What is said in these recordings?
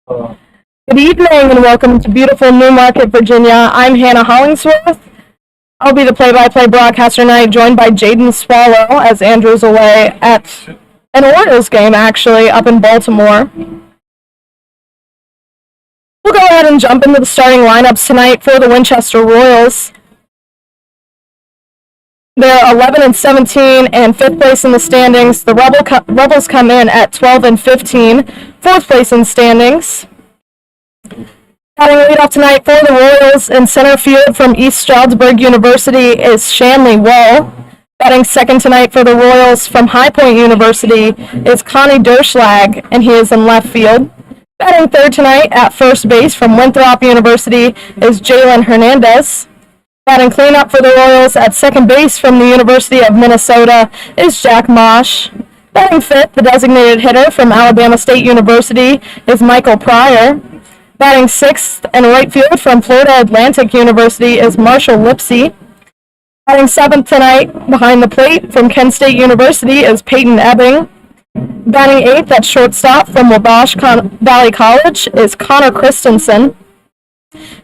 Good evening and welcome to beautiful Newmarket, Virginia. I'm Hannah Hollingsworth. I'll be the play-by-play broadcaster tonight, joined by Jaden Swallow as Andrew's away at an Orioles game, actually, up in Baltimore. We'll go ahead and jump into the starting lineups tonight for the Winchester Royals. They're 11 and 17 and fifth place in the standings. The Rebels come in at 12 and 15, fourth place in standings. Batting leadoff tonight for the Royals in center field from East Stroudsburg University is Shanley Wall. Batting second tonight for the Royals from High Point University is Connie Derschlag, and he is in left field. Batting third tonight at first base from Winthrop University is Jalen Hernandez. Batting cleanup for the Royals at second base from the University of Minnesota is Jack Mosh. Batting fifth, the designated hitter from Alabama State University is Michael Pryor. Batting sixth and right field from Florida Atlantic University is Marshall Lipsy. Batting seventh tonight behind the plate from Kent State University is Peyton Ebbing. Batting eighth at shortstop from Wabash Valley College is Connor Christensen.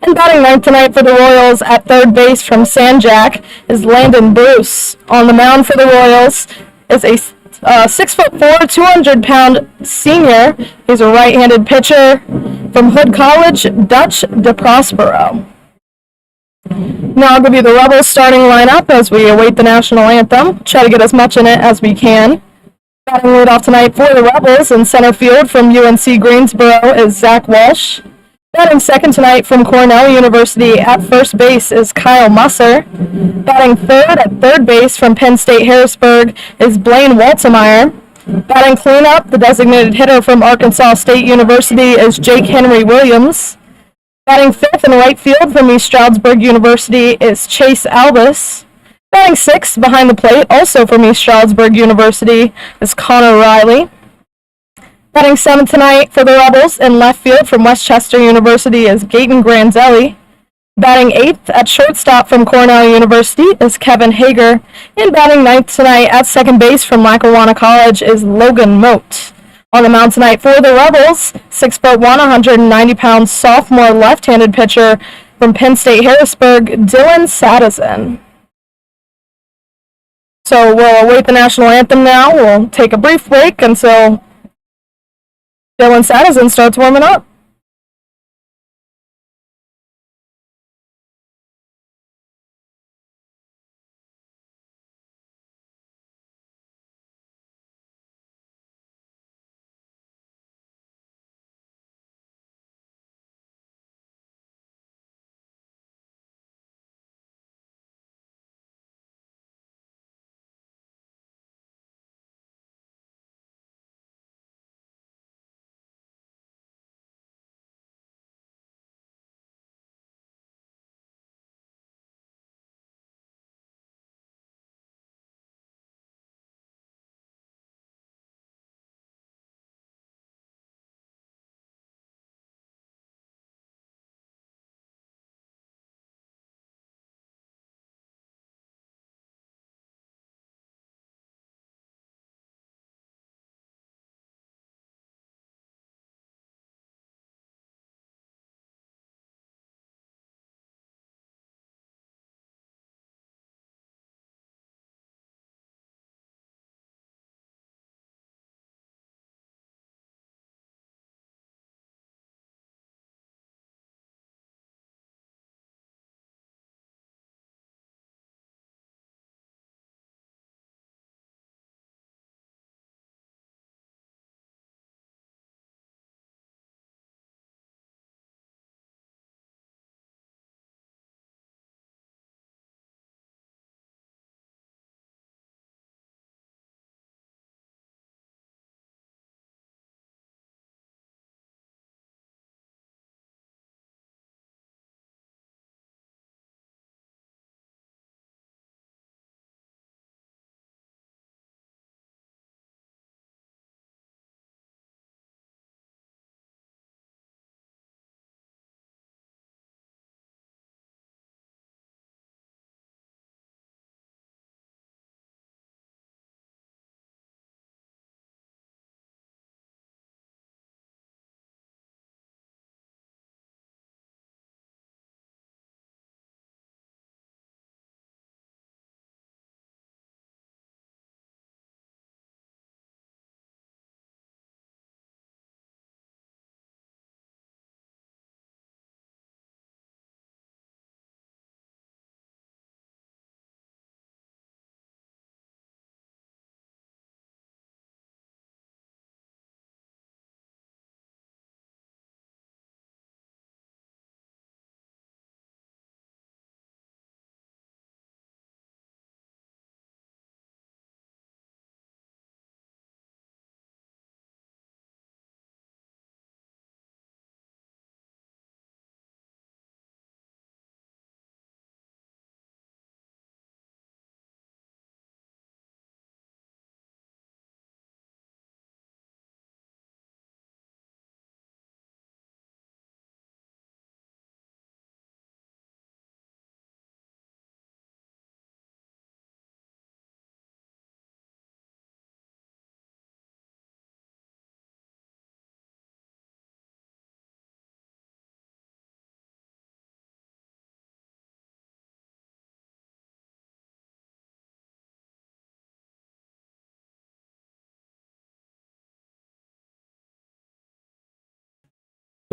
And batting ninth tonight for the Royals at third base from San Jac is Landon Bruce. On the mound for the Royals is a 6'4", 200-pound senior. He's a right-handed pitcher from Hood College, Dutch DeProspero. Now I'll give you the Rebels starting lineup as we await the national anthem. Try to get as much in it as we can. Batting leadoff tonight for the Rebels in center field from UNC Greensboro is Zach Walsh. Batting second tonight from Cornell University at first base is Kyle Musser. Batting third at third base from Penn State Harrisburg is Blaine Waltemeyer. Batting cleanup, the designated hitter from Arkansas State University is Jake Henry Williams. Batting fifth in right field from East Stroudsburg University is Chase Albus. Batting sixth behind the plate, also from East Stroudsburg University, is Connor Riley. Batting seventh tonight for the Rebels in left field from Westchester University is Gaten Granzelli. Batting eighth at shortstop from Cornell University is Kevin Hager. And batting ninth tonight at second base from Lackawanna College is Logan Moat. On the mound tonight for the Rebels, 6'1", 190-pound sophomore left-handed pitcher from Penn State Harrisburg, Dylan Sadison. So we'll await the national anthem now. We'll take a brief break until Dylan Sadison starts warming up.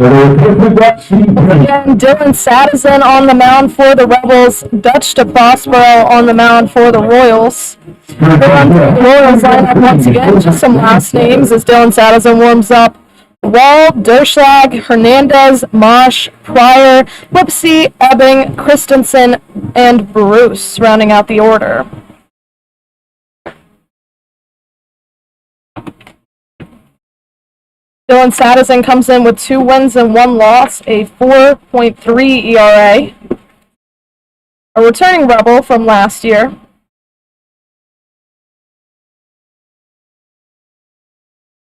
Again, Dylan Sadison on the mound for the Rebels. Dutch DeProspero on the mound for the Royals. We'll run through the Royals lineup once again. Just some last names as Dylan Sadison warms up. Wall, Derschlag, Hernandez, Mosh, Pryor, Lipsy, Ebbing, Christensen, and Bruce rounding out the order. Dylan Sadison comes in with 2 wins and 1 loss, a 4.3 ERA. A returning Rebel from last year.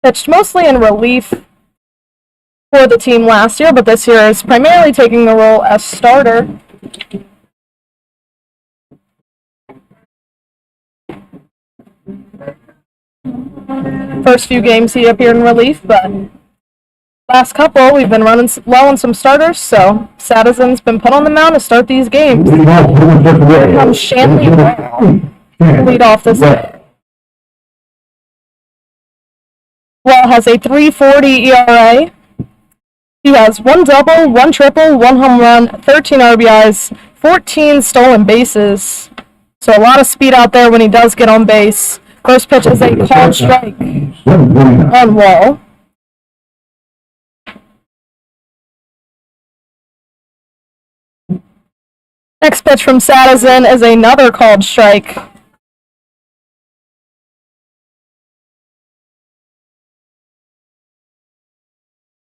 Pitched mostly in relief for the team last year, but this year is primarily taking the role as starter. First few games he appeared in relief, but last couple we've been running low on some starters, so Sadison's been put on the mound to start these games. Here comes Shanley to lead off this game. Wall has a 3.40 ERA. He has 1 double, 1 triple, 1 home run, 13 RBIs, 14 stolen bases. So a lot of speed out there when he does get on base. First pitch is a called strike on Wall. Next pitch from Sadison is another called strike.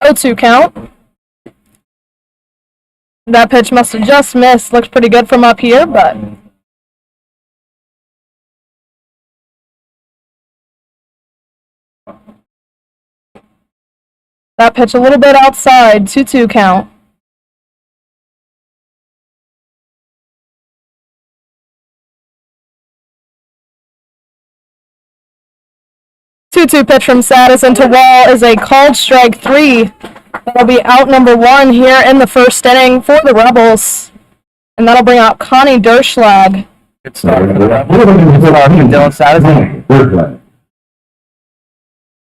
Oh-2 count. That pitch must have just missed. Looks pretty good from up here, but that pitch a little bit outside. 2-2 count. Two pitch from Sadison to Wall is a called strike 3. That'll be out number 1 here in the first inning for the Rebels. And that'll bring out Connie Derschlag. Good start for the Rebels. Good start for Dylan Sadison.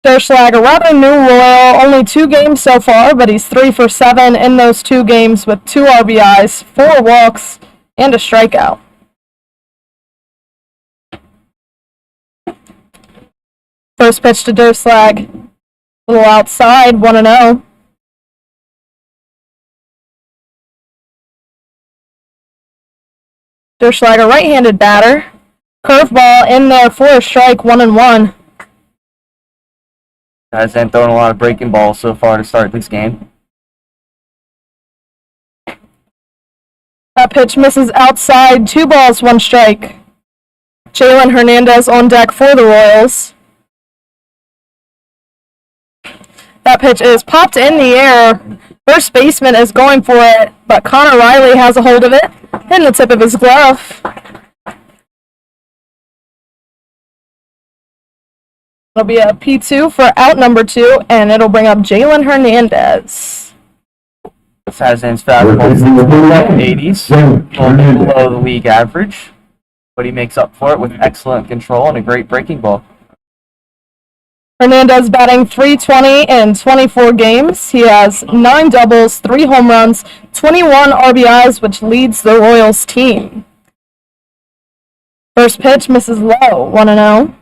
Derschlag, a rather new Royal, only 2 games so far, but he's 3 for 7 in those 2 games with 2 RBIs, 4 walks, and a strikeout. First pitch to Derschlag, a little outside, 1-0. Derschlag, a right-handed batter. Curveball in there for a strike, 1-1. Hasn't thrown a lot of breaking balls so far to start this game. That pitch misses outside, 2 balls, 1 strike. Jalen Hernandez on deck for the Royals. That pitch is popped in the air. First baseman is going for it, but Connor Riley has a hold of it in the tip of his glove. It'll be a P2 for out number 2, and it'll bring up Jalen Hernandez. Sadison's fastball is in the 80s, a little bit below the league average, but he makes up for it with excellent control and a great breaking ball. Hernandez batting .320 in 24 games. He has 9 doubles, 3 home runs, 21 RBIs, which leads the Royals team. First pitch misses low, 1-0.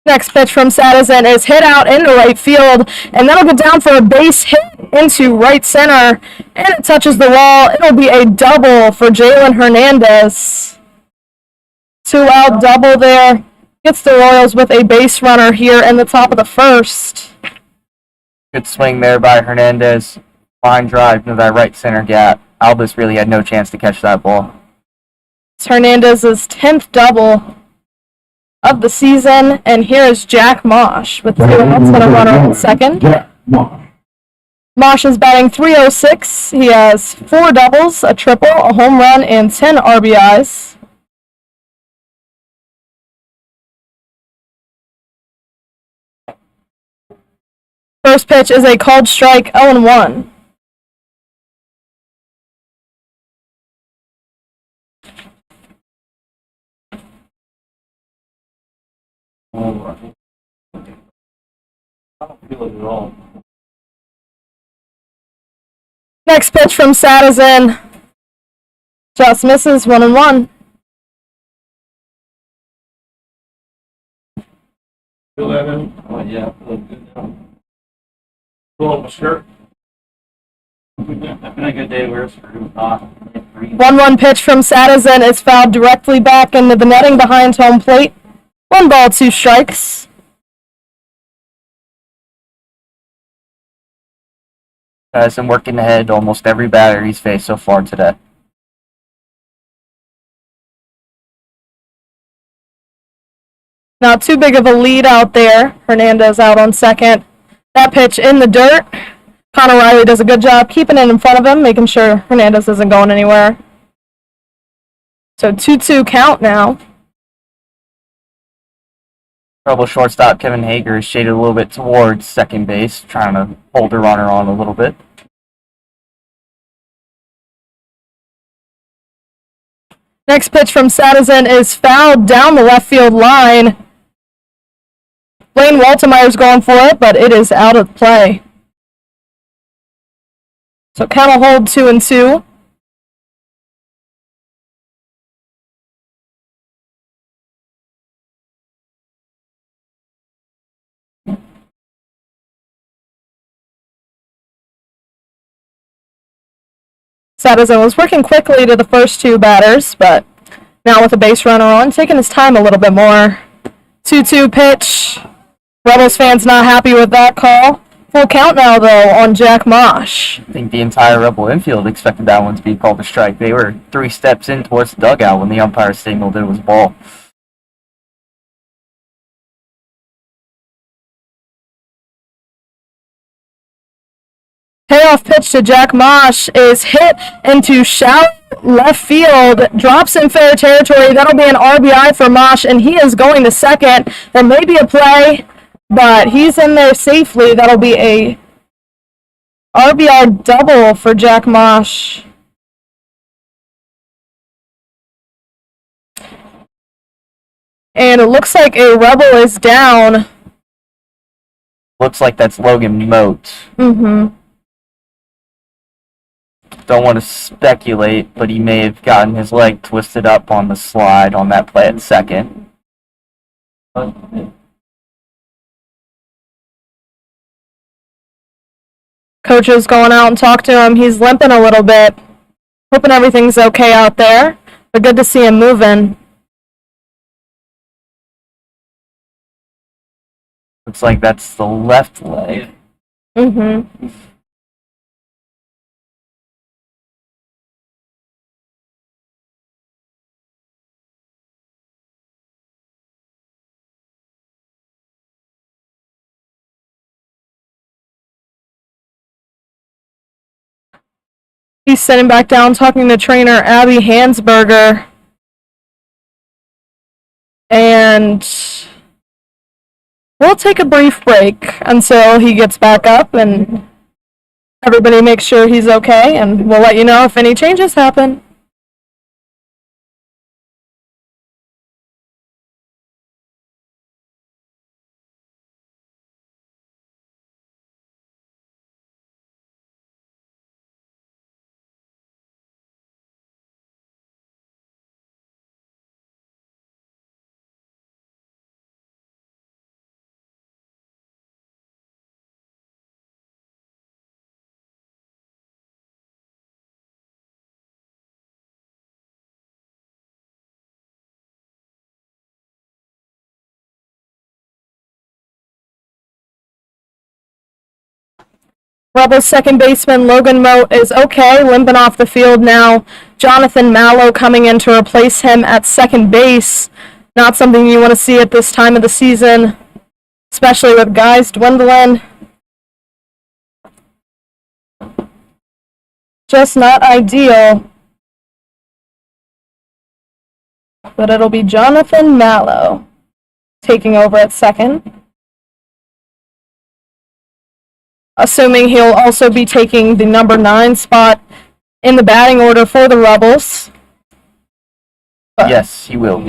Next pitch from Sadison is hit out into right field, and that'll go down for a base hit into right center, and it touches the wall. It'll be a double for Jalen Hernandez. 2-out double there. Gets the Royals with a base runner here in the top of the first. Good swing there by Hernandez. Line drive into that right center gap. Albus really had no chance to catch that ball. It's Hernandez's 10th double of the season, and here is Jack Mosh with 2 outs and a runner on second. Mosh is batting .306. He has 4 doubles, a triple, a home run, and 10 RBIs. First pitch is a called strike, 0-1. I don't feel it at all. Next pitch from Sadison. Just misses 1-1. Feel that in? Oh, yeah. Feel good now. Pull up my shirt. It's been a good day. We're screwed. 1-1 pitch from Sadison is fouled directly back into the netting behind home plate. 1 ball, 2 strikes. Has been working ahead almost every batter he's faced so far today. Not too big of a lead out there. Hernandez out on second. That pitch in the dirt. Connor Riley does a good job keeping it in front of him, making sure Hernandez isn't going anywhere. So 2-2 count now. Trouble shortstop Kevin Hager is shaded a little bit towards second base, trying to hold the runner on a little bit. Next pitch from Sadison is fouled down the left field line. Blaine Waltemeyer's going for it, but it is out of play. So count will hold 2-2. Sadison was working quickly to the first 2 batters, but now with a base runner on, taking his time a little bit more. 2-2 pitch. Rebels fans not happy with that call. Full count now, though, on Jack Mosh. I think the entire Rebel infield expected that one to be called a strike. They were 3 steps in towards the dugout when the umpire signaled it was ball. Payoff pitch to Jack Mosh is hit into shallow left field, drops in fair territory. That'll be an RBI for Mosh, and he is going to second. There may be a play, but he's in there safely. That'll be a RBI double for Jack Mosh. And it looks like a Rebel is down. Looks like that's Logan Moat. Don't want to speculate, but he may have gotten his leg twisted up on the slide on that play at second. Coach is going out and talk to him. He's limping a little bit. Hoping everything's okay out there. But good to see him moving. Looks like that's the left leg. He's sitting back down talking to trainer Abby Hansberger. And we'll take a brief break until he gets back up and everybody makes sure he's okay, and we'll let you know if any changes happen. Rebels second baseman Logan Moat is okay, limping off the field now. Jonathan Mallow coming in to replace him at second base. Not something you want to see at this time of the season, especially with guys dwindling. Just not ideal. But it'll be Jonathan Mallow taking over at second. Assuming he'll also be taking the number 9 spot in the batting order for the Rebels. Yes, he will.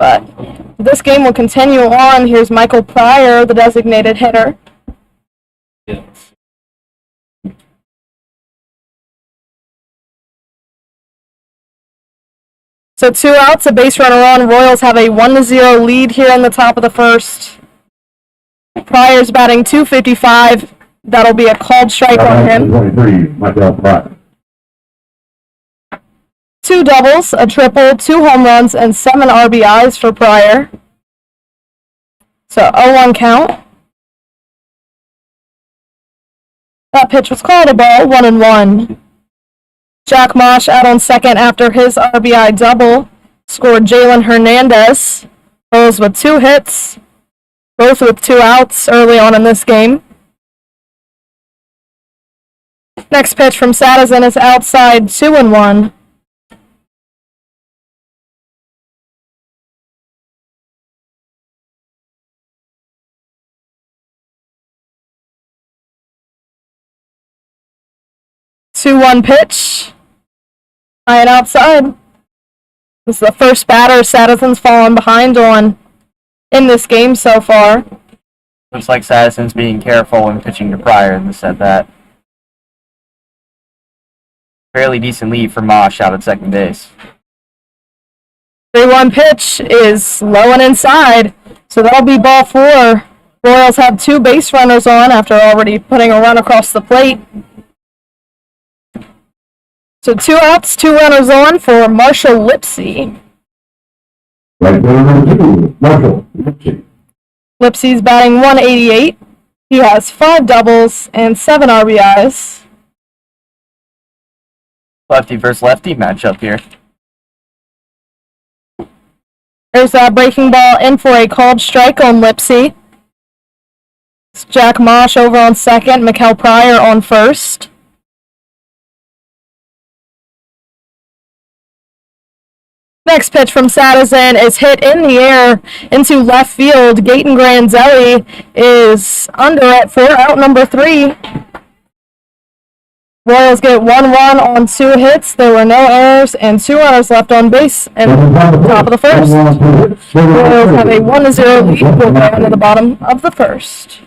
But this game will continue on. Here's Michael Pryor, the designated hitter. Yeah. So 2 outs, a base runner on. Royals have a 1-0 lead here in the top of the first. Pryor's batting .255. That'll be a called strike on him. 2 doubles, a triple, 2 home runs, and 7 RBIs for Pryor. So 0-1 count. That pitch was called a ball, 1-1. Jack Mosh out on second after his RBI double. Scored Jalen Hernandez. Those with 2 hits, both with 2 outs early on in this game. Next pitch from Sadison is outside, 2-1. Two-one pitch. High and outside. This is the first batter Sadison's fallen behind on in this game so far. Looks like Sadison's being careful when pitching to Pryor in this at bat. Fairly decent lead for Mosh out at second base. 3-1 pitch is low and inside, so that'll be ball 4. Royals have 2 base runners on after already putting a run across the plate. So 2 outs, 2 runners on for Marshall Lipsy. Lipsy's batting .188. He has 5 doubles and 7 RBIs. Lefty versus lefty matchup here. There's that breaking ball in for a called strike on Lipsy. It's Jack Mosh over on second, Mikel Pryor on first. Next pitch from Sadison is hit in the air into left field. Gaten Granzelli is under it for out number 3. Royals get 1 run on 2 hits. There were no errors and 2 runners left on base and top of the first. Royals have a 1-0 lead. We'll go into the bottom of the first.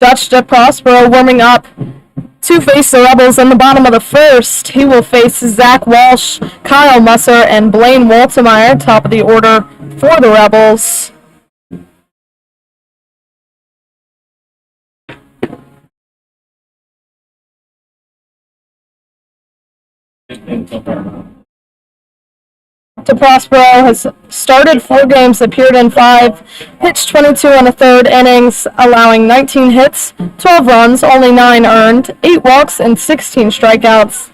Dutch to Prospero warming up to face the Rebels in the bottom of the first. He will face Zach Walsh, Kyle Musser, and Blaine Waltemeyer, top of the order for the Rebels. To Prospero has started 4 games, appeared in 5, pitched 22 in the 3rd innings, allowing 19 hits, 12 runs, only 9 earned, 8 walks, and 16 strikeouts.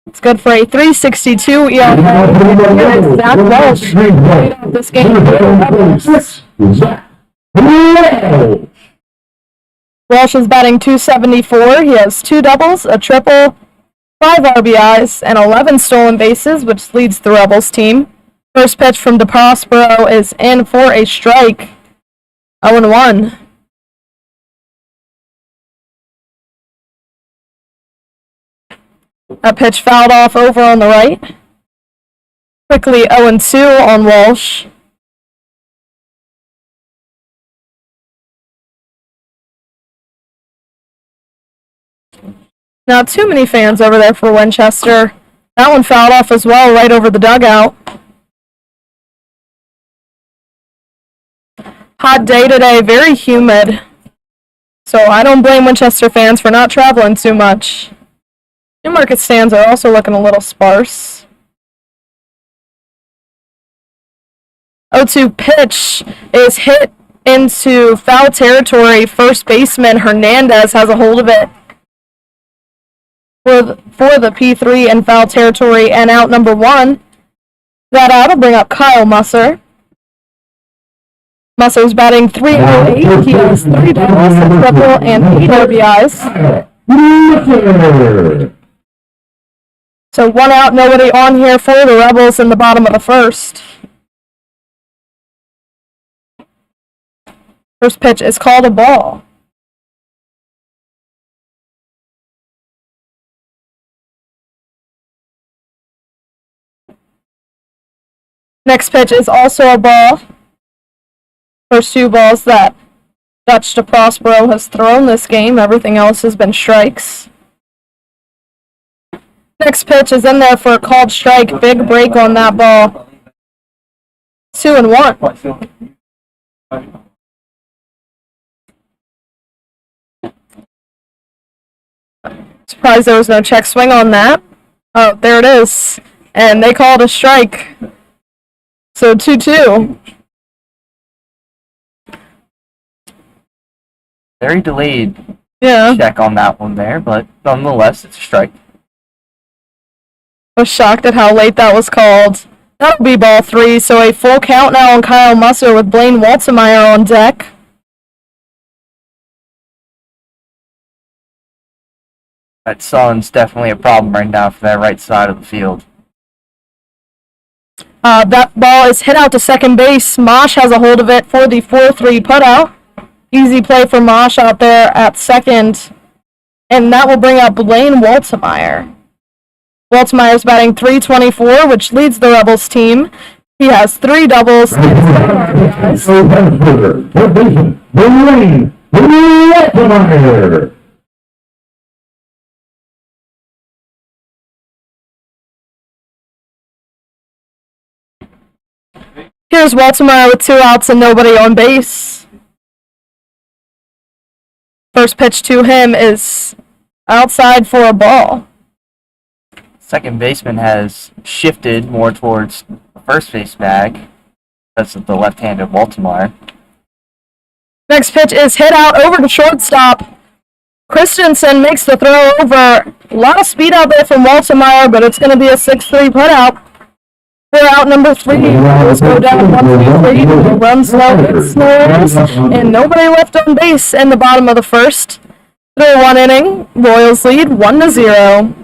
It's good for a 3.62 ERA. Zach Walsh played out this game. Walsh is batting .274. He has 2 doubles, a triple, 5 RBIs, and 11 stolen bases, which leads the Rebels team. First pitch from DeProspero is in for a strike. 0-1. That pitch fouled off over on the right. Quickly 0-2 on Walsh. Not too many fans over there for Winchester. That one fouled off as well, right over the dugout. Hot day today, very humid. So I don't blame Winchester fans for not traveling too much. Newmarket stands are also looking a little sparse. 0-2 pitch is hit into foul territory. First baseman Hernandez has a hold of it for the P3 in foul territory, and out number 1. That out will bring up Kyle Musser. Musser's batting .308. He has 3 doubles, a triple, and 8 RBIs. So 1 out, nobody on here for the Rebels in the bottom of the first. First pitch is called a ball. Next pitch is also a ball. First 2 balls that Dutch DeProspero has thrown this game. Everything else has been strikes. Next pitch is in there for a called strike. Big break on that ball. 2-1. Surprised there was no check swing on that. Oh, there it is. And they called a strike. So 2-2. Very delayed Yeah. check on that one there, but nonetheless, it's a strike. Was shocked at how late that was called. That'll be ball 3, so a full count now on Kyle Musser with Blaine Waltemeyer on deck. That sun's definitely a problem right now for that right side of the field. That ball is hit out to second base. Mosh has a hold of it for the 4-3 putout. Easy play for Mosh out there at second. And that will bring up Blaine Waltemeyer. Waltemeyer's batting .324, which leads the Rebels team. He has 3 doubles and 7 RBIs. Here's Waltemeyer with 2 outs and nobody on base. First pitch to him is outside for a ball. Second baseman has shifted more towards the first base bag. That's the left-handed Baltimore. Next pitch is hit out over to shortstop. Christensen makes the throw over. A lot of speed out there from Waltemeyer, but it's going to be a 6-3 putout. For out number 3. Let's go down 1-2-3. Runs low, it snores, and nobody left on base in the bottom of the first. Through 1 inning, Royals lead 1-0.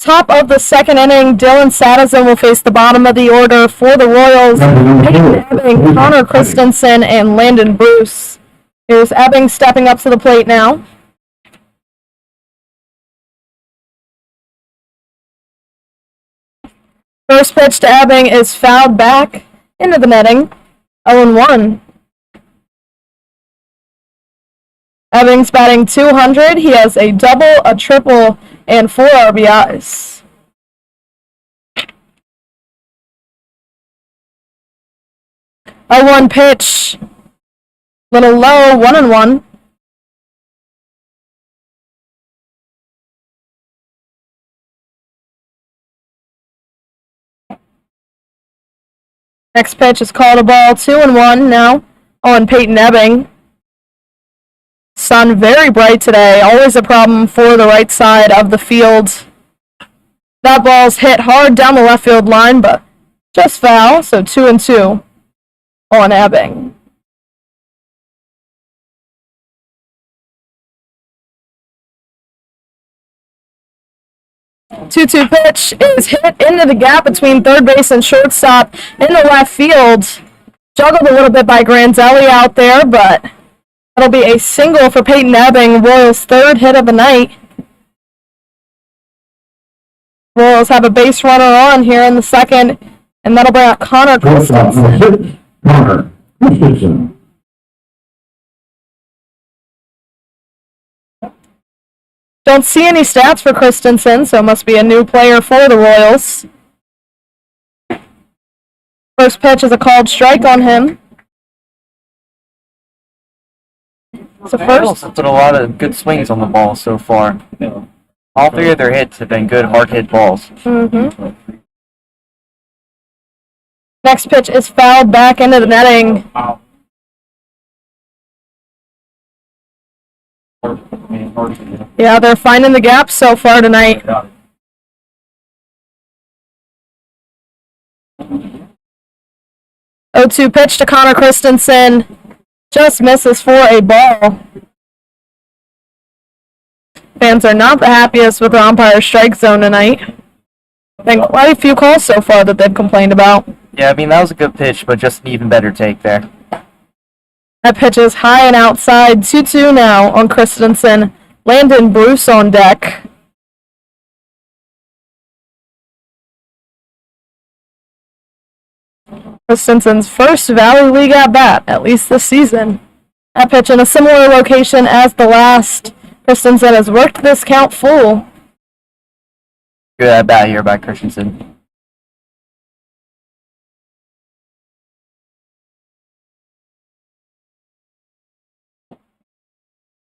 top of the second inning, Dylan Sadison will face the bottom of the order for the Royals. Peyton Ebbing, Connor Christensen, and Landon Bruce. Here's Ebbing stepping up to the plate now. First pitch to Ebbing is fouled back into the netting. 0-1. Ebbing's batting .200. He has a double, a triple, and 4 RBIs. A 1 pitch. Little low, 1-1. Next pitch is called a ball, 2-1 now on Peyton Ebbing. Sun very bright today, always a problem for the right side of the field. That ball's hit hard down the left field line, but just foul, so 2-2 on Ebbing. Two-two pitch is hit into the gap between third base and shortstop in the left field. Juggled a little bit by Granzelli out there, but that'll be a single for Peyton Ebbing, Royals' third hit of the night. Royals have a base runner on here in the second, and that'll bring out Connor Christensen. Connor Christensen. Don't see any stats for Christensen, so it must be a new player for the Royals. First pitch is a called strike on him. So Royals have put a lot of good swings on the ball so far. All 3 of their hits have been good hard hit balls. Next pitch is fouled back into the netting. Yeah, they're finding the gap so far tonight. Oh-2 pitch to Connor Christensen. Just misses for a ball. Fans are not the happiest with the umpire strike zone tonight. I think quite a few calls so far that they've complained about. Yeah, I mean, that was a good pitch, but just an even better take there. That pitch is high and outside. 2-2 now on Christensen. Landon Bruce on deck. Christensen's first Valley League at bat, at least this season. That pitch in a similar location as the last. Christensen has worked this count full. Good at bat here by Christensen.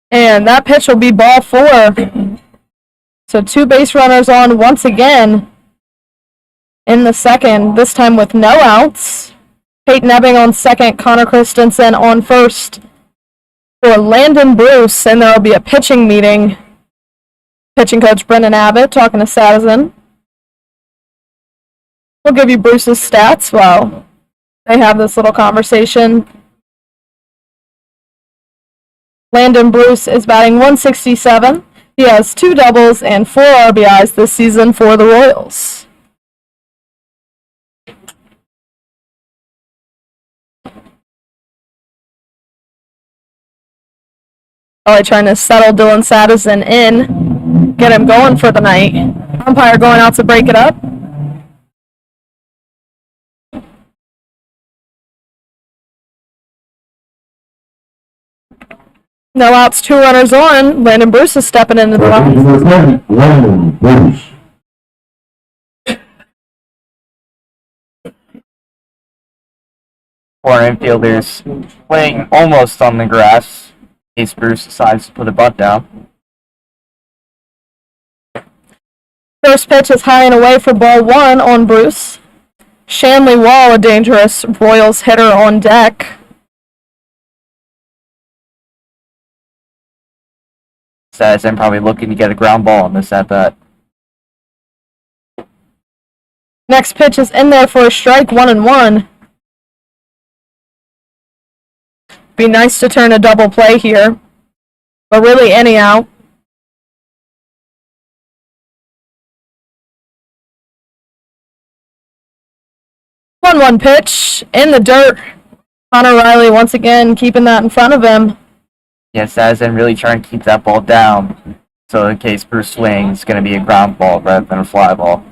And that pitch will be ball 4. So 2 base runners on once again in the second, this time with no outs. Peyton Ebbing on second, Connor Christensen on first for Landon Bruce, and there will be a pitching meeting. Pitching coach Brendan Abbott talking to Sadison. We'll give you Bruce's stats while they have this little conversation. Landon Bruce is batting .167. He has 2 doubles and 4 RBIs this season for the Royals. Probably trying to settle Dylan Sadison in, get him going for the night. Umpire going out to break it up. No outs, 2 runners on. Landon Bruce is stepping into the line. Landon Bruce. Four infielders playing almost on the grass. Ace Bruce decides to put a bunt down. First pitch is high and away for ball 1 on Bruce. Shanley Wall, a dangerous Royals hitter on deck. Says I'm probably looking to get a ground ball on this at bat. Next pitch is in there for a strike, 1-1. Be nice to turn a double play here, but really any out. 1-1 pitch in the dirt. Connor Riley once again keeping that in front of him. Yes, Sazen really trying to keep that ball down. So in case Bruce swings, it's going to be a ground ball rather than a fly ball.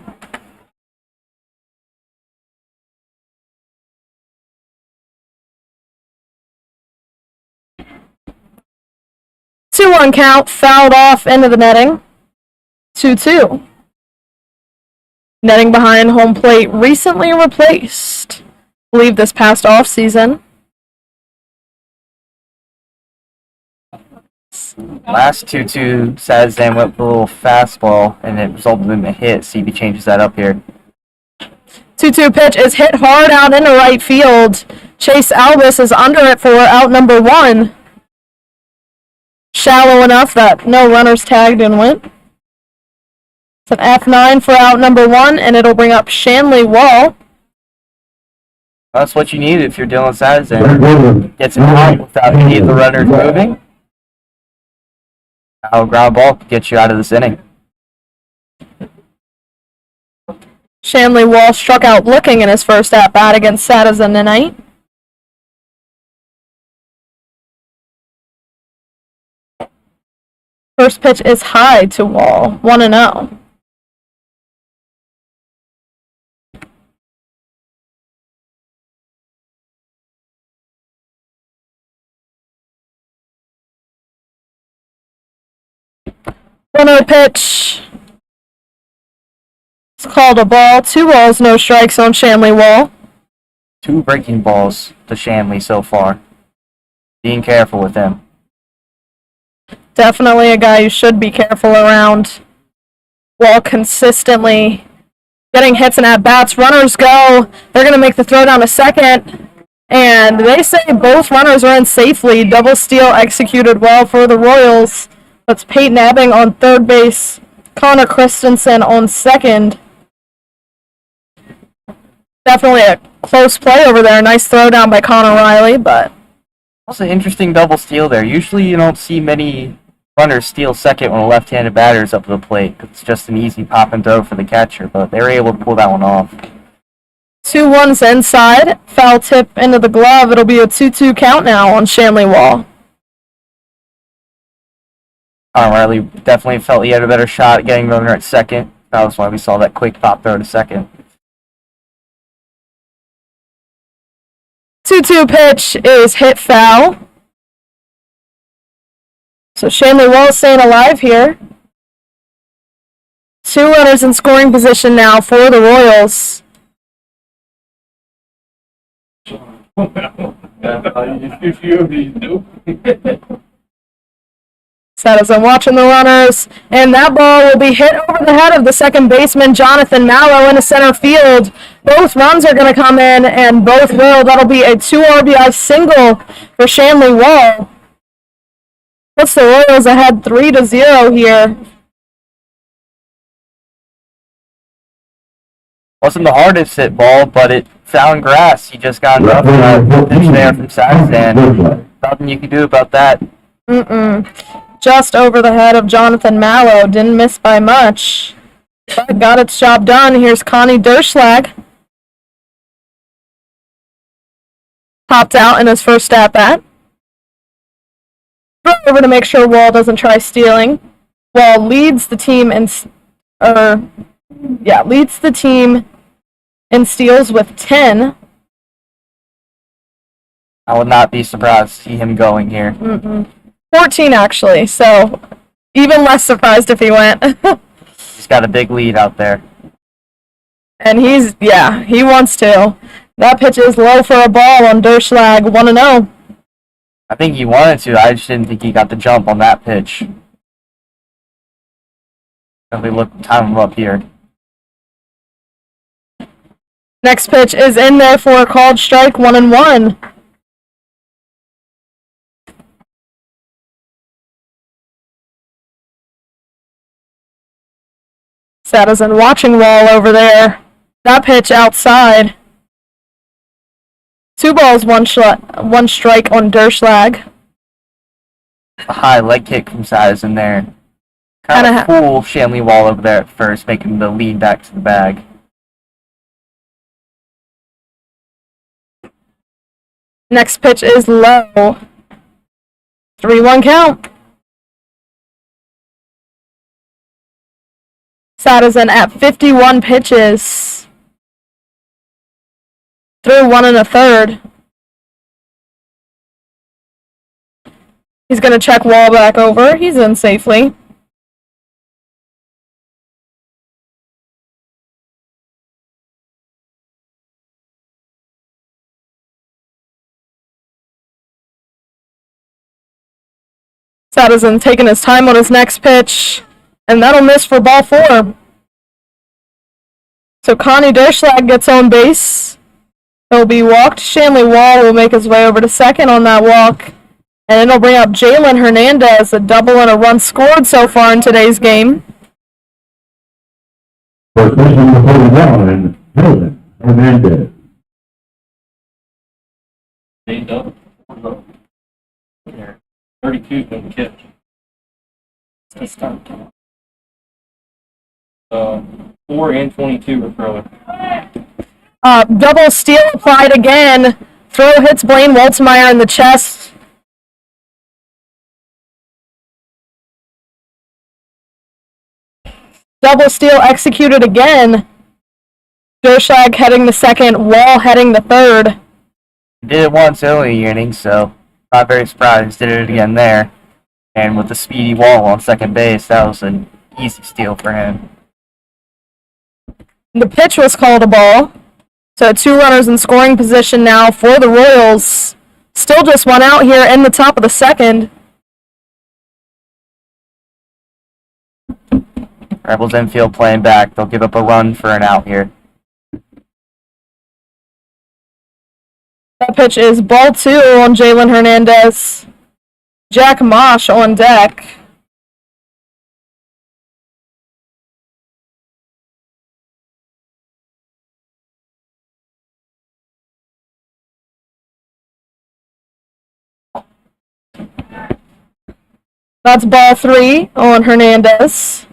Two one count, fouled off into the netting. 2-2. Netting behind home plate recently replaced. I believe this past off season. Last 2-2, Sazen went with a little fastball, and it resulted in a hit. See if he changes that up here. 2-2 pitch is hit hard out into right field. Chase Albus is under it for out number 1. Shallow enough that no runners tagged and went. It's an F9 for out number 1, and it'll bring up Shanley Wall. That's what you need if you're dealing with Sazen. Gets him out without any of the runners moving. Now a ground ball could get you out of this inning. Shanley Wall struck out looking in his first at-bat against Sazen tonight. First pitch is high to Wall, 1-0. One-0 pitch. It's called a ball. 2 balls, no strikes on Shanley Wall. 2 breaking balls to Shanley so far. Being careful with him. Definitely a guy you should be careful around. Wall consistently getting hits and at-bats. Runners go. They're going to make the throw down to second. And they say both runners are in safely. Double steal executed well for the Royals. That's Peyton Ebbing on third base. Connor Christensen on second. Definitely a close play over there. Nice throw down by Connor Riley, but... Also an interesting double steal there. Usually you don't see many runners steal second when a left-handed batter is up to the plate. It's just an easy pop and throw for the catcher, but they were able to pull that one off. 2-1's inside. Foul tip into the glove. It'll be a 2-2 count now on Shanley Wall. Connor Riley definitely felt he had a better shot at getting the runner at second. That was why we saw that quick pop throw to second. 2-2 pitch is hit foul. So Shanley Wall staying alive here. 2 runners in scoring position now for the Royals. A few of these do. As I'm watching the runners, and that ball will be hit over the head of the second baseman, Jonathan Mallow, into center field. Both runs are going to come in, and both will. That'll be a 2 RBI single for Shanley Wall. Puts the Royals ahead 3-0 here. Wasn't the hardest hit ball, but it found grass. He just got enough pitch there from Sazen. Nothing you can do about that. Just over the head of Jonathan Mallow. Didn't miss by much. But got its job done. Here's Connie Derschlag. Popped out in his first at-bat. Throw over to make sure Wall doesn't try stealing. Wall leads the team in steals with 10. I would not be surprised to see him going here. 14 actually, so even less surprised if he went. He's got a big lead out there. And he wants to. That pitch is low for a ball on Derschlag, 1-0. I think he wanted to. I just didn't think he got the jump on that pitch. If we look, time him up here. Next pitch is in there for a called strike, 1-1. Saddison watching Wall over there. That pitch outside. 2 balls, 1 strike on Derschlag. A high leg kick from Saddison there. Kind of fool Shanley Wall over there at first, making the lead back to the bag. Next pitch is low. 3-1 count. Sadison at 51 pitches. Threw 1 1/3. He's going to check Wall back over. He's in safely. Sadison taking his time on his next pitch, and that'll miss for ball 4. So Connie Derschlag gets on base. He'll be walked. Shanley Wall will make his way over to second on that walk, and it'll bring up Jalen Hernandez, a double and a run scored so far in today's game. First baseman number 41, Jalen Hernandez. Eight up. 32 from the catch. To start. 4 and 22 were throwing. Double steal applied again. Throw hits Blaine Waltzmeyer in the chest. Double steal executed again. Derschlag heading the second, Wall heading the third. He did it once early in the inning, so not very surprised. Did it again there. And with the speedy Wall on second base, that was an easy steal for him. The pitch was called a ball. So 2 runners in scoring position now for the Royals. Still just 1 out here in the top of the second. Rebels infield playing back. They'll give up a run for an out here. That pitch is ball 2 on Jalen Hernandez. Jack Mosh on deck. That's ball 3 on Hernandez.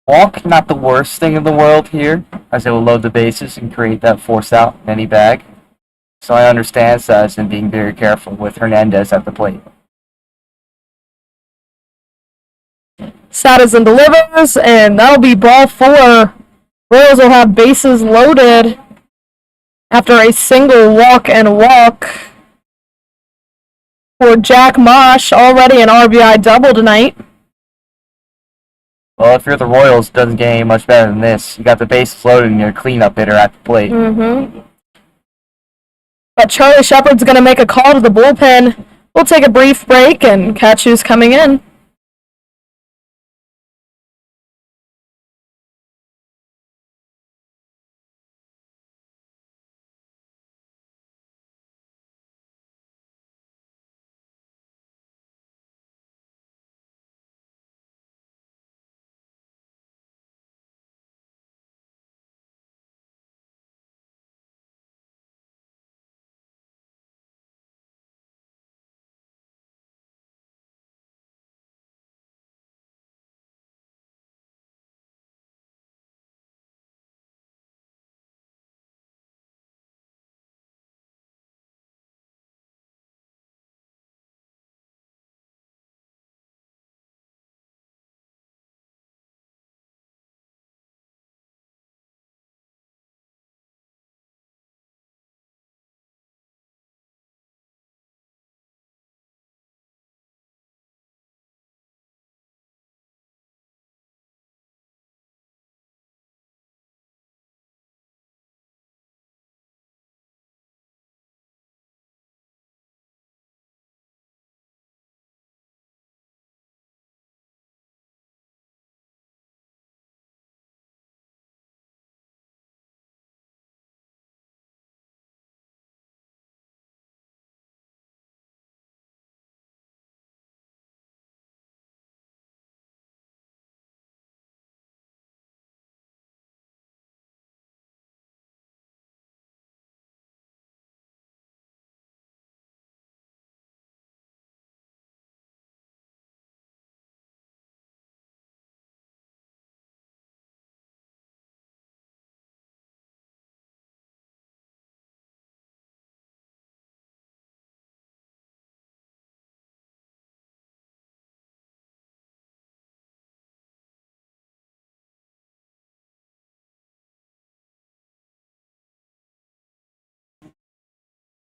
Walk, not the worst thing in the world here, as it will load the bases and create that force out in any bag. So I understand Sadison being very careful with Hernandez at the plate. Sadison delivers, and that'll be ball 4. Royals will have bases loaded after a single walk and walk for Jack Mosh, already an RBI double tonight. Well, if you're the Royals, it doesn't get any much better than this. You got the bases loaded and you're a cleanup hitter at the plate. But Charlie Shepard's going to make a call to the bullpen. We'll take a brief break and catch who's coming in.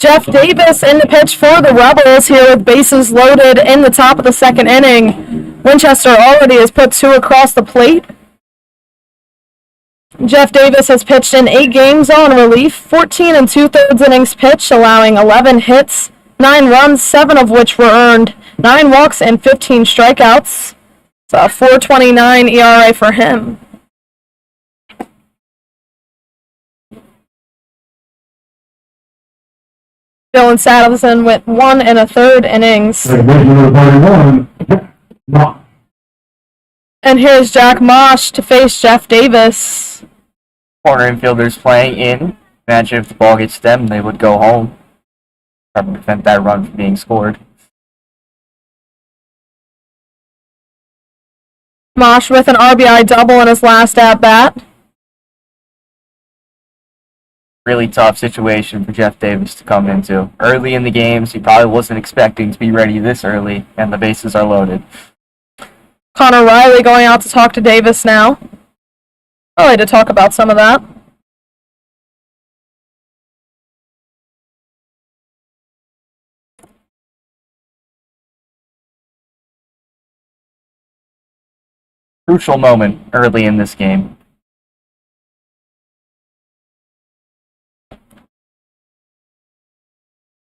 Jeff Davis in the pitch for the Rebels here with bases loaded in the top of the second inning. Winchester already has put 2 across the plate. Jeff Davis has pitched in 8 games on relief, 14 and 2/3 innings pitched, allowing 11 hits, 9 runs, 7 of which were earned, 9 walks, and 15 strikeouts. It's a 4.29 ERA for him. Dylan Saddleson went 1 1/3 innings. And here's Jack Mosh to face Jeff Davis. Corner infielders playing in. Imagine if the ball gets stemmed, they would go home. Try to prevent that run from being scored. Mosh with an RBI double in his last at-bat. Really tough situation for Jeff Davis to come into. Early in the games, he probably wasn't expecting to be ready this early, and the bases are loaded. Connor Riley going out to talk to Davis now. I like to talk about some of that. Crucial moment early in this game.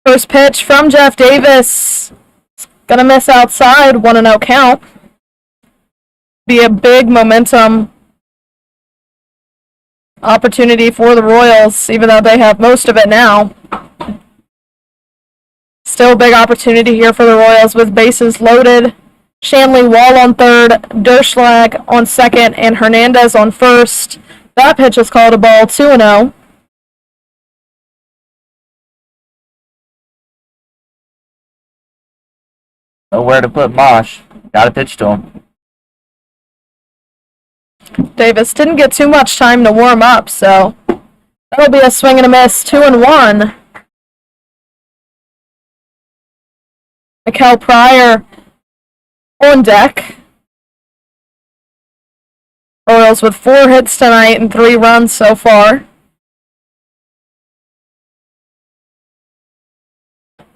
First pitch from Jeff Davis. Gonna miss outside, 1-0 count. Be a big momentum opportunity for the Royals, even though they have most of it now. Still a big opportunity here for the Royals with bases loaded. Shanley Wall on third, Derschlag on second, and Hernandez on first. That pitch is called a ball, 2-0. Nowhere to put Mosh. Gotta pitch to him. Davis didn't get too much time to warm up, so that'll be a swing and a miss, 2-1. Mikel Pryor on deck. Royals with 4 hits tonight and 3 runs so far.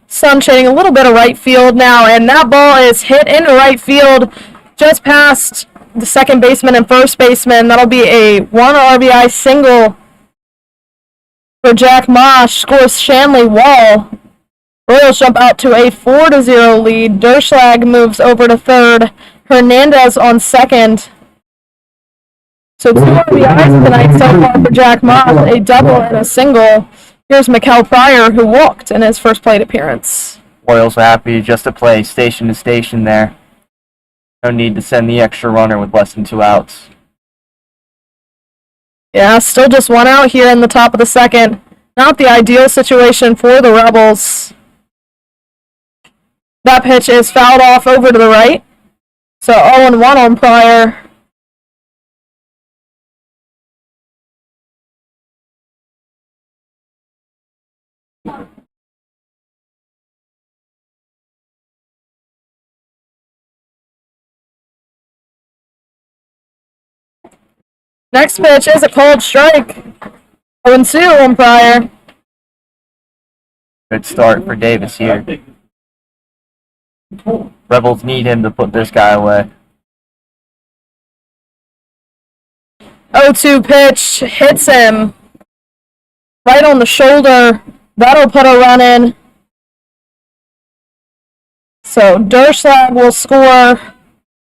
Sun shading a little bit of right field now, and that ball is hit into right field just past the second baseman and first baseman. That'll be a 1 RBI single for Jack Mosh. Scores Shanley Wall. Royals jump out to a 4-0 lead. Derschlag moves over to third. Hernandez on second. So 2 RBIs tonight so far for Jack Mosh, a double and a single. Here's Mikel Pryor, who walked in his first plate appearance. Royals are happy just to play station to station there. No need to send the extra runner with less than 2 outs. Yeah, still just 1 out here in the top of the second. Not the ideal situation for the Rebels. That pitch is fouled off over to the right. So 0-1 on Pryor. Next pitch is a cold strike. 0-2 on Pryor. Good start for Davis here. Rebels need him to put this guy away. 0-2 pitch hits him right on the shoulder. That'll put a run in. So Derschlag will score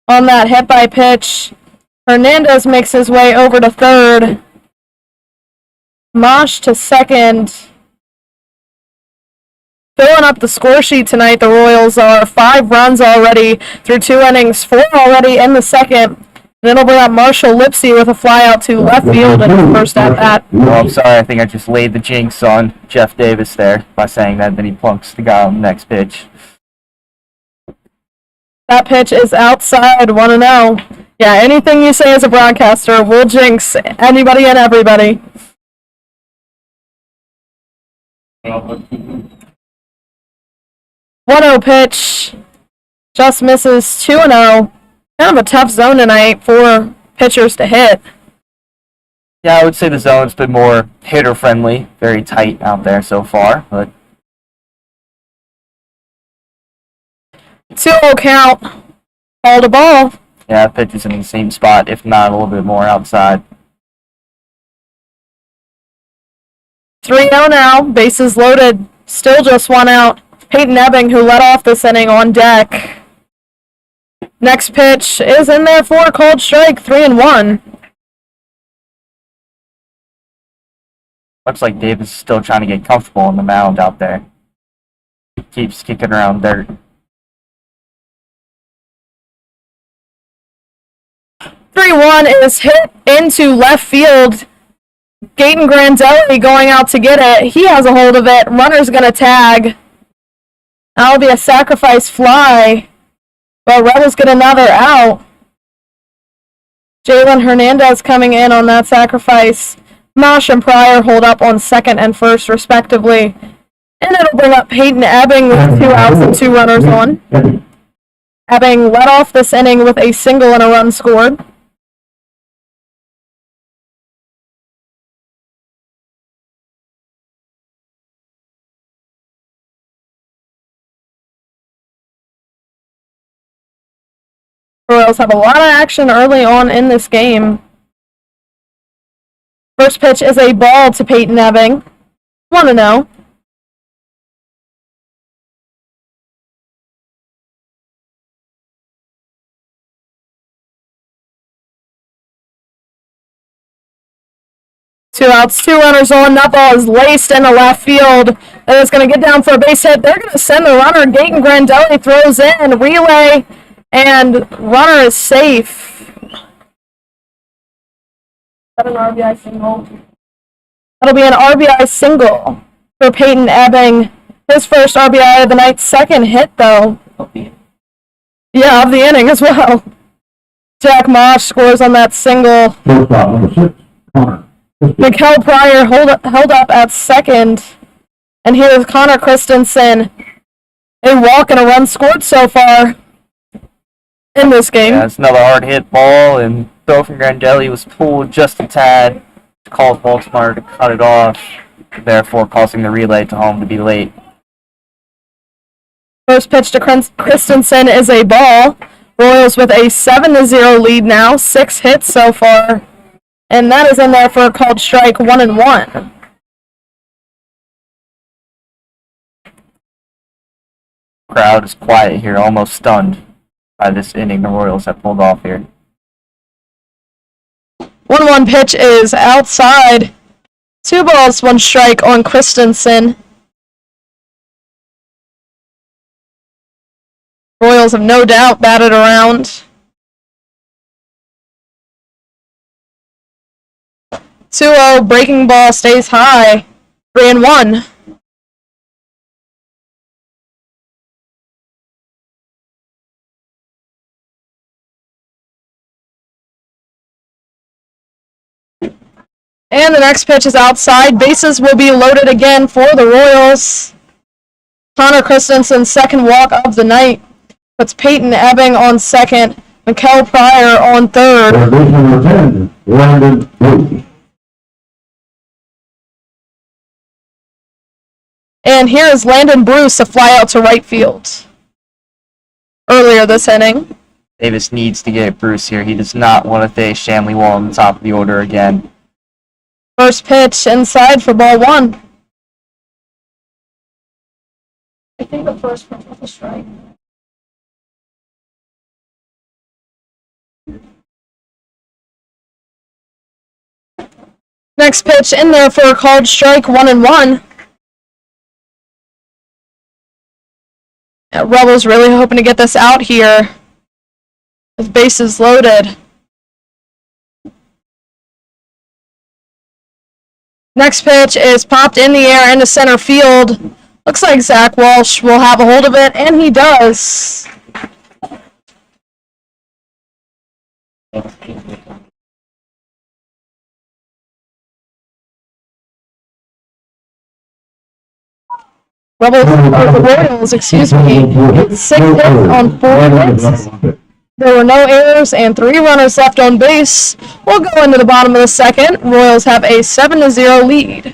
on that hit by pitch. Hernandez makes his way over to third. Mosh to second. Filling up the score sheet tonight, the Royals are 5 runs already through 2 innings, 4 already in the second. Then it'll bring up Marshall Lipsy with a fly out to left field in his first at-bat. Oh, I'm sorry, I think I just laid the jinx on Jeff Davis there by saying that, then he plunks the guy on the next pitch. That pitch is outside, 1-0. Yeah, anything you say as a broadcaster will jinx anybody and everybody. 1-0 pitch. Just misses, 2-0. Kind of a tough zone tonight for pitchers to hit. Yeah, I would say the zone's been more hitter-friendly. Very tight out there so far, but 2-0 count. Called a ball. Yeah, that pitch is in the same spot, if not a little bit more outside. 3-0 now. Bases loaded. Still just 1 out. Peyton Ebbing, who led off this inning, on deck. Next pitch is in there for a called strike. 3-1. Looks like Davis is still trying to get comfortable on the mound out there. He keeps kicking around dirt. 3-1 is hit into left field. Gaten Grandelli going out to get it. He has a hold of it. Runner's going to tag. That'll be a sacrifice fly. But Rebels get another out. Jalen Hernandez coming in on that sacrifice. Mosh and Pryor hold up on second and first, respectively. And it'll bring up Peyton Ebbing with 2 outs and 2 runners on. Ebbing led off this inning with a single and a run scored. Royals have a lot of action early on in this game. First pitch is a ball to Peyton Ebbing. 1-0. Two outs, 2 runners on. That ball is laced into left field. And it's going to get down for a base hit. They're going to send the runner. Gaten Grandelli throws in. Relay. And runner is safe. Is that an RBI single? That'll be an RBI single for Peyton Ebbing. His first RBI of the night. Second hit, though. Yeah, of the inning as well. Jack Mosh scores on that single. Shortstop number 6, Connor. Mikael Pryor held up at second. And here's Connor Christensen. A walk and a run scored so far in this game. Yeah, it's another hard hit ball, and throw from Grandelli was pulled just a tad. Calls Baltimore to cut it off, therefore causing the relay to home to be late. First pitch to Christensen is a ball. Royals with a 7-0 lead now. 6 hits so far. And that is in there for a called strike. 1-1. Crowd is quiet here, almost stunned by this inning the Royals have pulled off here. 1-1 pitch is outside. 2 balls, 1 strike on Christensen. Royals have no doubt batted around. 2-0, breaking ball stays high. 3-1. And the next pitch is outside. Bases will be loaded again for the Royals. Connor Christensen's second walk of the night puts Peyton Ebbing on second. Mikael Pryor on third. Base number 10, Landon Bruce. And here is Landon Bruce to fly out to right field. Earlier this inning. Davis needs to get Bruce here. He does not want to face Shanley Wall on the top of the order again. First pitch inside for ball 1. I think the first pitch was a strike. Next pitch in there for a called strike. 1-1. Rebels really hoping to get this out here with bases loaded. Next pitch is popped in the air into center field. Looks like Zach Walsh will have a hold of it, and he does. The Royals, excuse me, 6 hits on 4 hits. There were no errors and 3 runners left on base. We'll go into the bottom of the second. Royals have a 7-0 lead.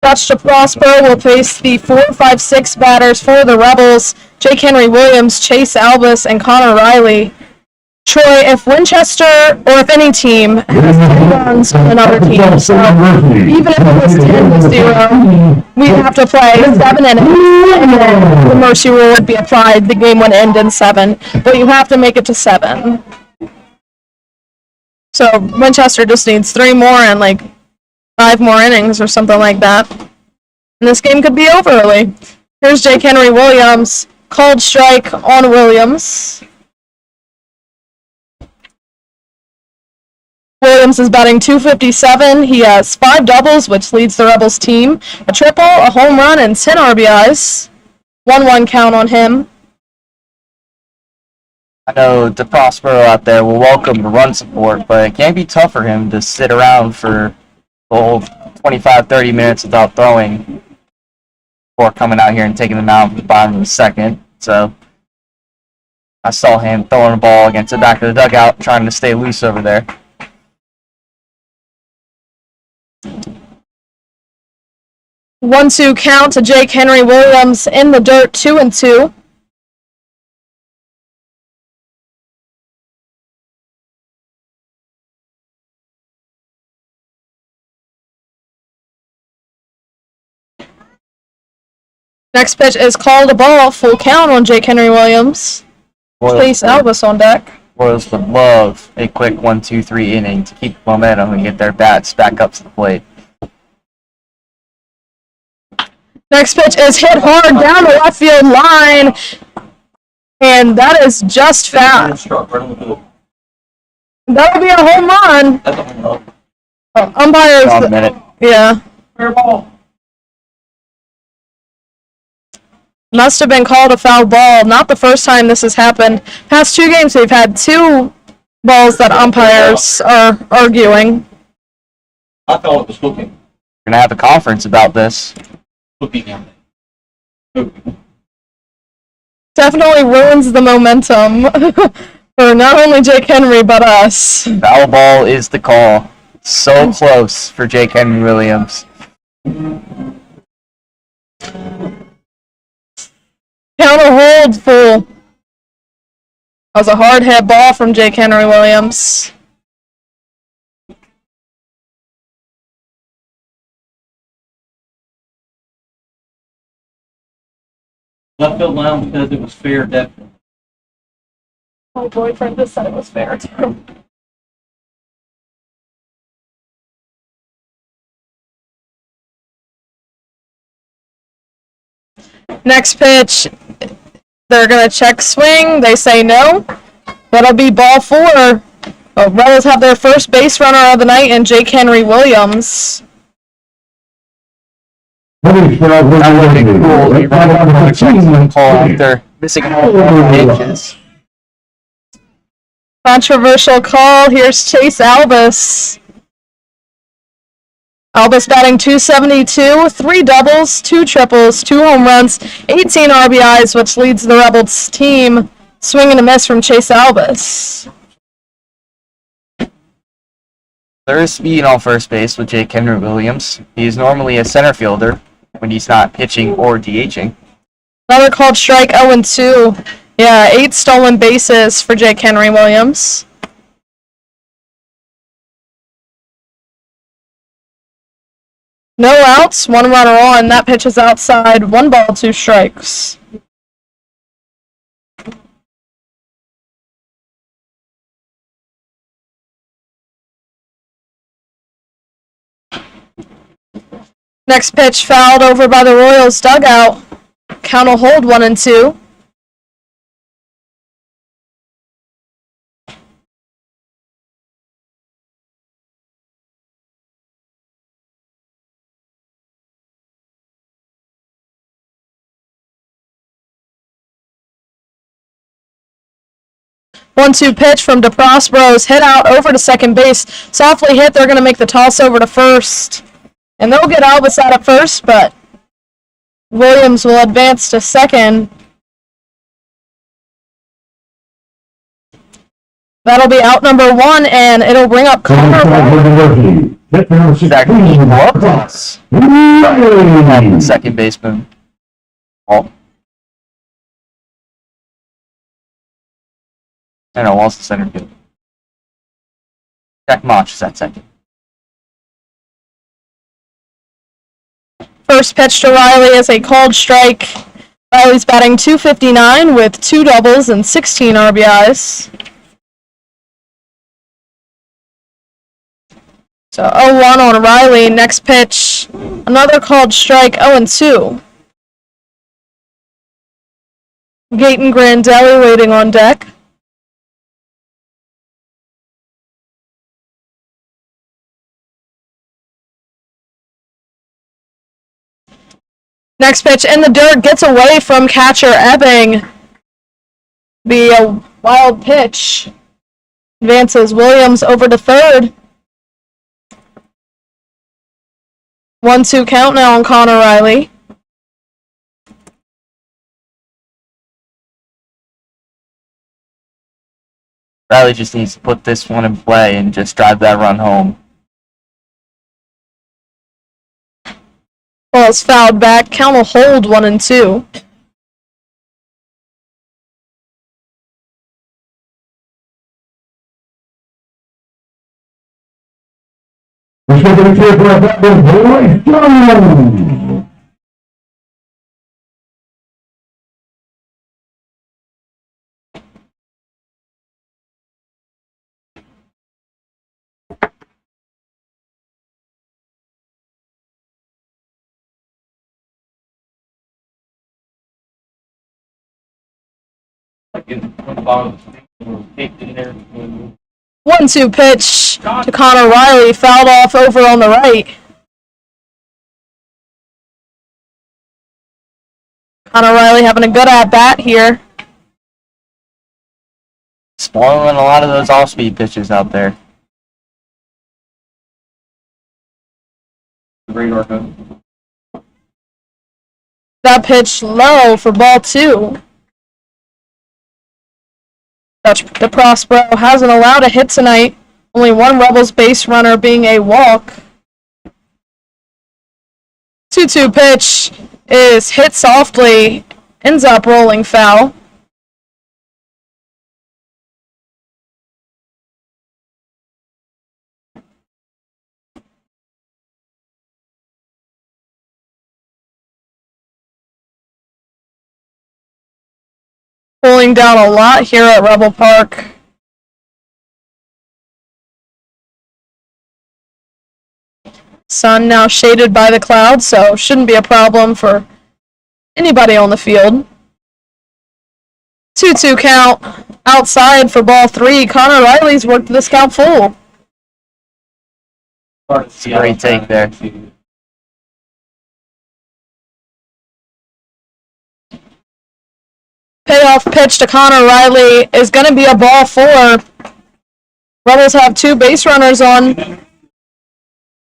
Dutch to Prosper will face the 4, 5, 6 batters for the Rebels. Jake Henry Williams, Chase Albus, and Connor Riley. Troy, if Winchester, or if any team, has 10 runs on another team, so even if it was 10-0, we'd have to play 7 innings, and then the mercy rule would be applied. The game would end in 7, but you have to make it to 7. So Winchester just needs 3 more and like 5 more innings or something like that. And this game could be over early. Here's Jake Henry Williams. Called strike on Williams. Williams is batting .257. He has 5 doubles, which leads the Rebels team. A triple, a home run, and 10 RBIs. 1-1 count on him. I know DeProspero out there will welcome the run support, but it can be tough for him to sit around for the whole 25-30 minutes without throwing before coming out here and taking the mound from the bottom of the second. So I saw him throwing the ball against the back of the dugout, trying to stay loose over there. One-two count to Jake Henry Williams in the dirt, 2-2. Next pitch is called a ball, full count on Jake Henry Williams. Chase Albus on deck. Royals would love a quick 1-2-3 inning to keep momentum and get their bats back up to the plate. Next pitch is hit hard down the left field line, and that is just foul. That would be a home run. Umpires. Hold on a minute. Yeah. Fair ball. Must have been called a foul ball. Not the first time this has happened. Past 2 games, we've had 2 balls that umpires are arguing. I thought it was hooking. We're going to have a conference about this. Hooking on it. Definitely ruins the momentum for not only Jake Henry, but us. Foul ball is the call. So close for Jake Henry Williams. Counter hold full. That was a hard hit ball from Jake Henry Williams. Left field line because it was fair, definitely. My boyfriend just said it was fair too. Next pitch, they're going to check swing. They say no. That'll be ball 4. But Rebels have their first base runner of the night in Jake Henry Williams. That would be cool. You run up on a check call after missing a couple of inches. Controversial call. Here's Chase Albus. Albus batting .272, 3 doubles, 2 triples, 2 home runs, 18 RBIs, which leads the Rebels team. Swing and a miss from Chase Albus. There is speed on first base with Jake Henry Williams. He's normally a center fielder when he's not pitching or DHing. Another called strike, 0-2. Yeah, 8 stolen bases for Jake Henry Williams. No outs, 1 runner on. That pitch is outside. 1 ball, 2 strikes. Next pitch fouled over by the Royals dugout. Count will hold 1-2. One-two pitch from DeProspero's hit out over to second base. Softly hit. They're going to make the toss over to first. And they'll get Albus out at first, but Williams will advance to second. That'll be out number 1, and it'll bring up Connor Riley. Hit number 16. Second glove toss. Riley. Second baseman. Wall. And Wall's the center field. Jack Mach is at second. First pitch to Riley is a called strike. Riley's batting .259 with 2 doubles and 16 RBIs. So 0-1 on Riley. Next pitch, another called strike, 0-2. Gaten Grandelli waiting on deck. Next pitch in the dirt, gets away from catcher Ebbing. Be a wild pitch. Advances Williams over to third. 1-2 count now on Connor Riley. Riley just needs to put this one in play and just drive that run home. Ball's fouled back. Count will hold 1-2. Let's go to the field for that one, Roy Jones. Like in the bottom of the thing, taped in there. 1-2 pitch to Connor Riley, fouled off over on the right. Connor Riley having a good at-bat here. Spoiling a lot of those off-speed pitches out there. Radar gun. That pitch low for ball 2. Dutch DeProspero hasn't allowed a hit tonight. Only one Rebels base runner being a walk. 2-2 pitch is hit softly, ends up rolling foul. Cooling down a lot here at Rebel Park. Sun now shaded by the clouds, so shouldn't be a problem for anybody on the field. 2-2 count outside for ball 3. Connor Riley's worked this count full. Great take there. Payoff pitch to Connor Riley is going to be a ball 4. Rebels have 2 base runners on.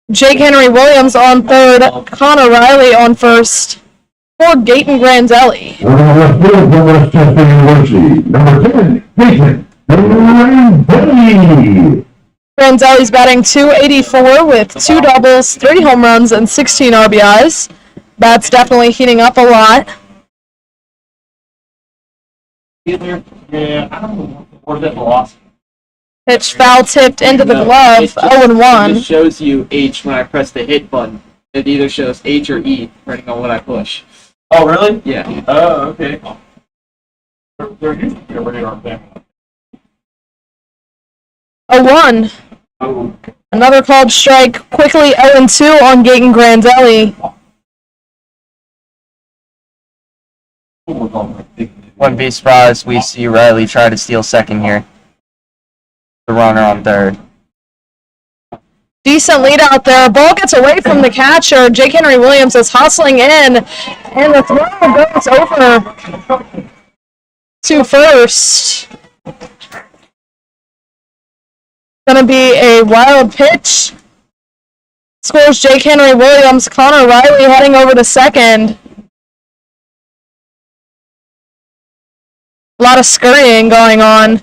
Jake Henry Williams on third, Connor Riley on first for Gaten Grandelli. We're going to left field for West Chester University. Number 10, Jason Grandelli. Grandelli's batting .284 with 2 doubles, 3 home runs, and 16 RBIs. Bat's definitely heating up a lot. Yeah, I don't know where's that velocity. Pitch foul tipped into the glove, It 0-1. just shows you H when I press the hit button. It either shows H or E, depending on what I push. Oh, really? Yeah. Oh, okay. They're usually a radar thing. 0-1. Oh, Another called strike, quickly 0-2 on Gaten Grandelli. Wouldn't be surprised we see Riley try to steal second here. The runner on third. Decent lead out there. Ball gets away from the catcher. Jake Henry Williams is hustling in, and the throw goes over to first. Gonna be a wild pitch. Scores Jake Henry Williams. Connor Riley heading over to second. A lot of scurrying going on.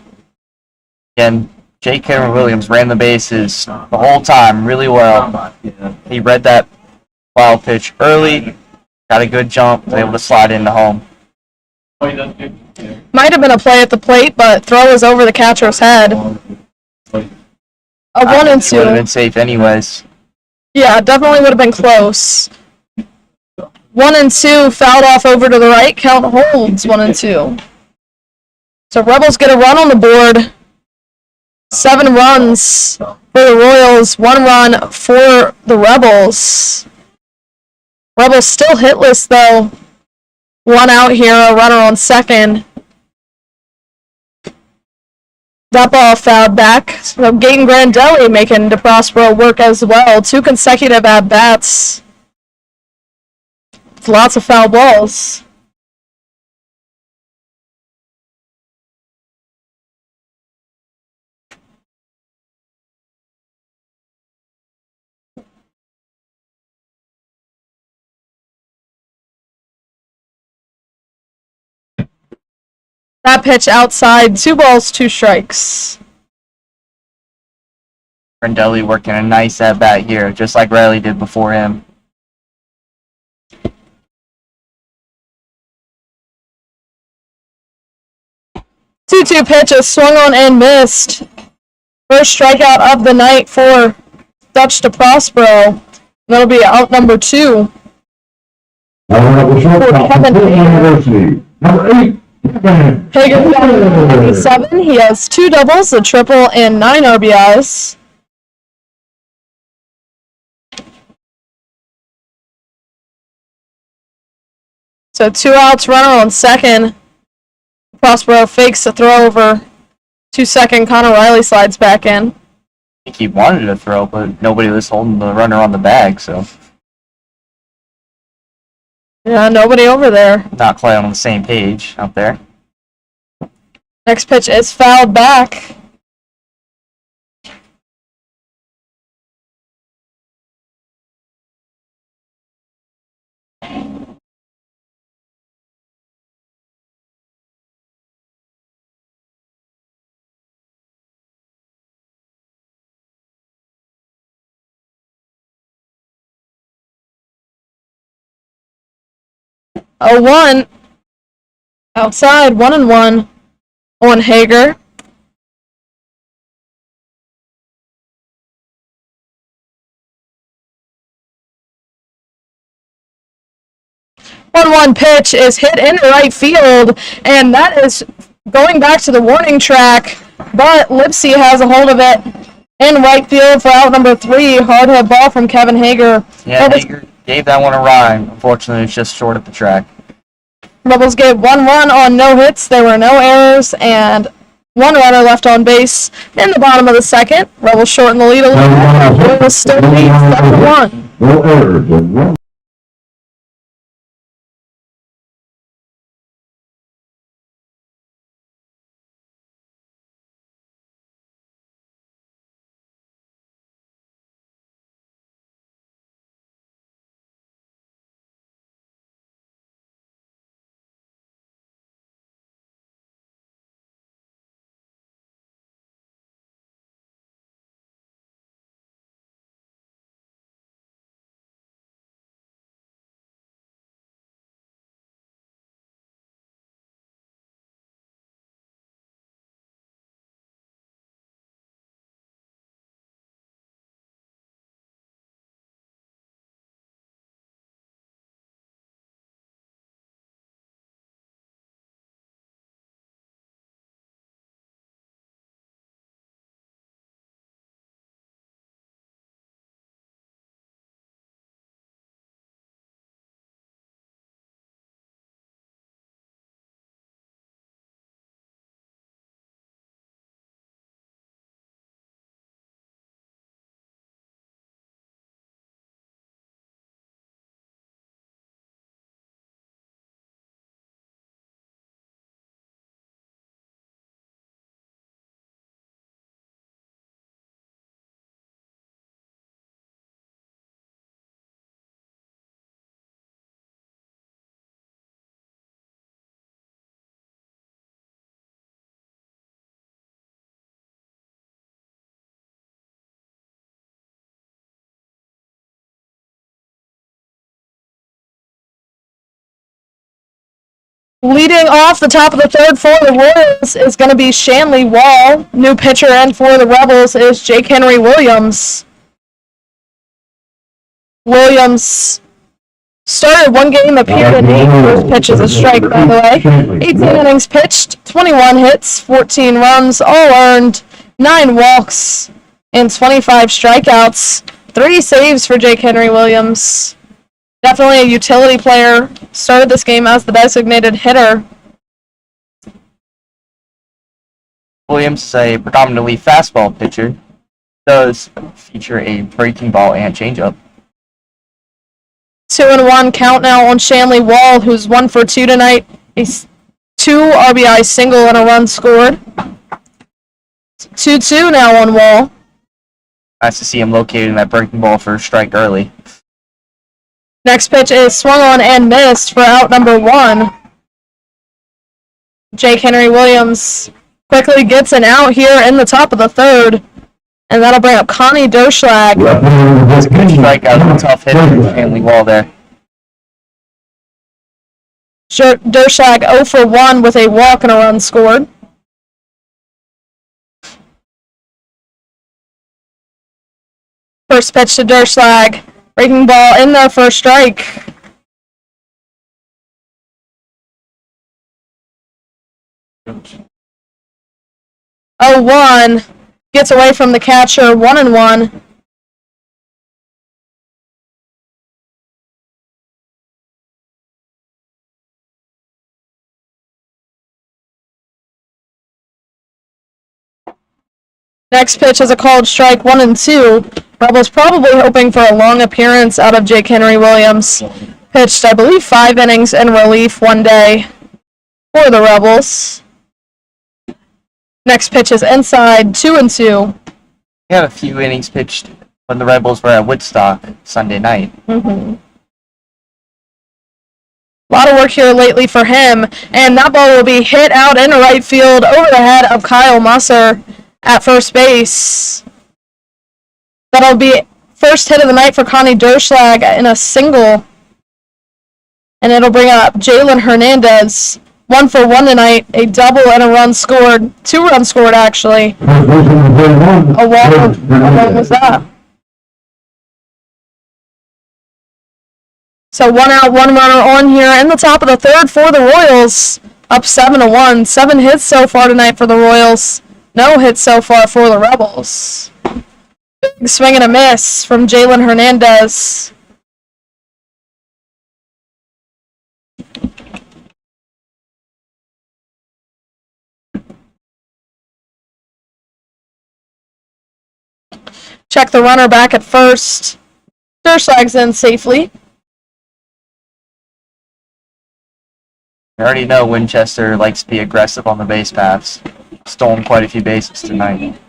Again, Jake Cameron Williams ran the bases the whole time really well. He read that wild pitch early, got a good jump, was able to slide into home. Oh, he does good. Yeah. Might have been a play at the plate, but throw was over the catcher's head. A 1 and Would have 2. been safe anyways. Yeah, definitely would have been close. 1 and 2 fouled off over to the right. Count holds 1 and 2. So Rebels get a run on the board. 7 runs for the Royals, 1 run for the Rebels. Rebels still hitless though. 1 out here, a runner on second. That ball fouled back. So Gaten Grandelli making DeProspero work as well. 2 consecutive at-bats. Lots of foul balls. That pitch outside, 2 balls, 2 strikes. Grandelli working a nice at bat here, just like Riley did before him. Two pitch is swung on and missed. First strikeout of the night for Dutch DeProspero. That'll be out number 2. The shortstop from Kevin State Hager. University, number 8, Kevin Hager's batting Hager. 97. He has 2 doubles, a triple, and 9 RBIs. So 2 outs, runner on second. Prospero fakes a throw over to second. Connor Riley slides back in. I think he wanted to throw, but nobody was holding the runner on the bag, so Yeah, nobody over there. not quite on the same page out there. Next pitch is fouled back. A 1 outside, 1 and 1 on Hager. One pitch is hit in right field, and that is going back to the warning track, but Lipsy has a hold of it in right field for out number 3. Hard hit ball from Kevin Hager. Yeah, Hager gave that one a ride. Unfortunately, it's just short at the track. Rebels gave 1 run on no hits. There were no errors, and 1 runner left on base in the bottom of the second. Rebels shorten the lead a little bit. Royals still lead 7-1. No errors and 1 Leading off the top of the third for the Royals is going to be Shanley Wall. New pitcher in for the Rebels is Jake Henry Williams. Williams started one game, appeared in 8. First pitch is a strike, by the way. 18 innings pitched, 21 hits, 14 runs, all earned, 9 walks, and 25 strikeouts. 3 saves for Jake Henry Williams. Definitely a utility player. Started this game as the designated hitter. Williams is a predominantly fastball pitcher. Does feature a breaking ball and changeup. 2-1 count now on Shanley Wall, who's 1 for 2 tonight. He's 2 RBI single and a run scored. 2-2 now on Wall. Nice to see him locating that breaking ball for a strike early. Next pitch is swung on and missed for out number 1. Jake Henry Williams quickly gets an out here in the top of the third. And that'll bring up Connie Doschlag. That's a good strikeout, a tough hit from Shanley Wall there. Doschlag 0 for 1 with a walk and a run scored. First pitch to Doschlag. Breaking ball in there for a strike. 0-1. Gets away from the catcher. 1-1. Next pitch is a called strike. 1-2. Rebels probably hoping for a long appearance out of Jake Henry Williams. Pitched, I believe, 5 innings in relief one day for the Rebels. Next pitch is inside. 2-2. He had a few innings pitched when the Rebels were at Woodstock Sunday night. A lot of work here lately for him, and that ball will be hit out in right field over the head of Kyle Musser at first base. That'll be first hit of the night for Connie Doschlag in a single, and it'll bring up Jalen Hernandez. 1 for 1 tonight, a double and a run scored. 2 runs scored, actually. A walk along with that. So 1 out, 1 runner on here in the top of the third for the Royals. Up 7-1. 7 hits so far tonight for the Royals. No hits so far for the Rebels. Big swing and a miss from Jalen Hernandez. Check the runner back at first. Doschlag's in safely. You already know Winchester likes to be aggressive on the base paths. Stolen quite a few bases tonight.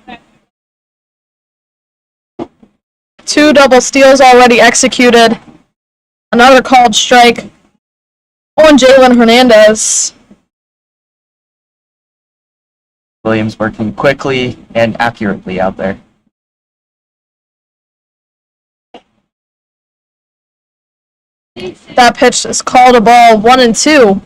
2 double steals already executed. Another called strike on Jalen Hernandez. Williams working quickly and accurately out there. That pitch is called a ball. 1-2.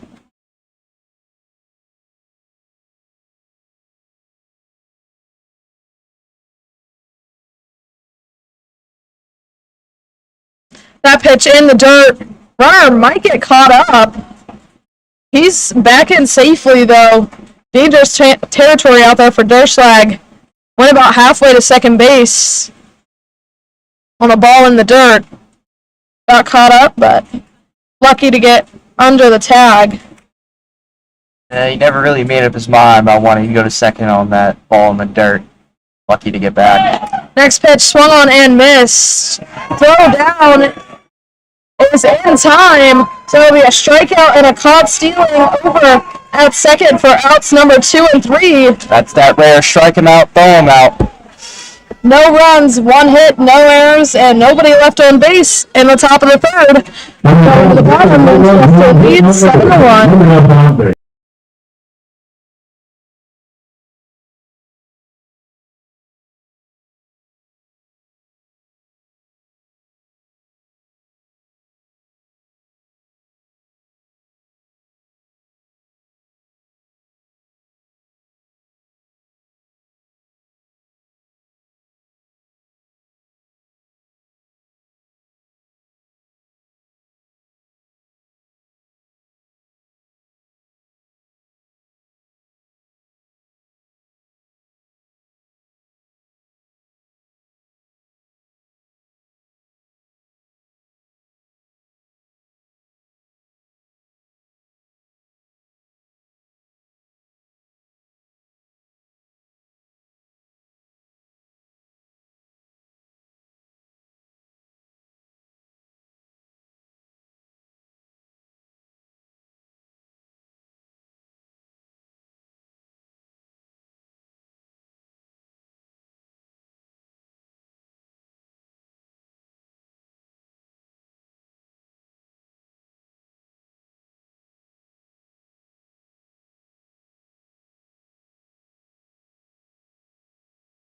That pitch in the dirt. Runner might get caught up. He's back in safely, though. Dangerous territory out there for Doschlag. Went about halfway to second base on a ball in the dirt. Got caught up, but lucky to get under the tag. He never really made up his mind about wanting to go to second on that ball in the dirt. Lucky to get back. Next pitch swung on and missed. Throw down is in time. So it'll be a strikeout and a caught stealing over at second for outs number 2 and 3. That's that rare strike him out, throw him out. No runs, 1 hit, no errors, and nobody left on base in the top of the third. Going to the bottom, Winchester leads 7-1.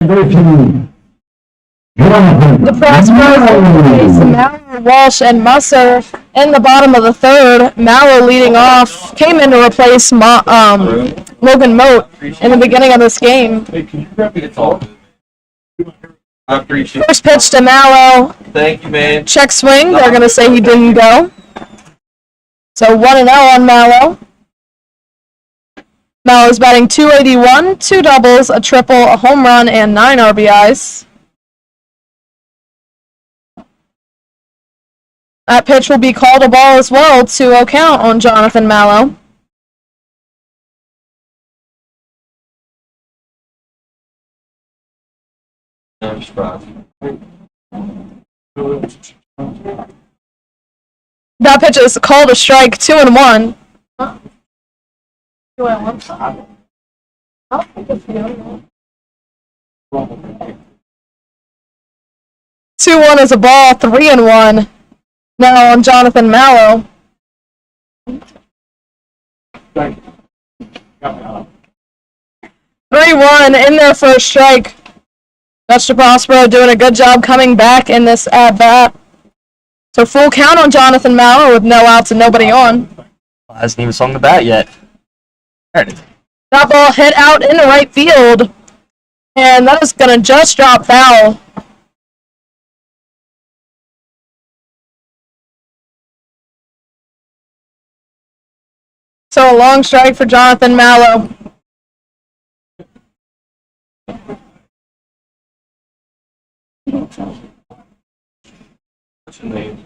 The Prospero, Mallow, Walsh, and Musser in the bottom of the third. Mallow leading off came in to replace Logan Moat in the beginning of this game. Hey, can you grab me a tall? I appreciate it. First pitch to Mallow. Thank you, man. Check swing. They're going to say he didn't go. So 1-0 on Mallow. Mallow's batting .281, 2 doubles, a triple, a home run, and 9 RBIs. That pitch will be called a ball as well, 2-0 count on Jonathan Mallow. I'm surprised. That pitch is called a strike, 2-1. 2-1 is a ball, 3-1. Now on Jonathan Mallow. 3-1 in there for a strike. Dutch DeProspero doing a good job coming back in this at-bat. So full count on Jonathan Mallow with no outs and nobody on. Hasn't even swung the bat yet. There it is. That ball hit out in the right field. And that is going to just drop foul. So a long strike for Jonathan Mallow. What's your name?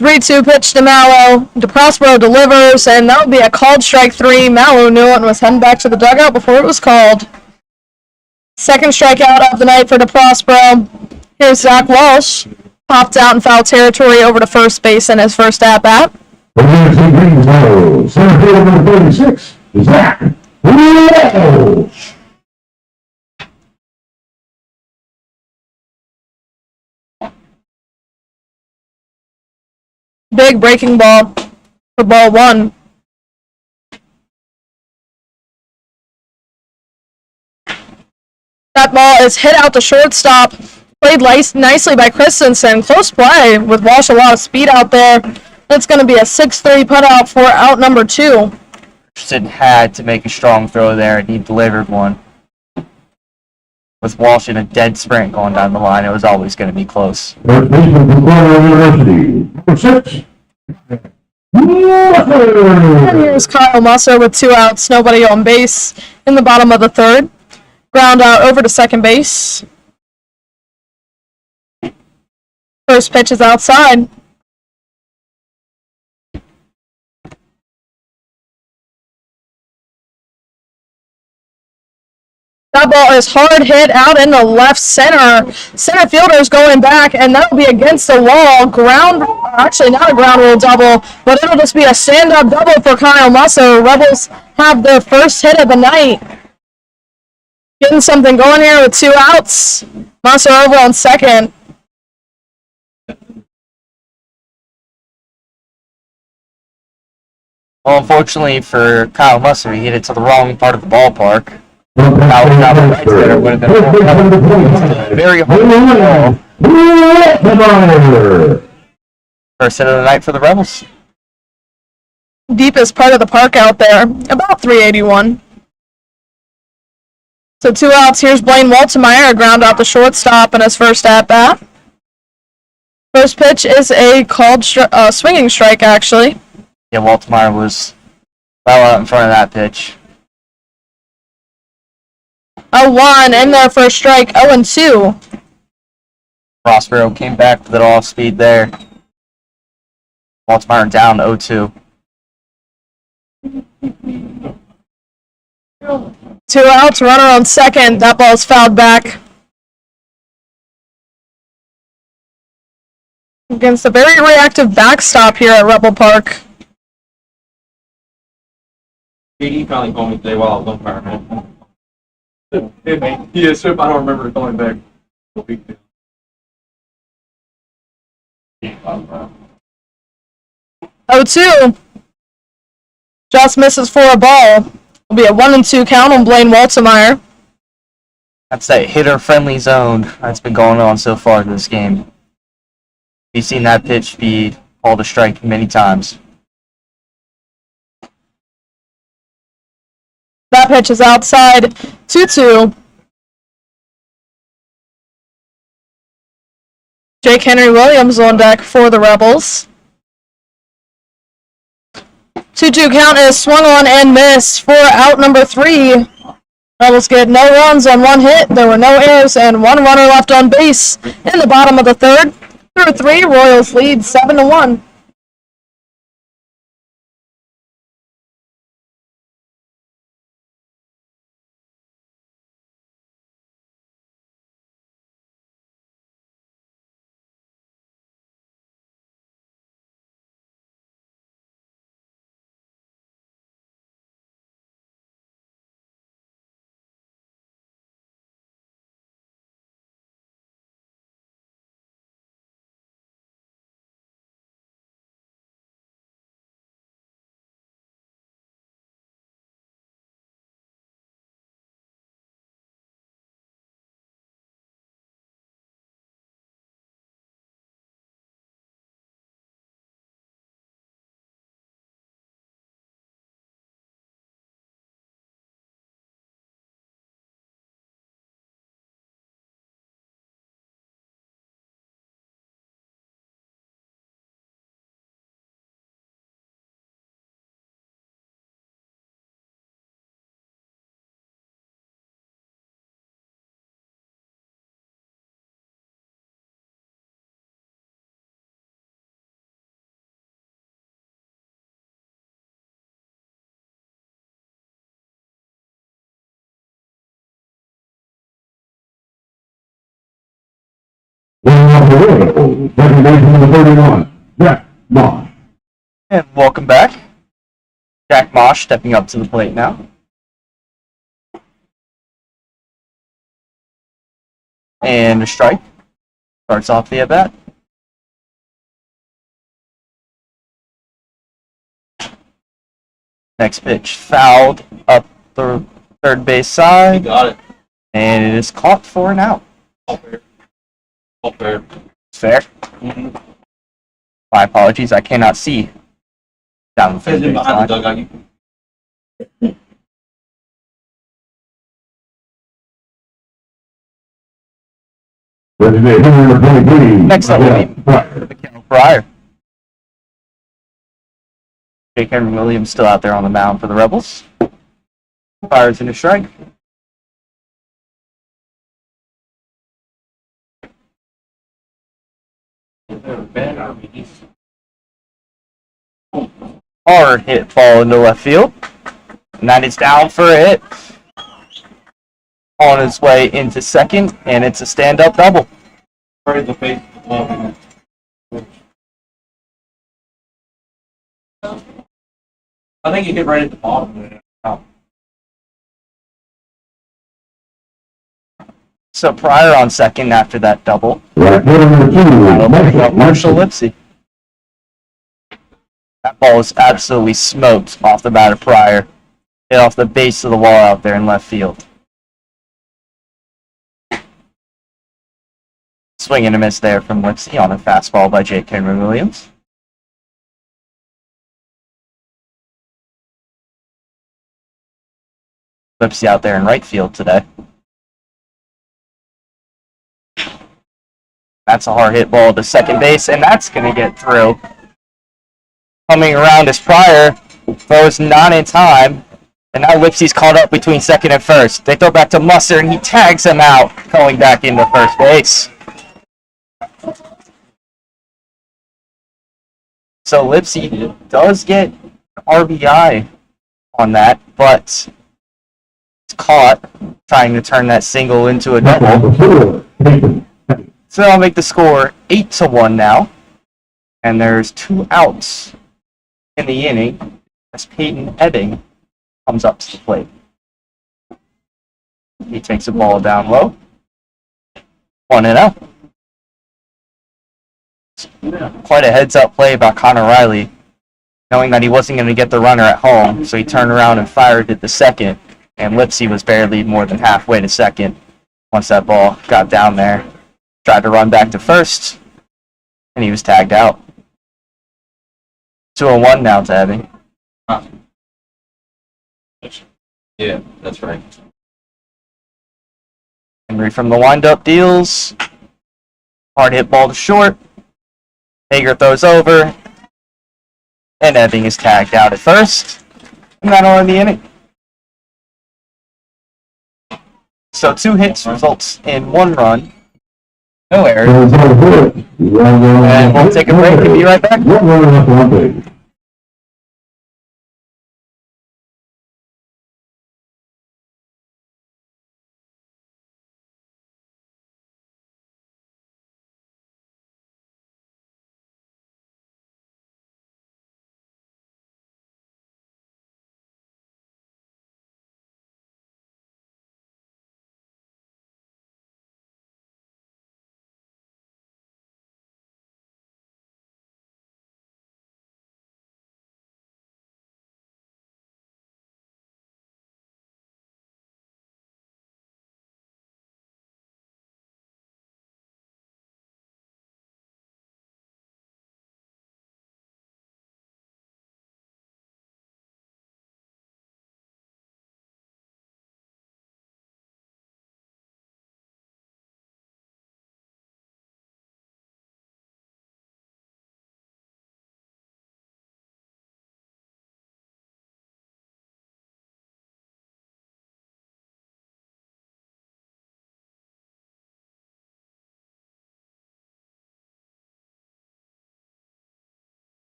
3-2 pitch to Mallow. DeProspero delivers, and that would be a called strike 3. Mallow knew it and was heading back to the dugout before it was called. Second strikeout of the night for DeProspero. Here's Zach Walsh. Popped out in foul territory over to first base in his first at-bat. Center field number 36, Zach Walsh. Big breaking ball for ball 1. That ball is hit out to shortstop. Played nicely by Christensen. Close play with Walsh, a lot of speed out there. It's going to be a 6-3 putout for out number 2. Christensen had to make a strong throw there, and he delivered one. With Walsh in a dead sprint going down the line, it was always going to be close. First baseman from Cornell University, number 6. And here's Kyle Musser with 2 outs, nobody on base in the bottom of the third. Ground out over to second base. First pitch is outside. That ball is hard hit out in the left center. Center fielder's going back, and that'll be against the wall. Actually not a ground rule double, but it'll just be a stand-up double for Kyle Musser. Rebels have their first hit of the night. Getting something going here with 2 outs. Musser over on second. Well, unfortunately for Kyle Musser, he hit it to the wrong part of the ballpark. Now the right center would have been very hard ball. First hit of the night for the Rebels. Deepest part of the park out there, about 381. So 2 outs. Here's Blaine Waltemeyer, ground out the shortstop in his first at-bat. First pitch is a called swinging strike, actually. Yeah, Waltemeyer was well out in front of that pitch. 0-1 in there for a strike, 0-2. Prospero came back with it off speed there. Waltemeyer down 0-2. 2 outs, runner on second. That ball's fouled back. Against a very reactive backstop here at Rebel Park. JD finally called me today while I was on fire, man. Hey, man. Yeah, so I don't remember calling back. No big deal. 0-2. Just misses for a ball. Will be a 1-2 count on Blaine Waltemeyer. That's that hitter-friendly zone that's been going on so far this game. We've seen that pitch be called a strike many times. That pitch is outside. 2-2. Jake Henry Williams on deck for the Rebels. 2-2 count is swung on and missed for out number 3. Rebels get no runs on 1 hit. There were no errors and 1 runner left on base in the bottom of the 3rd. Through 3, Royals lead 7-1. Second baseman number 31, Jack Moss. And welcome back. Jack Mosh stepping up to the plate now. And a strike. Starts off the at-bat. Next pitch fouled up the third base He side. got it. And it is caught for an out. All fair. All fair. Fair. Mm-hmm. My apologies, I cannot see down the third base Behind the line. dugout. Designated hitter number 23. Next up will be Pryor. Miguel Breyer. Jake Henry Williams still out there on the mound for the Rebels. Fires in a strike. Hard hit ball into left field. And that is down for a hit. On his way into second, and it's a stand-up double. Right in the face of the ball. I think he hit right at the bottom there. So Pryor on second after that double. Right fielder number 2, That'll bring up Marshall Marshall. Lipsy. That ball is absolutely smoked off the bat of Pryor. Hit off the base of the wall out there in left field. Swing and a miss there from Lipsy on a fastball by Jake Henry Williams. Lipsy out there in right field today. That's a hard hit ball to second base, and that's going to get through. Coming around is Pryor, throws not in time, and now Lipsy's caught up between second and first. They throw back to Musser, and he tags him out, going back into first base. So Lipsy does get an RBI on that, but it's caught trying to turn that single into a double. So I'll make the score 8-1 now. And there's 2 outs in the inning as Peyton Ebbing comes up to the plate. He takes a ball down low. 1-0. Quite a heads-up play by Connor Riley. knowing that he wasn't going to get the runner at home, so he turned around and fired at the second, and Lipsy was barely more than halfway to second once that ball got down there. Tried to run back to first, and he was tagged out. 2-1 now to Ebbing. Yeah, that's right. Henry from the windup deals. Hard hit ball to short. Hager throws over. And Ebbing is tagged out at first. And that'll end the inning. So 2 hits results in 1 run. No errors. And we'll take a break and be right back.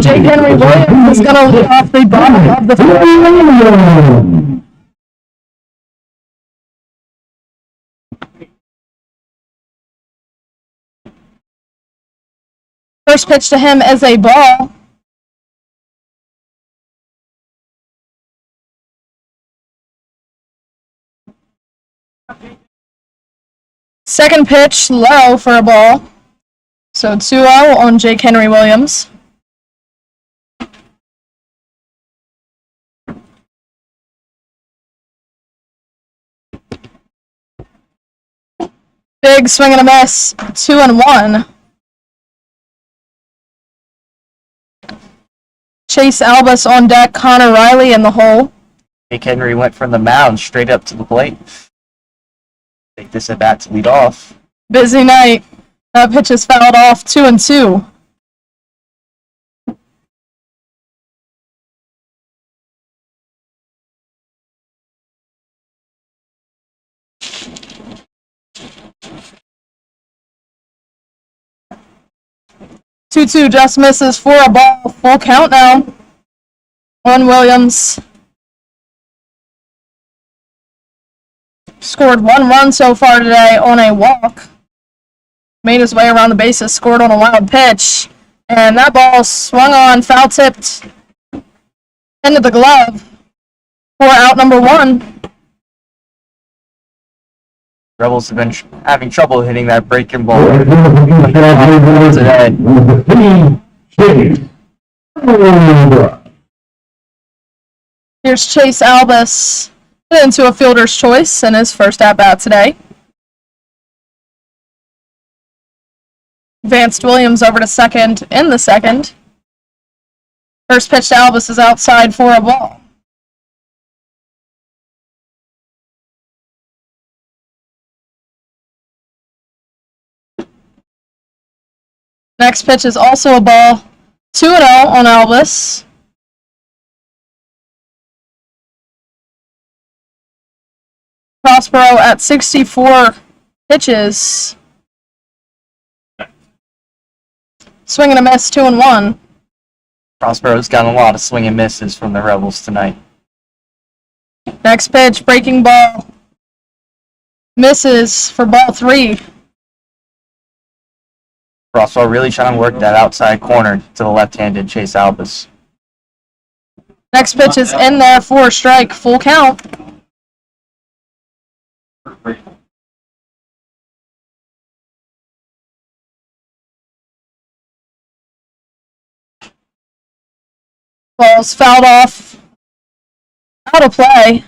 Jake Henry Williams is going to lead off the bottom of the field. First pitch to him is a ball. Second pitch, low for a ball. So 2-0 on Jake Henry Williams. Big swing and a miss, 2-1. Chase Albus on deck, Connor Riley in the hole. Jake Henry went from the mound straight up to the plate. Take this at bat to lead off. Busy night. That pitch is fouled off, 2-2. Two just misses for a ball. Full count now on Williams. Scored 1 run so far today on a walk. Made his way around the bases, scored on a wild pitch. And that ball swung on, foul tipped into the glove for out number 1. Rebels have been having trouble hitting that breaking ball today. Here's Chase Albus into a fielder's choice in his first at-bat today. Advanced Williams over to second in the second. First pitch to Albus is outside for a ball. Next pitch is also a ball. 2-0 on Albus. Prospero at 64 pitches. Swing and a miss, 2-1. Prospero's gotten a lot of swing and misses from the Rebels tonight. Next pitch, breaking ball. Misses for ball 3. Russell really trying to work that outside corner to the left-handed Chase Albus. Next pitch is in there for a strike, full count. Ball's fouled off. Out of play.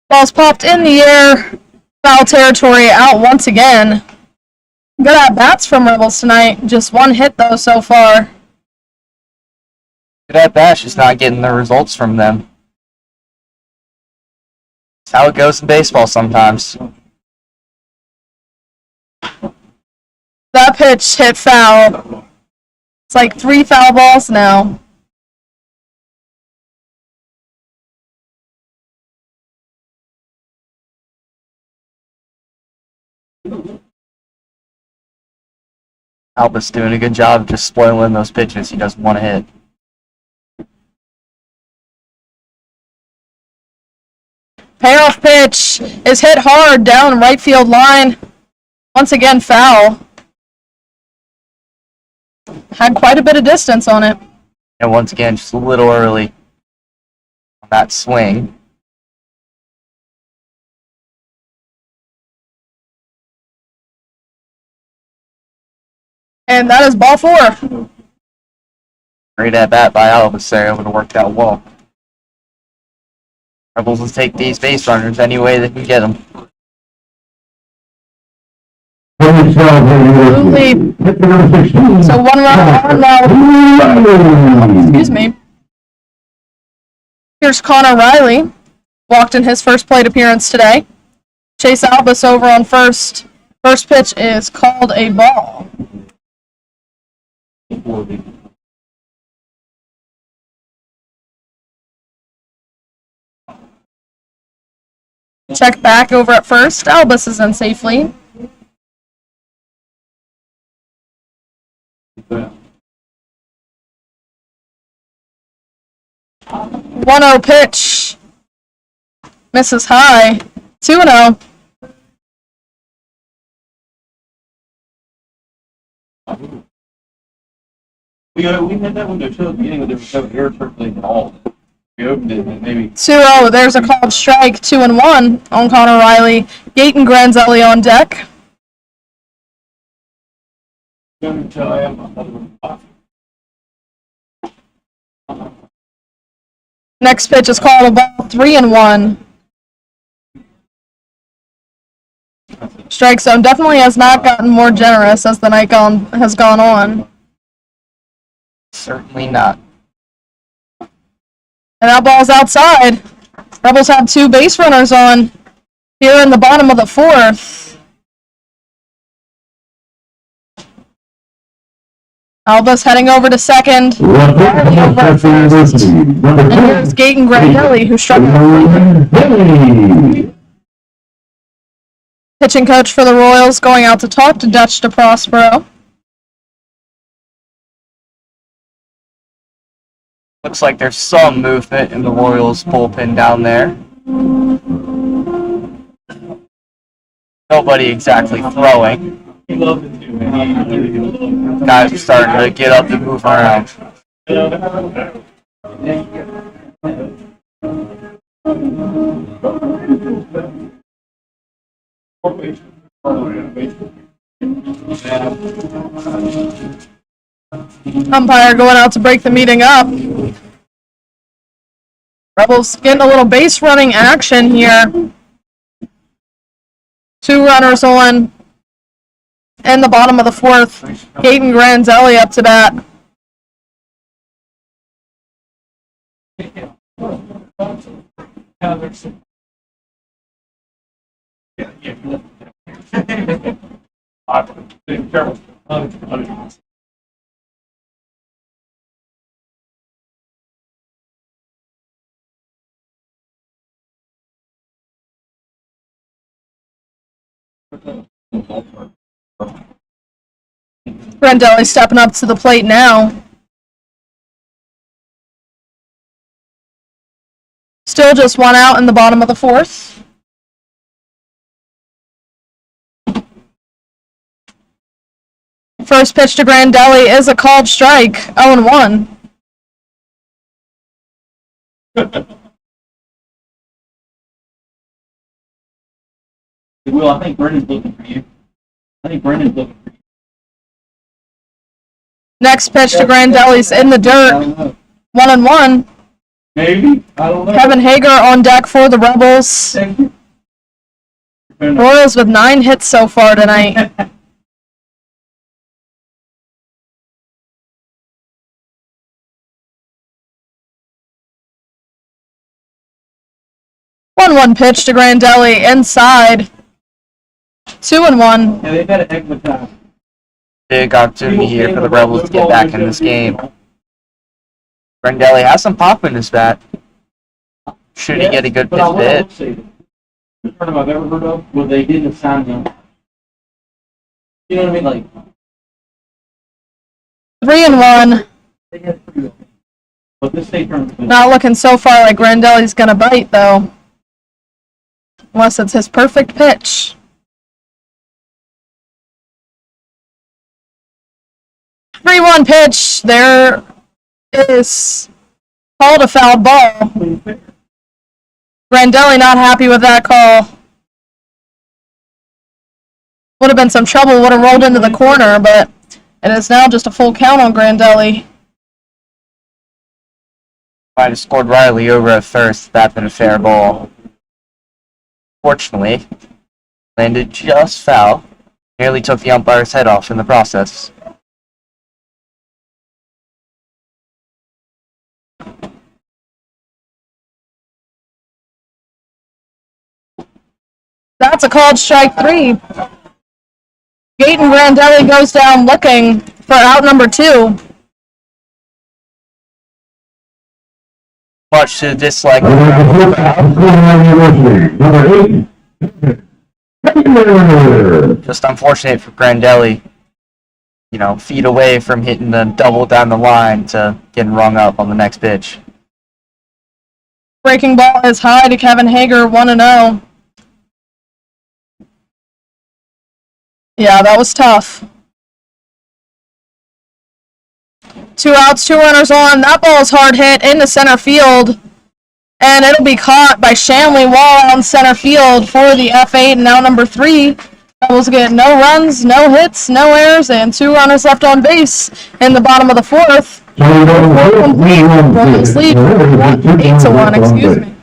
Ball's popped in the air. Foul territory out once again. Good at bats from Rebels tonight. Just one hit though so far. Good at bat, just not getting the results from them. It's how it goes in baseball sometimes. That pitch hit foul. It's like 3 foul balls now. Albus doing a good job of just spoiling those pitches. He doesn't want to hit. Payoff pitch is hit hard down right field line. Once again, foul. Had quite a bit of distance on it. And once again, just a little early on that swing. And that is ball 4. Great at bat by Albus there. It would have worked out well. Rebels will take these base runners any way they can get them. Absolutely. So 1 run on now. Excuse me. Here's Connor Riley. Walked in his first plate appearance today. Chase Albus over on first. First pitch is called a ball. Check back over at first. Albus is in safely. Yeah. 1-0 pitch. Misses high. 2-0. We had that window show at the beginning when there was no air circulating at all. We opened it and maybe 2-0. There's a called strike. 2-1 on Connor Riley. Gate and Granzelli on deck. until I have another coffee. Next pitch is called a ball. 3-1. Strike zone definitely has not gotten more generous as the night has gone on. Certainly not. And that ball's outside. Rebels have 2 base runners on here in the bottom of the 4th. Albus heading over to second. And here's Gaten Grandelli, who struck out. Pitching coach for the Royals going out to talk to Dutch DeProspero. Looks like there's some movement in the Royals bullpen down there. Nobody exactly throwing. He loved it too, man. He really did. Guys are starting to get up and move around. Umpire going out to break the meeting up. Rebels getting a little base running action here. 2 runners on in the bottom of the 4th. Gaten Granzelli up to bat. Grandelli stepping up to the plate now. Still just one out in the bottom of the fourth. First pitch to Grandelli is a called strike, 0-1. Will, I think Brennan's looking for you. Next pitch to Grandelli's in the dirt, 1-1. Maybe. I don't know. Kevin Hager on deck for the Rebels. Royals with 9 hits so far tonight. One pitch to Grandelli inside. 2-1. Yeah, they've had a heck of a time. Big opportunity here for the Rebels to get back in this game. Grandelli has some pop in his bat. Should he get a good pitch to hit? The first I've ever heard of where they didn't sign him. You know what I mean? Like 3-1. they had it pretty okay. But this state tournament. Not looking so far like Grandelli's gonna bite though. Unless it's his perfect pitch. Three-one pitch. There is called a foul ball. Grandelli not happy with that call. Would have been some trouble, would have rolled into the corner, but it is now just a full count on Grandelli. Might have scored Riley over at first. That been a fair ball. Fortunately, landed just foul. Nearly took the umpire's head off in the process. That's a called strike 3. Gaten Grandelli goes down looking for out number 2. Much to dislike. Just unfortunate for Grandelli. You know, feet away from hitting the double down the line to getting rung up on the next pitch. Breaking ball is high to Kevin Hager, 1-0. Yeah, that was tough. 2 outs, 2 runners on. That ball is hard hit into center field. And it'll be caught by Shanley Wall on center field for the F8. And now number 3. Rebels get no runs, no hits, no errors, and 2 runners left on base in the bottom of the fourth. Royals lead 8-1, excuse me.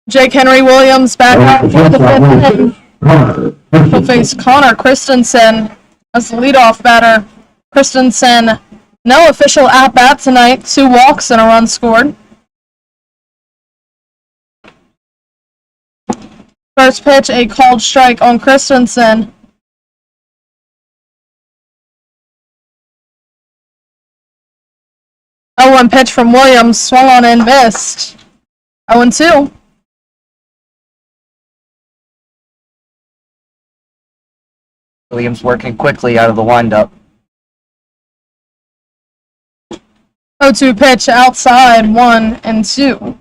Jake Henry Williams back out for the 5th inning. He'll face Connor Christensen as the leadoff batter. Christensen, no official at-bat tonight. 2 walks and a run scored. First pitch, a called strike on Christensen. 0-1 pitch from Williams, swung on and missed. 0-2. Williams working quickly out of the windup. 0-2 pitch outside, 1-2.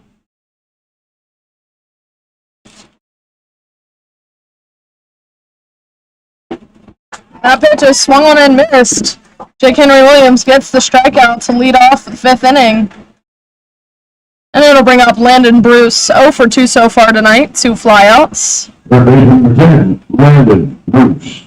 That pitch is swung on and missed. Jake Henry Williams gets the strikeout to lead off the 5th inning. And it'll bring up Landon Bruce, 0 for 2 so far tonight, 2 flyouts. Third base number 10, Landon Bruce.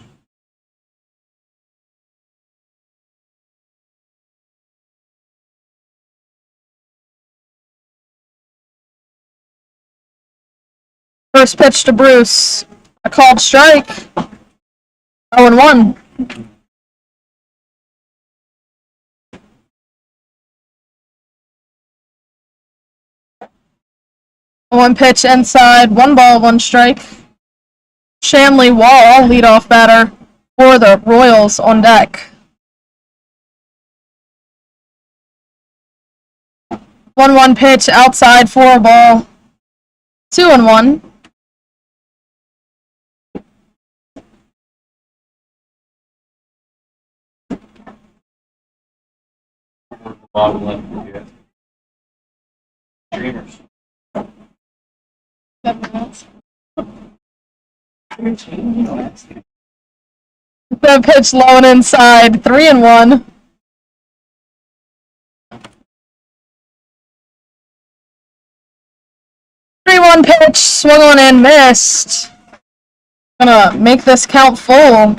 First pitch to Bruce, a called strike. 0-1. One pitch inside, 1 ball, 1 strike. Shanley Wall, leadoff batter for the Royals on deck. 1-1 pitch outside for a ball. 2-1. Bottom left, yeah. Dreamers. The pitch low and inside, 3-1. Three-one pitch, swung on and missed. Gonna make this count full.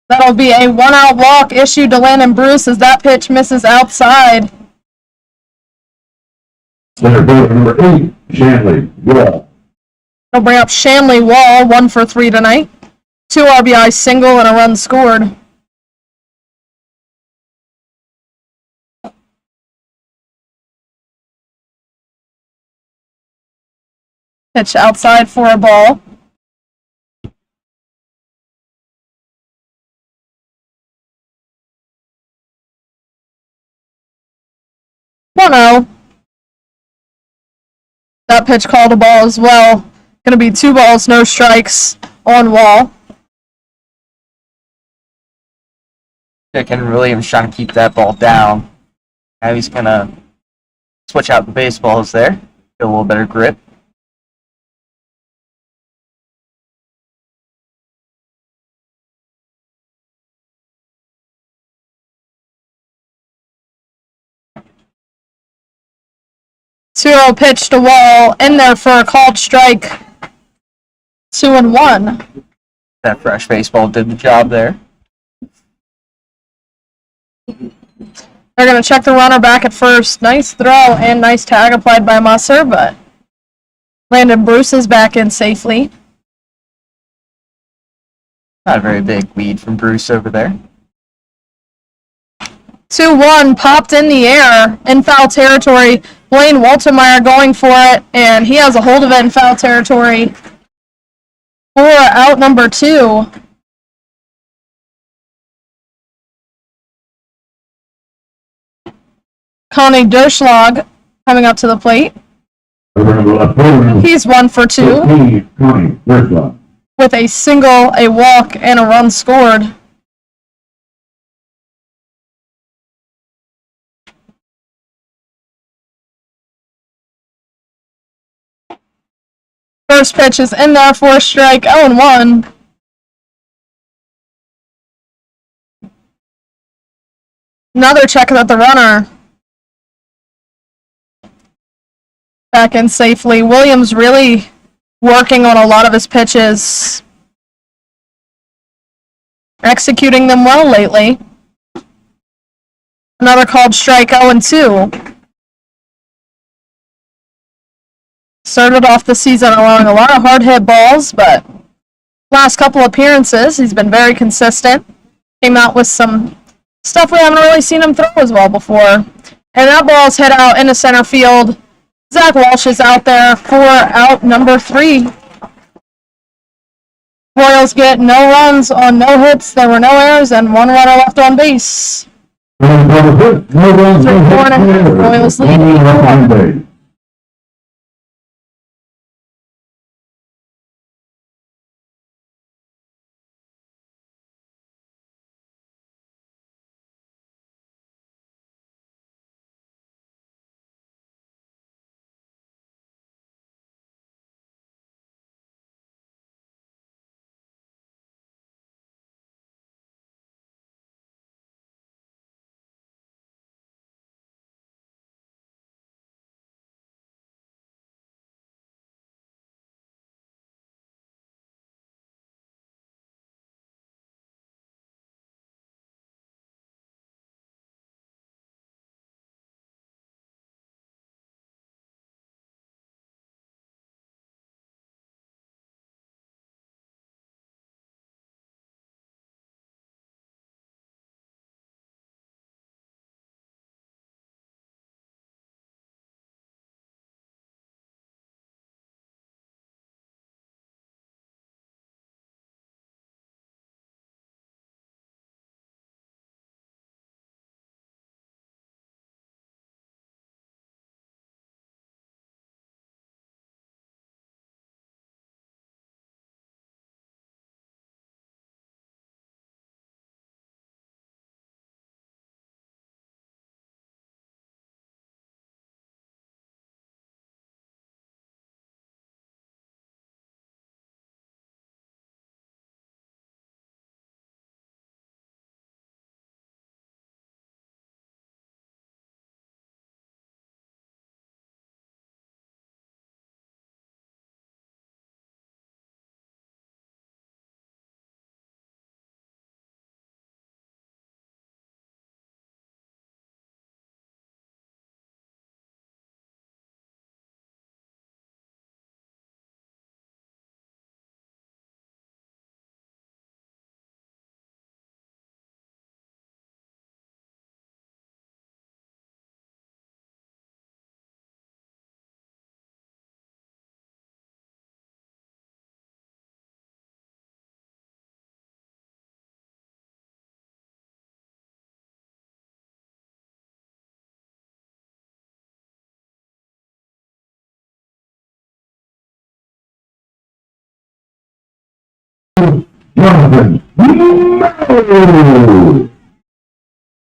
That'll be a 1-out walk issued to Landon Bruce as that pitch misses outside. Center fielder number 8, Shanley Wall. It'll bring up Shanley Wall, 1 for 3 tonight. 2 RBI single and a run scored. Pitch outside for a ball. That pitch called a ball as well. Gonna be 2 balls, no strikes on Wall. Jake Henry Williams trying to keep that ball down. Now he's gonna switch out the baseballs there. Get a little better grip. Two-0 pitch to Wall, in there for a called strike. 2-1. That fresh baseball did the job there. They're going to check the runner back at first. Nice throw and nice tag applied by Musser, but Landon Bruce is back in safely. Not a very big lead from Bruce over there. 2-1 popped in the air in foul territory. Blaine Waltemeyer going for it, and he has a hold of it in foul territory for out number 2. Connie Doschlag coming up to the plate. He's 1 for 2 Connie Doschlag. with a single, a walk, and a run scored. First pitch is in there for a strike, 0-1. Another check at the runner. Back in safely. Williams really working on a lot of his pitches. Executing them well lately. Another called strike, 0-2. Started off the season allowing a lot of hard hit balls, but last couple appearances, he's been very consistent. Came out with some stuff we haven't really seen him throw as well before. And that ball's hit out into center field. Zach Walsh is out there for out number 3. Royals get no runs on no hits. There were no errors and 1 runner left on base. Royals lead 8-4.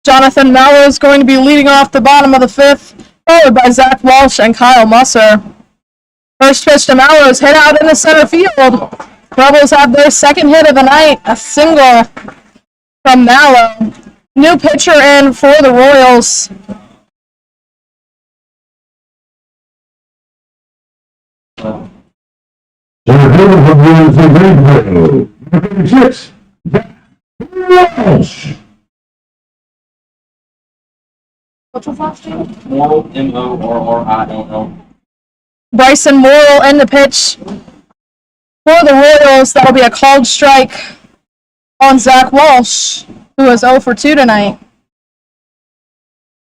Jonathan Mallow is going to be leading off the bottom of the 5th, followed by Zach Walsh and Kyle Musser. First pitch to Mallow is hit out into center field. Rebels have their second hit of the night, a single from Mallow. New pitcher in for the Royals. What's his last name? Morrill, M-O-R-R-I-L-L. Bryson Morrill in the pitch for the Royals. That'll be a called strike on Zach Walsh, who is 0 for 2 tonight.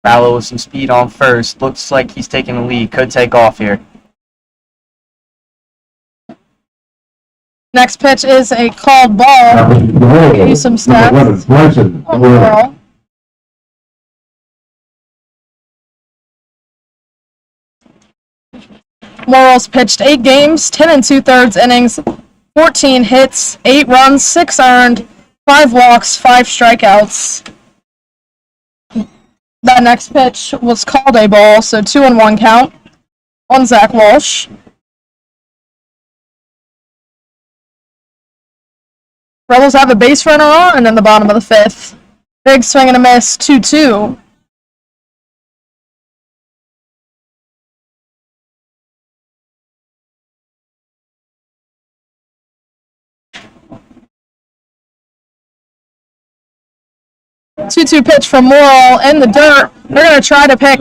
Mallow with some speed on first. Looks like he's taking the lead. Could take off here. Next pitch is a called ball. Give you some stats on Morrill. Morrill's pitched 8 games, 10 2/3 innings, 14 hits, 8 runs, 6 earned, 5 walks, 5 strikeouts. That next pitch was called a ball, so 2-1 count on Zach Walsh. Rebels have a base runner on in the bottom of the 5th. Big swing and a miss, 2-2. Two-two pitch from Morrill in the dirt. They're going to try to pick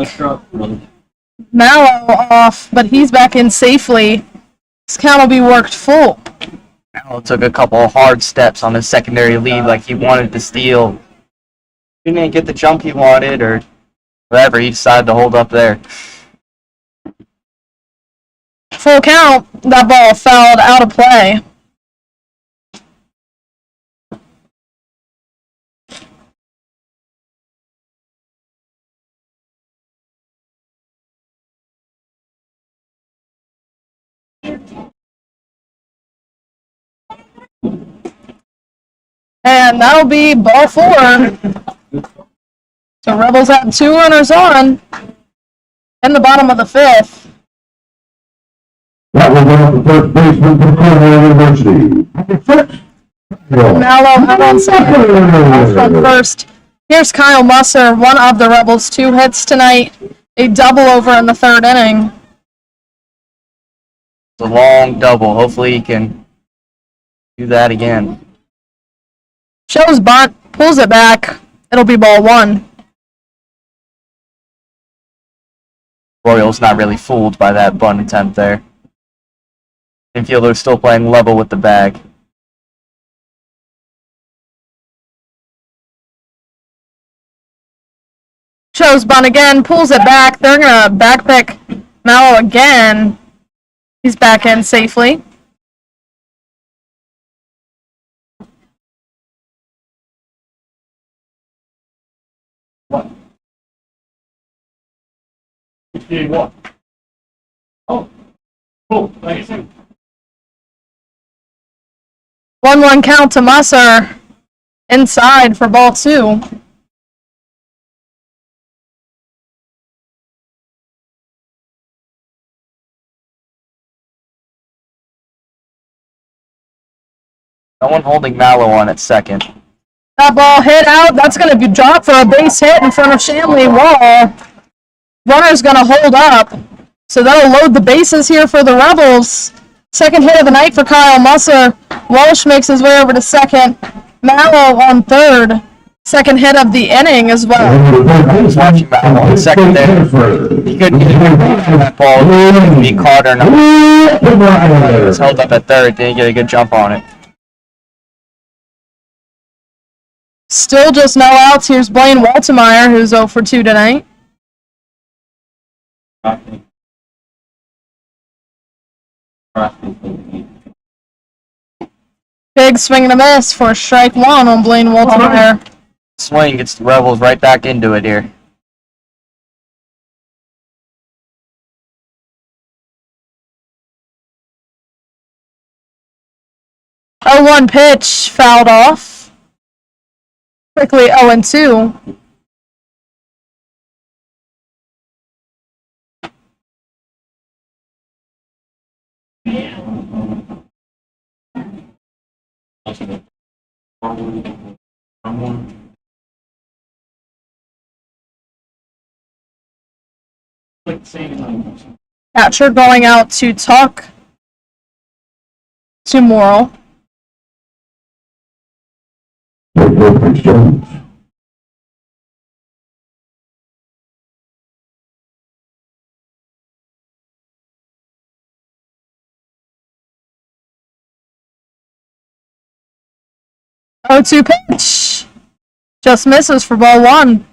Mallow off, but he's back in safely. This count will be worked full. Mallow took a couple of hard steps on his secondary lead like he wanted to steal. He didn't get the jump he wanted or whatever. He decided to hold up there. Full count. That ball fouled out of play. And that'll be ball 4. So Rebels have 2 runners on in the bottom of the 5th. That will go up to first baseman from Cornell University. Mallow out on second. Off from first. Here's Kyle Musser, one of the Rebels' 2 hits tonight. A double over in the 3rd inning. It's a long double. Hopefully he can do that again. Shows bunt, pulls it back. It'll be ball 1. Royals not really fooled by that bunt attempt there. Infielder still playing level with the bag. Shows bunt again, pulls it back. They're going to back pick Mallow again. He's back in safely. What? Oh, cool. Thanks. 1-1 count to Musser. Inside for ball 2. No one holding Mallow on at second. That ball hit out. That's going to be dropped for a base hit in front of Shanley Wall. Runner's going to hold up. So that'll load the bases here for the Rebels. Second hit of the night for Kyle Musser. Walsh makes his way over to second. Mallow on third. Second hit of the inning as well. I was watching Mallow on second there. He couldn't get that ball. Be caught or not. He was held up at third. Didn't get a good jump on it. Still just no outs. Here's Blaine Waltemeyer, who's 0 for 2 tonight. Big swing and a miss for strike 1 on Blaine Waltemeyer. Swing gets the Rebels right back into it here. Oh, 1 pitch fouled off. Quickly 0-2. Catcher going out to talk to Morrill. Jones. 0-2 pitch. Just misses for ball 1.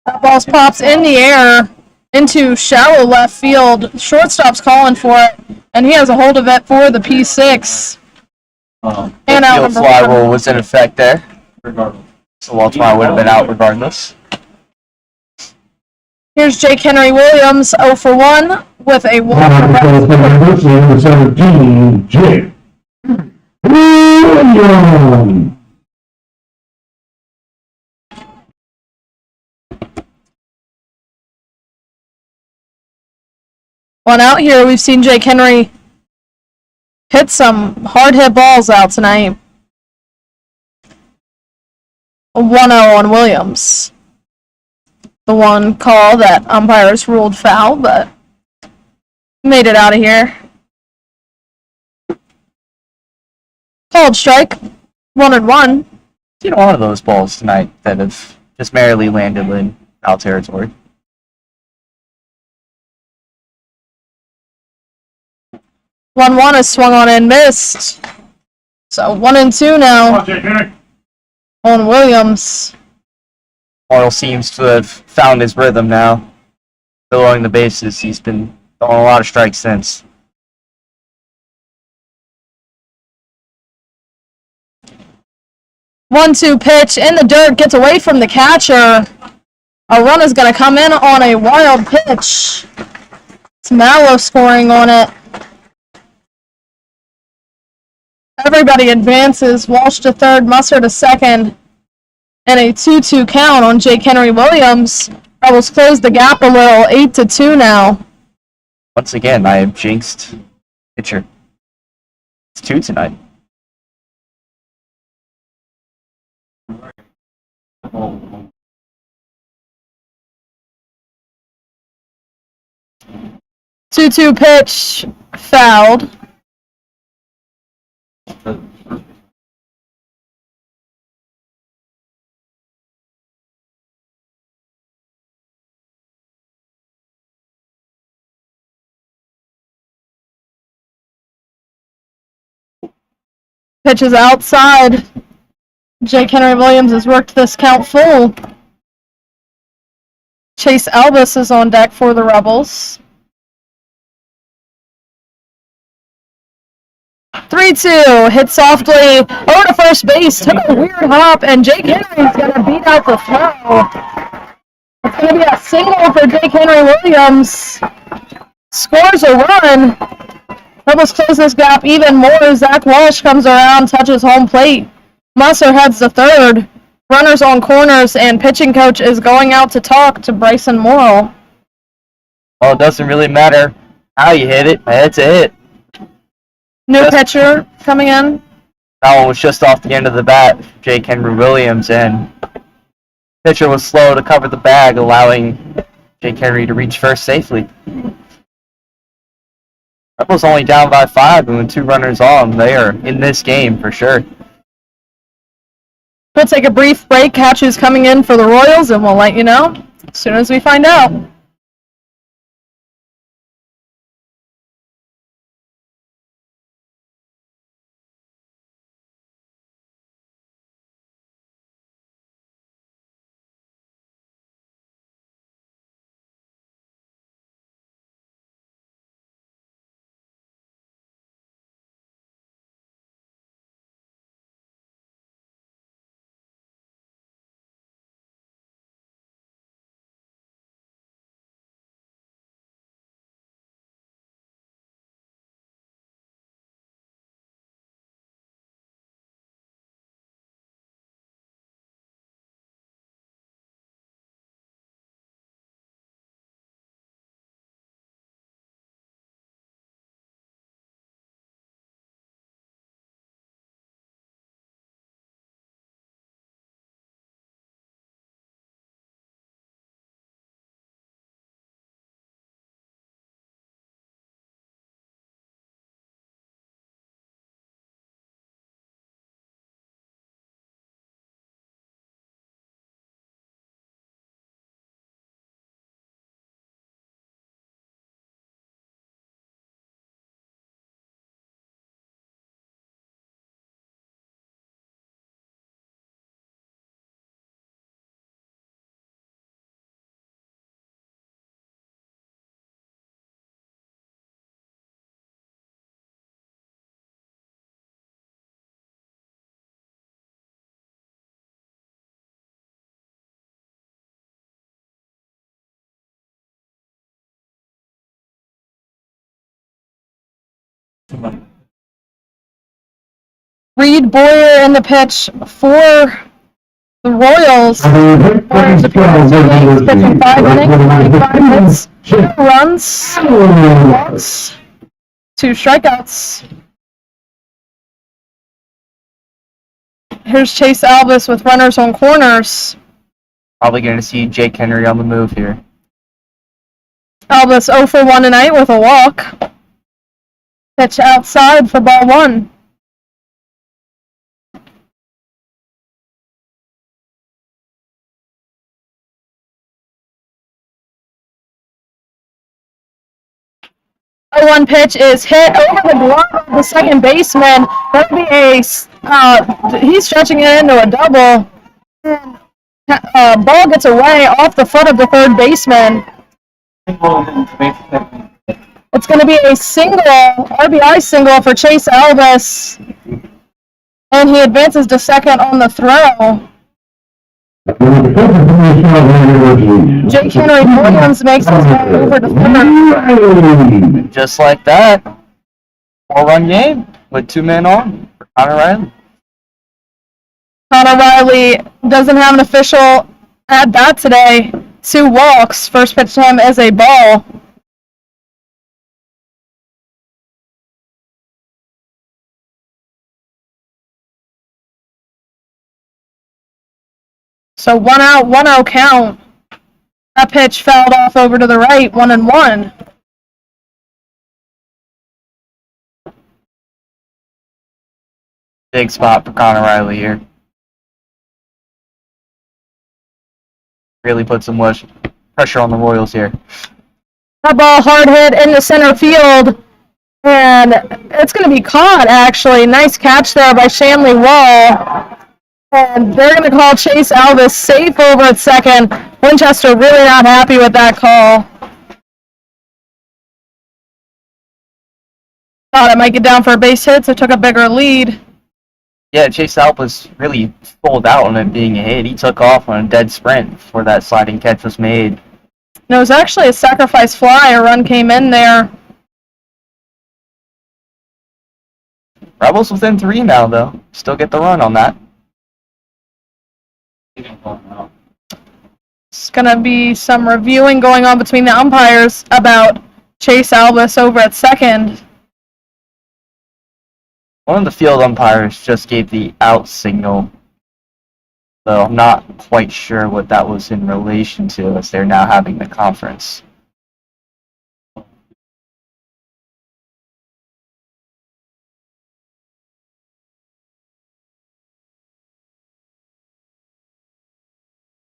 That ball pops in the air into shallow left field. Shortstop's calling for it, and he has a hold of it for the P6. And out Field number fly 1. rule was in effect there. So Waltemeyer would have been out regardless. Here's Jake Henry Williams, 0 for 1 with a walk. Number 17, Jake Williams. One out here. We've seen Jake Henry hit some hard hit balls out tonight. 1-0 on Williams. The one call that umpires ruled foul, but made it out of here. Called strike. 1-1. Seen a lot of those balls tonight that have just merely landed in foul territory. One is swung on and missed. So 1-2 now on Williams. Morrill seems to have found his rhythm now. Along the bases, he's been throwing a lot of strikes since. One-two pitch in the dirt, gets away from the catcher. A run is going to come in on a wild pitch. It's Mallow scoring on it. Everybody advances. Walsh to third, Musser to second. And a 2-2 count on Jake Henry Williams. Rebels close the gap a little, 8-2 now. Once again, I have jinxed pitcher. It's 2 tonight. Two-two pitch, fouled. Pitch is outside. Jake Henry Williams has worked this count full. Chase Albus is on deck for the Rebels. 3-2, hit softly over to first base, took a weird hop, and Jake Henry's going to beat out the throw. It's going to be a single for Jake Henry Williams. Scores a run. Rebels close this gap even more. Zach Walsh comes around, touches home plate. Musser heads to third. Runners on corners, and pitching coach is going out to talk to Bryson Morrill. Well, it doesn't really matter how you hit it. It's a hit. New pitcher coming in. That one was just off the end of the bat, Jake Henry Williams, and pitcher was slow to cover the bag, allowing Jake Henry to reach first safely. Rebels only down by 5, and with 2 runners on, they are in this game for sure. We'll take a brief break. Catch who's coming in for the Royals, and we'll let you know as soon as we find out. Reed Boyer in the pitch for the Royals. Boyer's appeared in 2 games, pitching 5 innings, 25 hits, 2 runs, 2 walks, 2 strikeouts. Here's Chase Albus with runners on corners. Probably going to see Jake Henry on the move here. Albus 0 for 1 tonight with a walk. Pitch outside for ball 1. 0-1 pitch is hit over the glove of the second baseman. That'll be he's stretching it into a double. Ball gets away off the foot of the third baseman. It's going to be a RBI single for Chase Elvis. And he advances to second on the throw. Jake Henry Williams makes his way over to third. Just like that, 4-run game with 2 men on for Connor Riley. Connor Riley doesn't have an official at bat today. 2 walks. First pitch to him is a ball. So 1 out, 1-0 count. That pitch fouled off over to the right, 1-1. Big spot for Connor Riley here. Really put some pressure on the Royals here. That ball hard hit into center field. And it's going to be caught, actually. Nice catch there by Shanley Wall. And they're going to call Chase Elvis safe over at second. Winchester really not happy with that call. Thought it might get down for a base hit, so took a bigger lead. Yeah, Chase Elvis really sold out on it being a hit. He took off on a dead sprint before that sliding catch was made. And it was actually a sacrifice fly. A run came in there. Rebels within 3 now, though. Still get the run on that. It's going to be some reviewing going on between the umpires about Chase Elvis over at second. One of the field umpires just gave the out signal, though I'm not quite sure what that was in relation to, as they're now having the conference.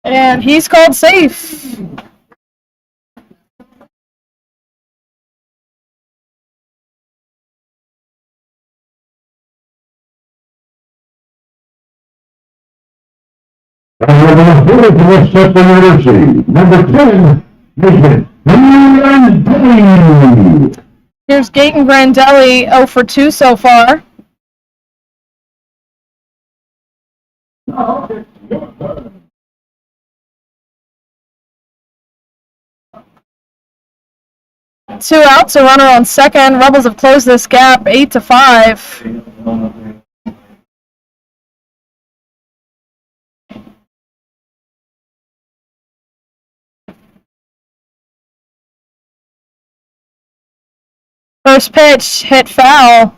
And he's called safe. Number 10, Here's Gaten Grandelli, 0 for 2 so far. Two outs, a runner on second. Rebels have closed this gap 8-5. First pitch hit foul.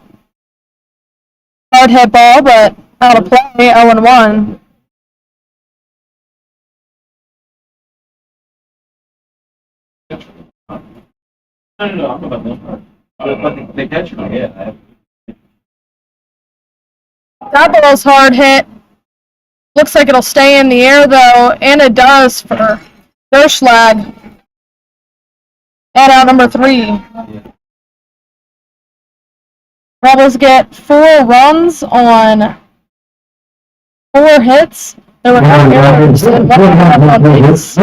Hard hit ball, but out of play. 0-1. No, I'm about they catch me, yeah. That ball's hard hit. Looks like it'll stay in the air, though, and it does for Derschlag. And out number 3. Rebels get 4 runs on 4 hits. There were no errors and 1 on base.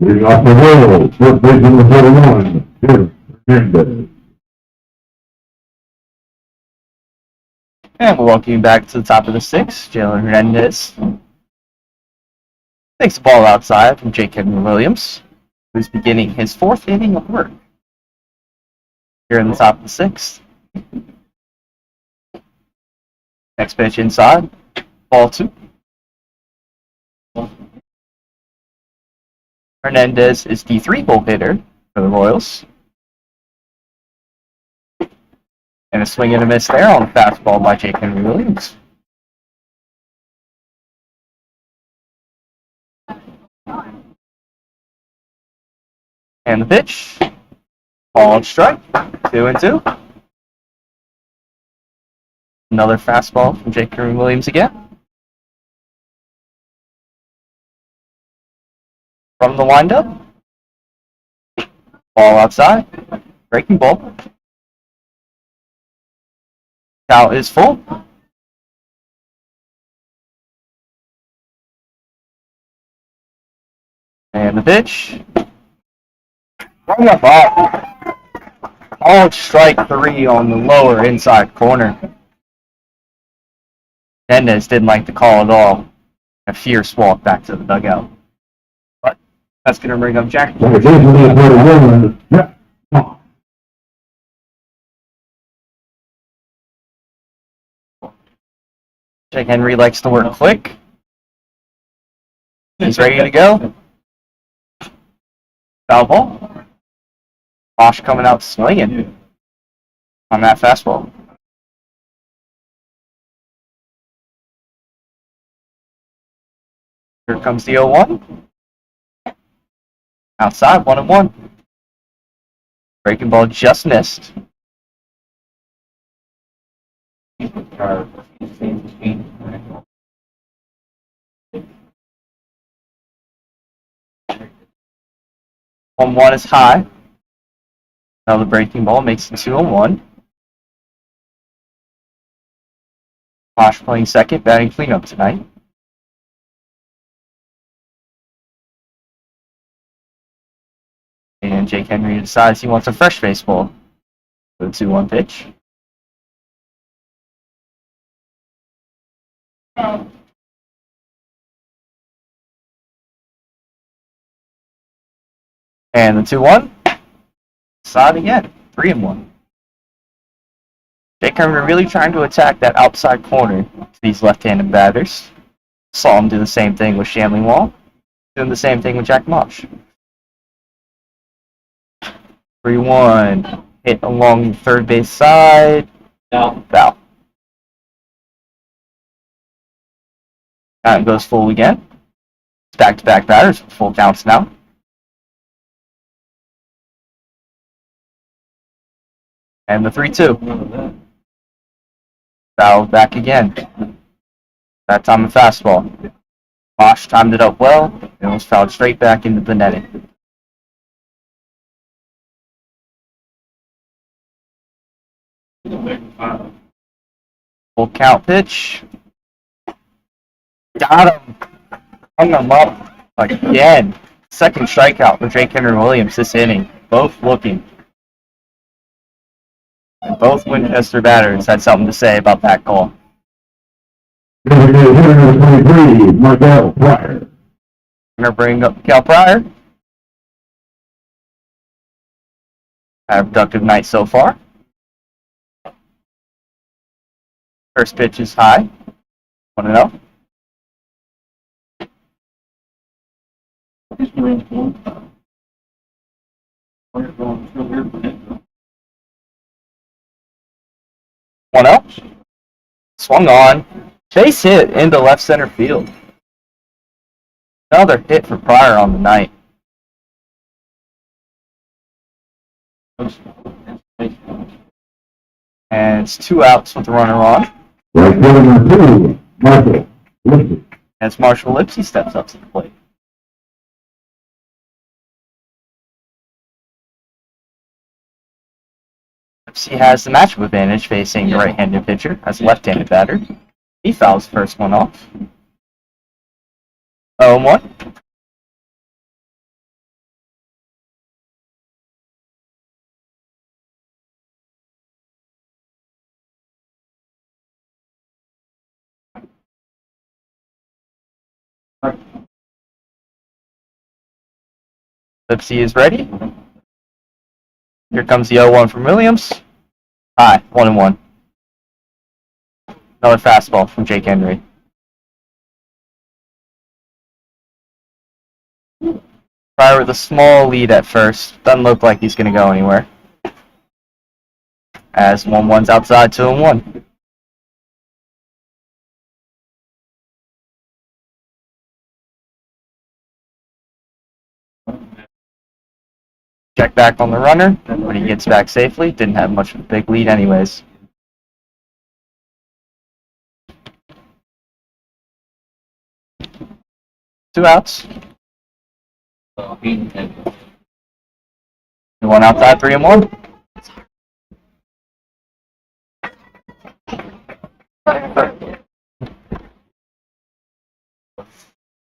Leading off the Royals, first baseman number 41, Jim Hernandez. And we'll welcome you back to the top of the sixth. Jalen Hernandez takes the ball outside from Jake Henry Williams, who's beginning his fourth inning of work here in the top of the sixth. Next pitch inside, ball 2. Hernandez is the 3-hole hitter for the Royals. And a swing and a miss there on a fastball by Jake Henry Williams. And the pitch, ball and strike, 2-2. Another fastball from Jake Henry Williams again. From the windup, ball outside, breaking ball. Count is full. And the pitch. Run up up. Ball strike 3 on the lower inside corner. Hernandez didn't like the call at all. A fierce walk back to the dugout. But that's going to bring up Jack. Second baseman number 41, Jack Moss. Jake Henry likes to work quick. He's ready to go. Foul ball. Bosch coming out swinging on that fastball. Here comes the 0-1. Outside, 1-1. Breaking ball just missed. One is high. Now the breaking ball makes it 2-1. Bosch playing second, batting cleanup tonight. And Jake Henry decides he wants a fresh baseball with a 2-1 pitch. And the 2-1. Side again. 3-1. Jake Henry really trying to attack that outside corner to these left-handed batters. Saw him do the same thing with Shanley Wall. Doing the same thing with Jack Mosh. 3-1. Hit along the third base side. Foul. Count goes full again. Back-to-back batters with full counts now. And the 3-2. Foul back again. That time a fastball. Mosh timed it up well, and was fouled straight back into the netting. Full count pitch. Got him. Hung him up again. Second strikeout for Jake Henry Williams this inning. Both looking. And both Winchester batters had something to say about that call. Designated hitter number 23, Miguel Pryor. I'm going to bring up Cal Pryor. Had a productive night so far. First pitch is high. 1-0. One up. Swung on. Base hit into left center field. Another hit for Pryor on the night. And it's 2 outs with the runner on. Right fielder number 2, Marshall Lipsy. As Marshall Lipsy steps up to the plate. Lipsy has the matchup advantage facing the right-handed pitcher as a left-handed batter. He fouls the first one off. 0-1. Lipsy is ready. Here comes the 0-1 from Williams. High, 1-1. Another fastball from Jake Henry. Pryor with a small lead at first. Doesn't look like he's going to go anywhere. As 1-1's outside, 2-1. Check back on the runner when he gets back safely. Didn't have much of a big lead anyways. Two outs. One outside, 3-1.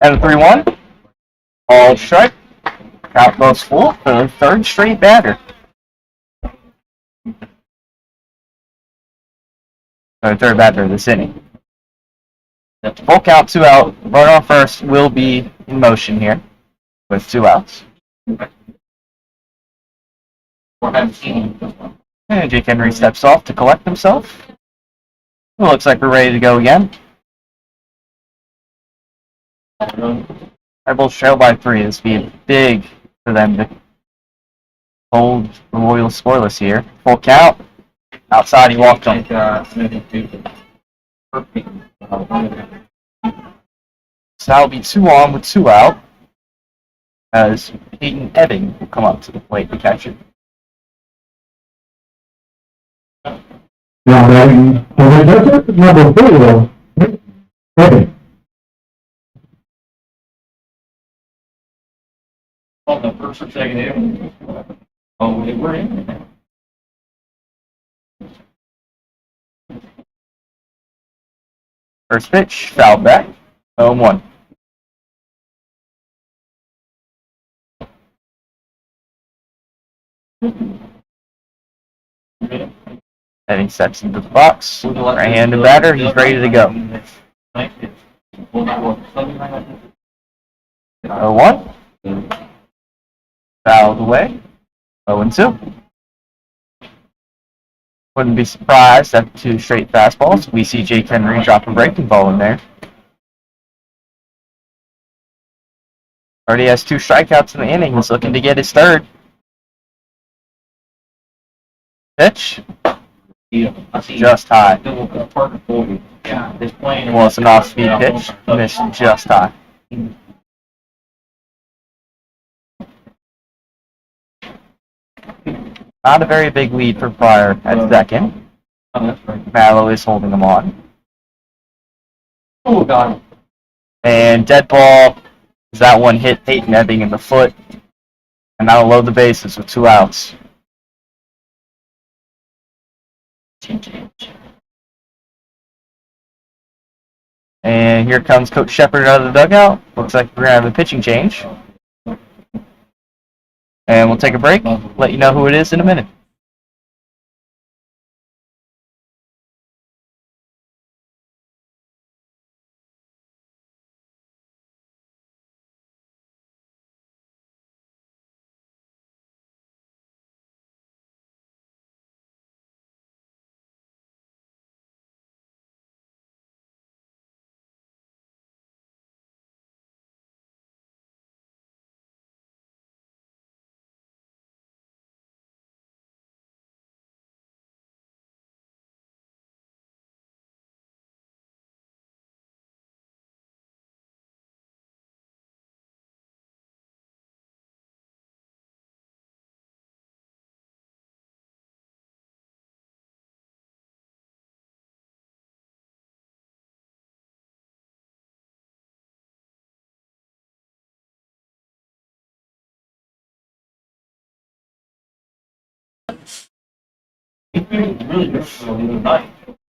And a 3-1. All strike. Count goes full for the third straight batter. Or third batter of this inning. Full count, 2 out. Runner on first will be in motion here with 2 outs. And Jake Henry steps off to collect himself. It looks like we're ready to go again. Red Bulls trail by 3. This would be big for them to hold the Royals scoreless here. Full count. Outside, he walked him. So that'll be 2 on with 2 out. As Peyton Ebbing will come up to the plate to catch it. Now batting for the Dodgers, number 4, Evan. On the first or second inning. Oh, they were in. First pitch, fouled back. 0-1. Ebbing steps into the box. Right-handed batter, he's ready to go. 0-1. Fouled away. 0-2. Wouldn't be surprised after 2 straight fastballs. We see Jake Henry drop a breaking ball in there. Already has 2 strikeouts in the inning. He's looking to get his third. Pitch. Just high. Well, it's an off-speed pitch. Missed just high. Not a very big lead for Pryor at second. Mallow is holding him on. Oh, God. And dead ball. That one hit Peyton Ebbing in the foot. And that'll load the bases with 2 outs. And here comes Coach Shepard out of the dugout. Looks like we're going to have a pitching change. And we'll take a break. Let you know who it is in a minute.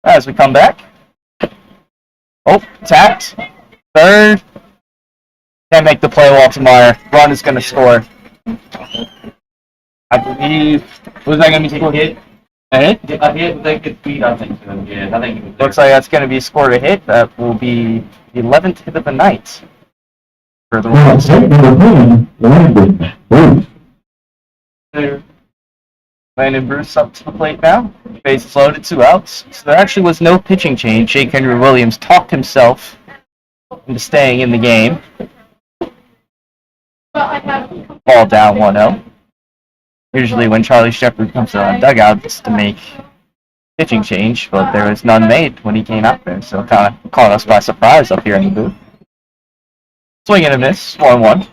As we come back. Oh, tapped. Third. Can't make the play, Waltermeyer. Run is going to score. I believe. Was that going to be scored? Hit. A hit? A hit, they could beat, I think. Yeah, I think it was Looks like that's going to be scored a hit. That will be the 11th hit of the night. for the Now, Royals. take number 10, Landon Bruce. There. Landon Bruce up to the plate now. Bases loaded, 2 outs. So there actually was no pitching change. Jake Henry Williams talked himself into staying in the game. Ball down 1-0. Usually when Charlie Shepard comes to the dugout, it's to make pitching change, but there was none made when he came out there, so it kind of caught us by surprise up here in the booth. Swing and a miss, 1-1.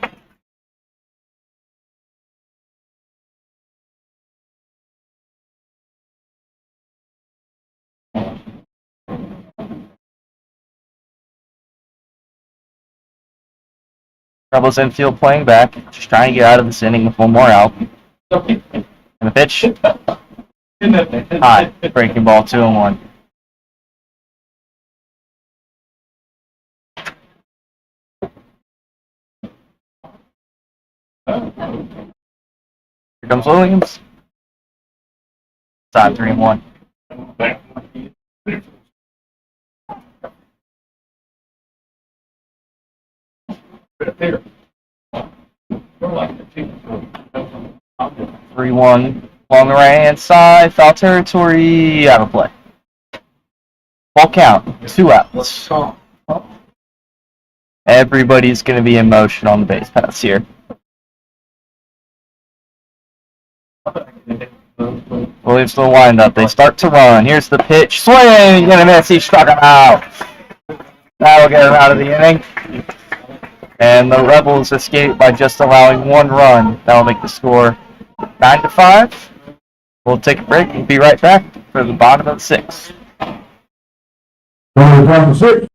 Rebels infield playing back, just trying to get out of this inning with 1 more out. And the pitch, high, breaking ball, 2-1. Here comes Williams. Side 3-1. There. 3-1 along the right hand side, foul territory, out of play. Ball count, 2 outs. Everybody's going to be in motion on the base paths here. Williams to the windup. They start to run. Here's the pitch. Swing and a miss. He struck him out. That'll get him out of the inning. And the Rebels escape by just allowing 1 run. That'll make the score 9-5. We'll take a break and be right back for the bottom of the 6th. Number 26,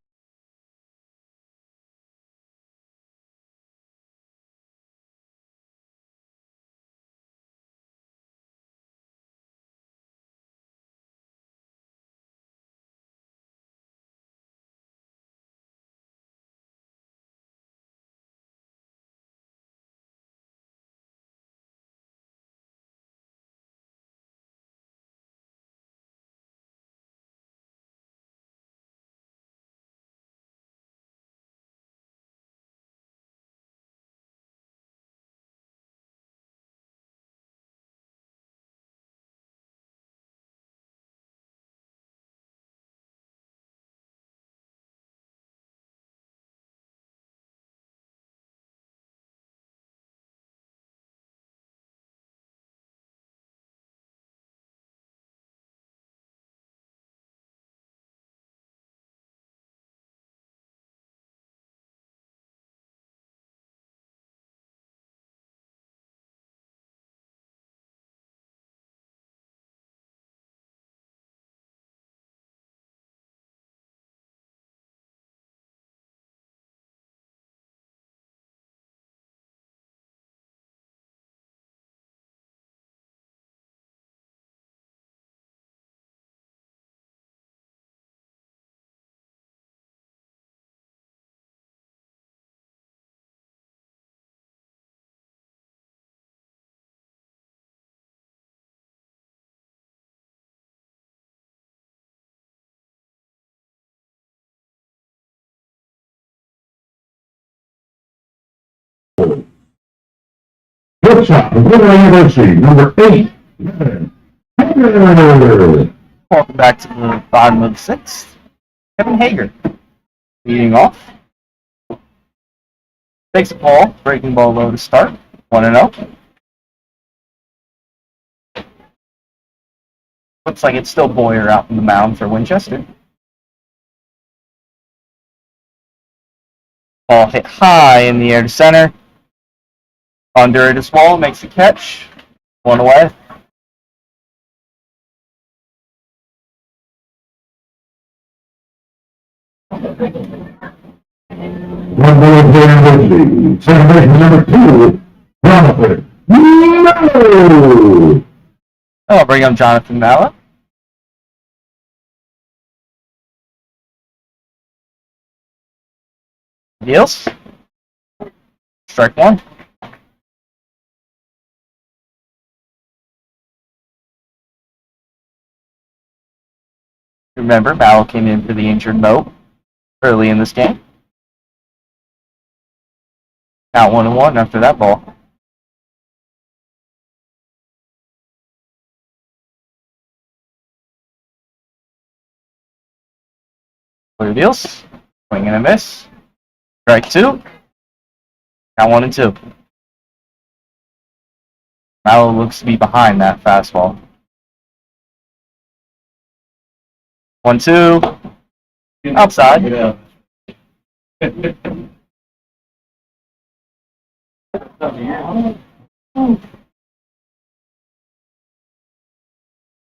shortstop, Missouri University, number 8, Kevin Hager. Welcome back to the bottom of the 6th. Kevin Hager leading off. Takes a ball, breaking ball low to start. 1-0. Looks like it's still Boyer out in the mound for Winchester. Ball hit high in the air to center. Under it as well, makes a catch. 1 away. One more University, second baseman number 2, Jonathan. No! I'll bring up Jonathan Malla. Deals. Strike 1. Remember, Malla came in for the injured Moat early in this game. Count 1-1 after that ball. Clear deals. Swing and a miss. Strike 2. Count 1-2. Mallow looks to be behind that fastball. 1-2. Outside.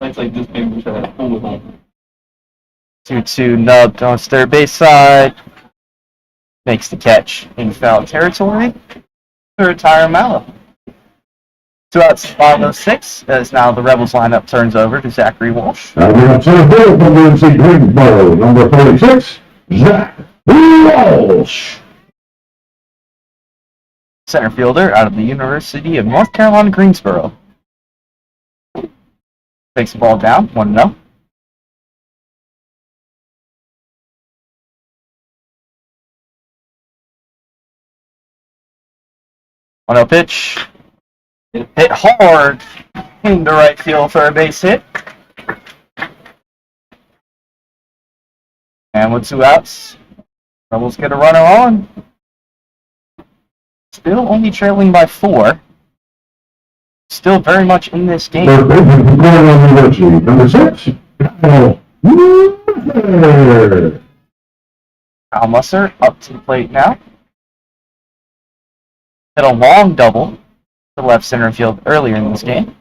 It's like this game we should have pulled home. 2-2 nubbed on third base side. Makes the catch in foul territory to retire Mallow. 2 outs, bottom of 6, as now the Rebels lineup turns over to Zachary Walsh. Now we have center field from UNC Greensboro, number 46, Zach Walsh. Center fielder out of the University of North Carolina, Greensboro. Takes the ball down, 1-0. On a pitch. Hit hard into right field for a base hit. And with 2 outs, Rebels get a runner on. Still only trailing by 4. Still very much in this game. First baseman from Cornell University, number 6, Kyle Musser. Kyle Musser up to the plate now. Hit a long double to left center field earlier in this game.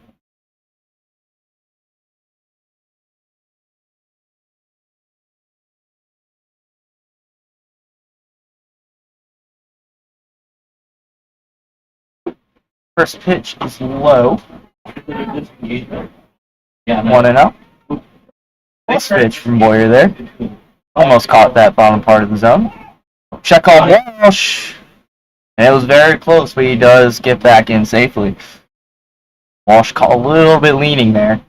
First pitch is low. 1-0. Nice pitch from Boyer there. Almost caught that bottom part of the zone. Check on Walsh. And it was very close, but he does get back in safely. Walsh caught a little bit leaning there.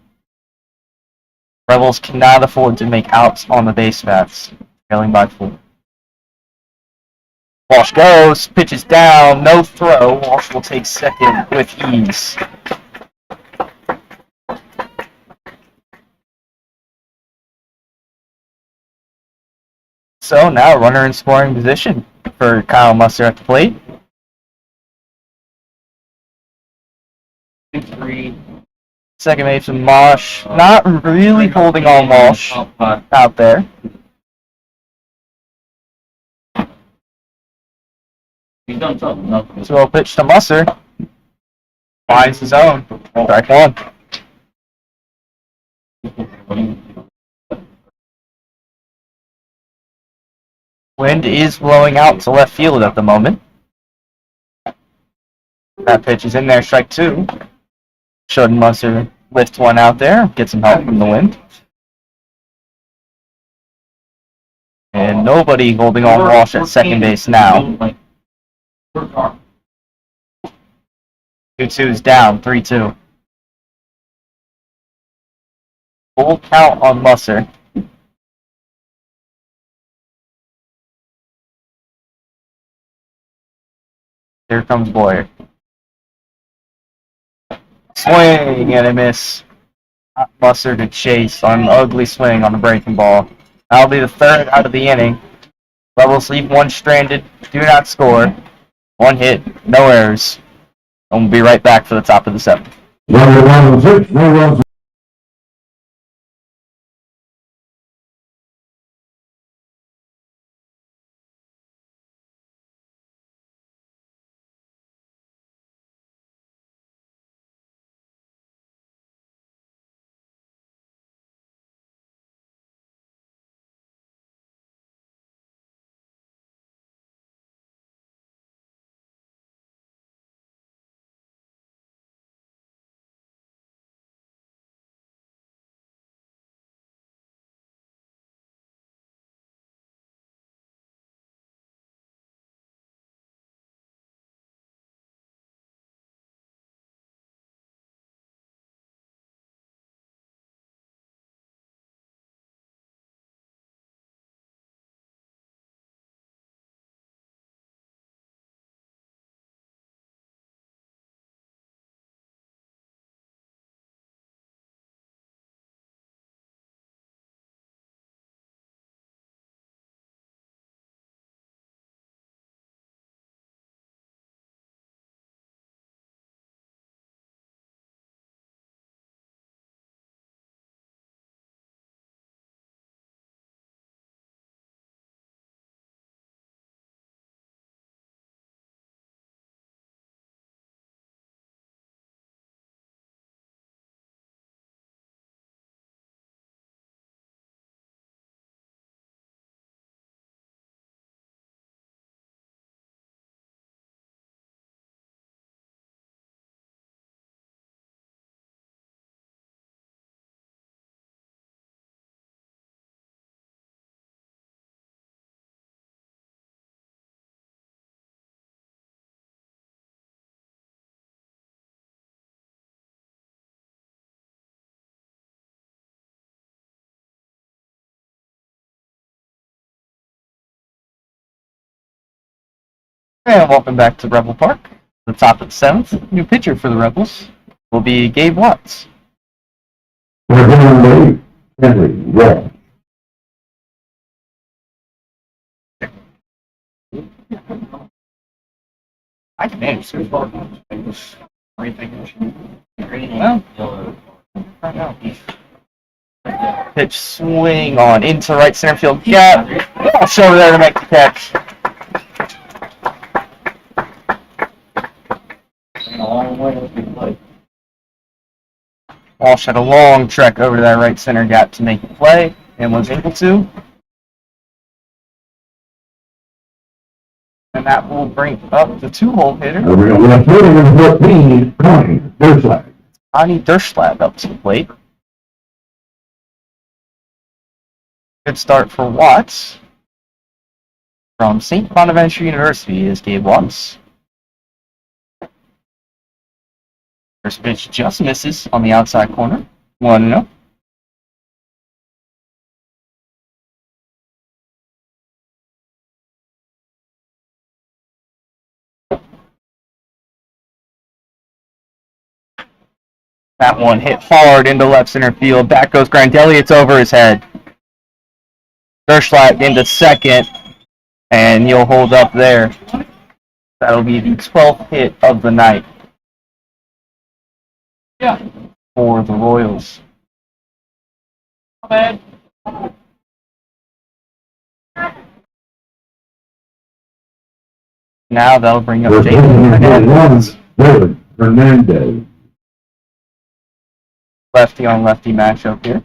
Rebels cannot afford to make outs on the base paths, trailing by 4. Walsh goes, pitches down, no throw. Walsh will take second with ease. So now runner in scoring position for Kyle Musser at the plate. 6-3. Second base from Mosh. Not really holding on Walsh out there. He's done something. Nothing. 2-0 pitch to Musser. Finds his own. Strike 1. Wind is blowing out to left field at the moment. That pitch is in there, strike 2. Should Musser lift one out there, get some help from the wind. And nobody holding on Walsh at second base now. 2-2 is down, 3-2. Full count on Musser. Here comes Boyer. Swing and a miss. Musser to chase on an ugly swing on the breaking ball. That'll be the 3rd out of the inning. Rebels leave 1 stranded, do not score. 1 hit, no errors. And we'll be right back for the top of the 7th. Number 106, no runs. And welcome back to Rebel Park. The top of the seventh. New pitcher for the Rebels will be Gabe Watts. For home base, Henry Wall. I can manage so far. Well, pitch swing on into right center field gap. Walsh over there to make the catch. Walsh had a long trek over to that right center gap to make the play and was able to. And that will bring up the two-hole hitter, We have 14, Connie Durslag. Ani Derschlag, up to the plate. Good start for Watts. From St. Bonaventure University is Gabe Watts. First pitch just misses on the outside corner. 1-0. That one hit hard into left center field. Back goes Grandelli. It's over his head. Derschlag into second, and you'll hold up there. That'll be the 12th hit of the night for the Royals. Bad. Now that'll bring up For Jason Hernandez. David Hernandez. Lefty on lefty matchup here.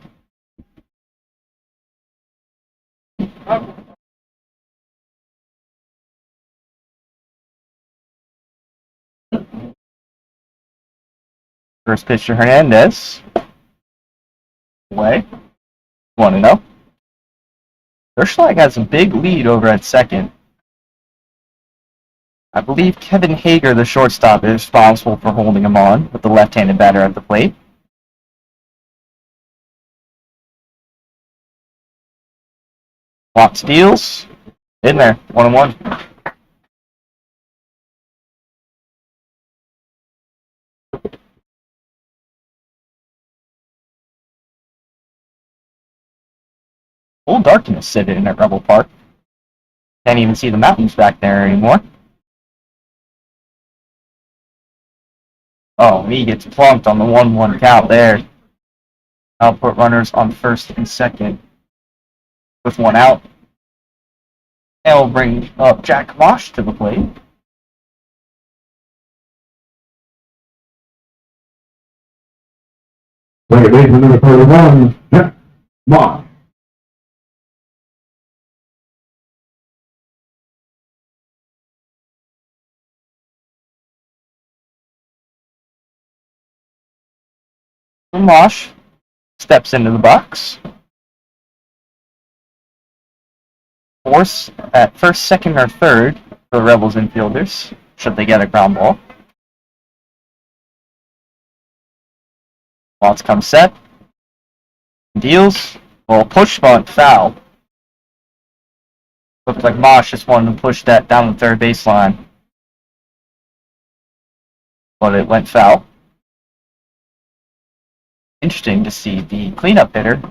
First pitch to Hernandez. Away. 1-0. Derschlag has a big lead over at second. I believe Kevin Hager, the shortstop, is responsible for holding him on with the left-handed batter at the plate. Watts deals. In there. 1-1. Full darkness sitting at Rebel Park. Can't even see the mountains back there anymore. Oh, he gets plunked on the 1-1 count there. I'll put runners on first and second with one out. And we'll bring up Jack Mosh to the plate. Second baseman number 31, Jack Moss. Mosh steps into the box. Force at first, second, or third for the Rebels infielders, should they get a ground ball. Watts comes set. Deals. Well, push bunt, foul. Looked like Mosh just wanted to push that down the third baseline. But it went foul. Interesting to see the cleanup hitter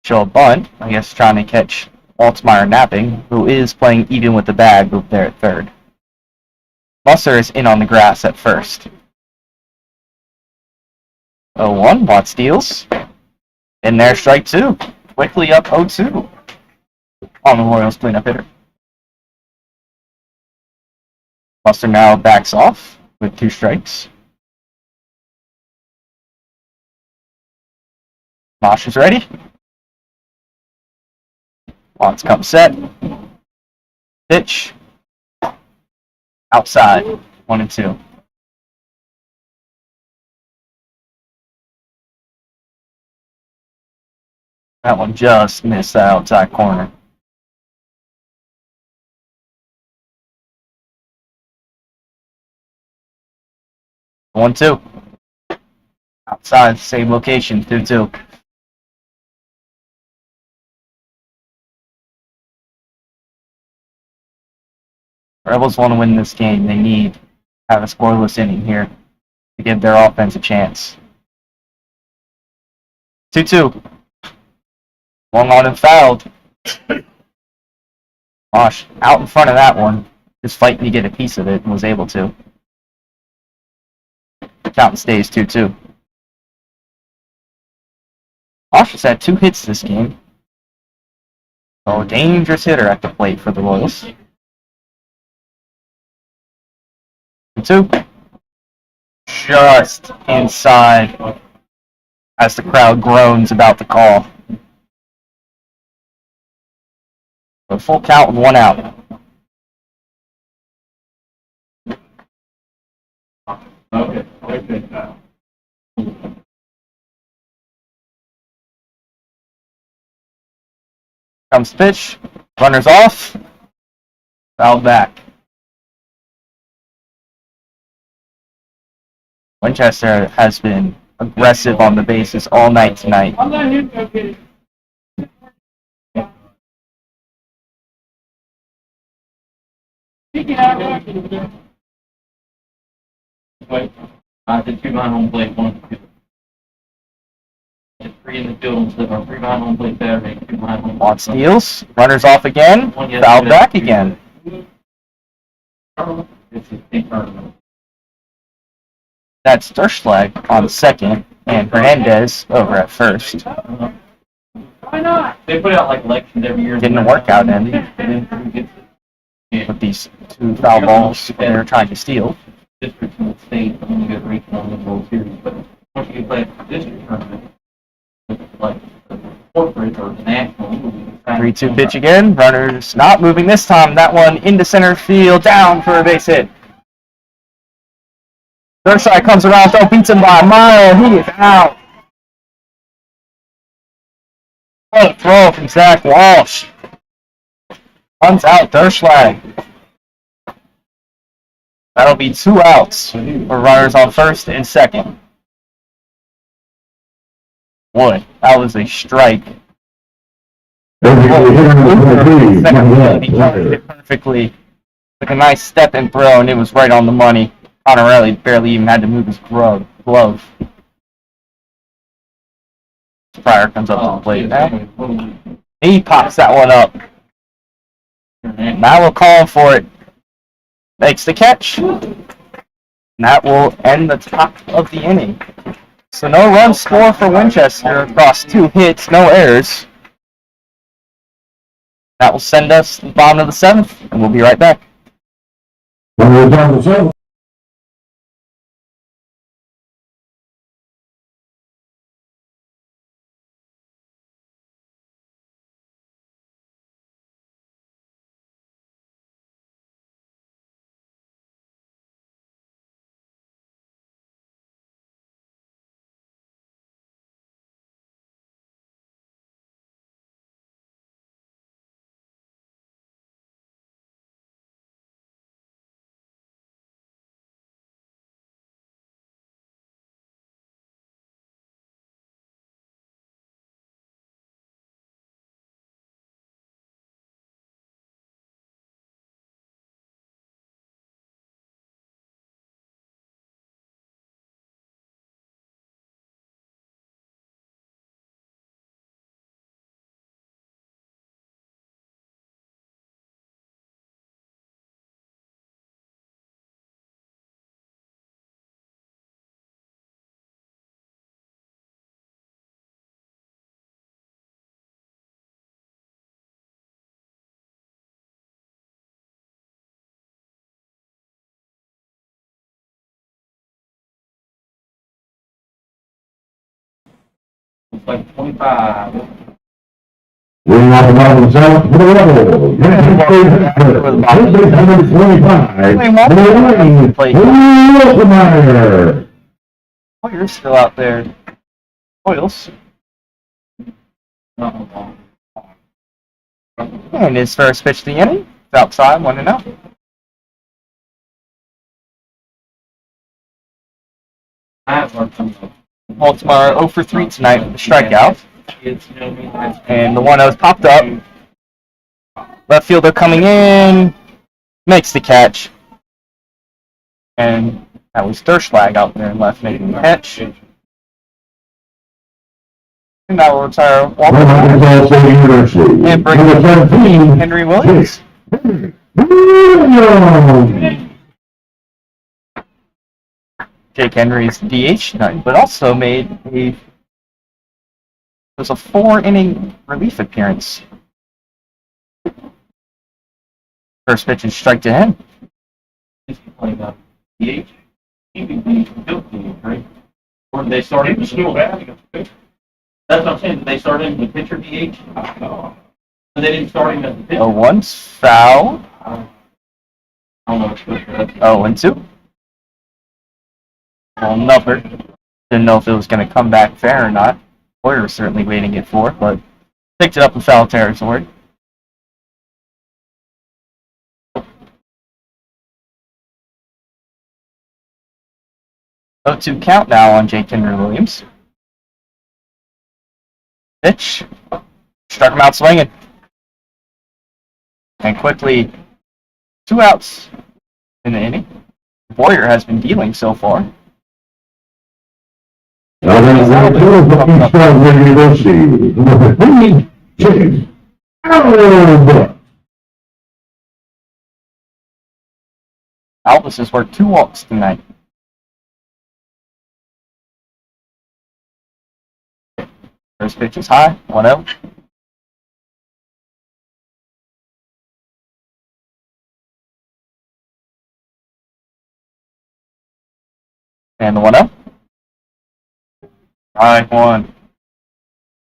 show a bunt, I guess trying to catch Altmaier napping, who is playing even with the bag over there at third. Musser is in on the grass at first. 0-1, Watts steals. In there, strike two. Quickly up 0-2 on the Royals cleanup hitter. Musser now backs off with 2 strikes. Mosh is ready. Watts comes set. Pitch. Outside. 1-2. That one just missed the outside corner. One, two. Outside, same location, 2-2. Rebels want to win this game. They need to have a scoreless inning here to give their offense a chance. 2-2. Long on and fouled. Gosh, out in front of that one. Just fighting to get a piece of it and was able to. Count stays 2-2. Osh has had 2 hits this game. So a dangerous hitter at the plate for the Royals. 2. Just inside as the crowd groans about the call. A full count and 1 out. Okay. Comes pitch. Runners off. Foul back. Winchester has been aggressive on the bases all night tonight. I'm not here. Okay. Wait, I did 2 behind home plate, 1, 2. Just 3 in the field, instead of 3 behind home plate Saturday, 2 behind home plate. On steals. Runners off again. Foul back again. It's a big tournament. That's Durschlag on second and Hernandez over at first. Why not? They put out like elections every year. Didn't work out then with these 2 foul balls they were trying to steal. Districts in the state, and you get regional in the World Series, but once you play the district tournament, it's like corporate or national. 3-2 pitch again. Runners not moving this time. That one into center field, down for a base hit. Durschlag comes around, though, beats him by a mile. He is out. What a throw from Zach Walsh. Runs out Durschlag. That'll be 2 outs for runners on first and second. Boy, that was a strike. He covered it perfectly. Took a nice step and throw, and it was right on the money. Connorelli barely even had to move his glove. Pryor comes up to the plate now. He pops that one up. Now we'll call him for it. Makes the catch. And that will end the top of the inning. So no runs scored for Winchester across 2 hits, no errors. That will send us to the bottom of the 7th, and we'll be right back. It's like 25. Winning off the bottom of the 7th for the Rebels. Number 25. Oh, you're still out there. Oils. And his first pitch of the inning. It's outside, 1-0. Baltimore 0 for 3 tonight with a strikeout. And the 1-0's popped up. Left fielder coming in. makes the catch. And that was Derschlag out there in left making the catch. And now we'll retire Walker Arkansas State University. and bring Number in 17, Henry Williams. Williams. Jake Henry's DH tonight, but also made a 4-inning relief appearance. First pitch is strike to him. Is he playing up DH? He could be field DH, right? Or did they start him? Still batting. That's what I'm saying. Did they start him as a pitcher DH? No. But they didn't start him as a pitcher. A one's foul. I don't know what's good for that. 0-2. Well, number. Didn't know if it was going to come back fair or not. We were certainly waiting it for, but picked it up in foul territory. 0-2 count now on Jake Henry Williams. Pitch. Struck him out swinging. And quickly, 2 outs in the inning. Boyer has been dealing so far. University. Number 15, Chase Alba. Albus has worked 2 walks tonight. First pitch is high, 1-0. And the 1-0. Strike one.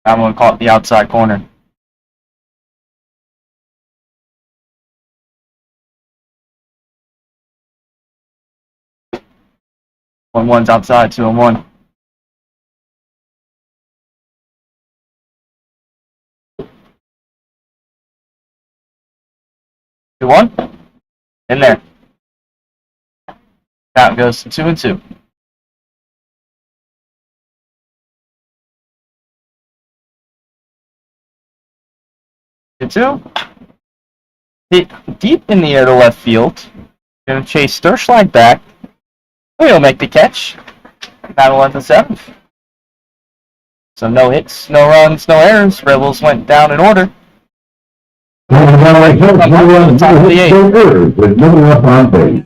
I'm going to call it the outside corner. One's outside, 2-1. Two one, in there. Count goes to 2-2. Two. Hit deep in the air to left field. Gonna chase Derschlag back. He'll make the catch. 9-11-7. So no hits, no runs, no errors. Rebels went down in order. Top of the 8th. With no one up on base.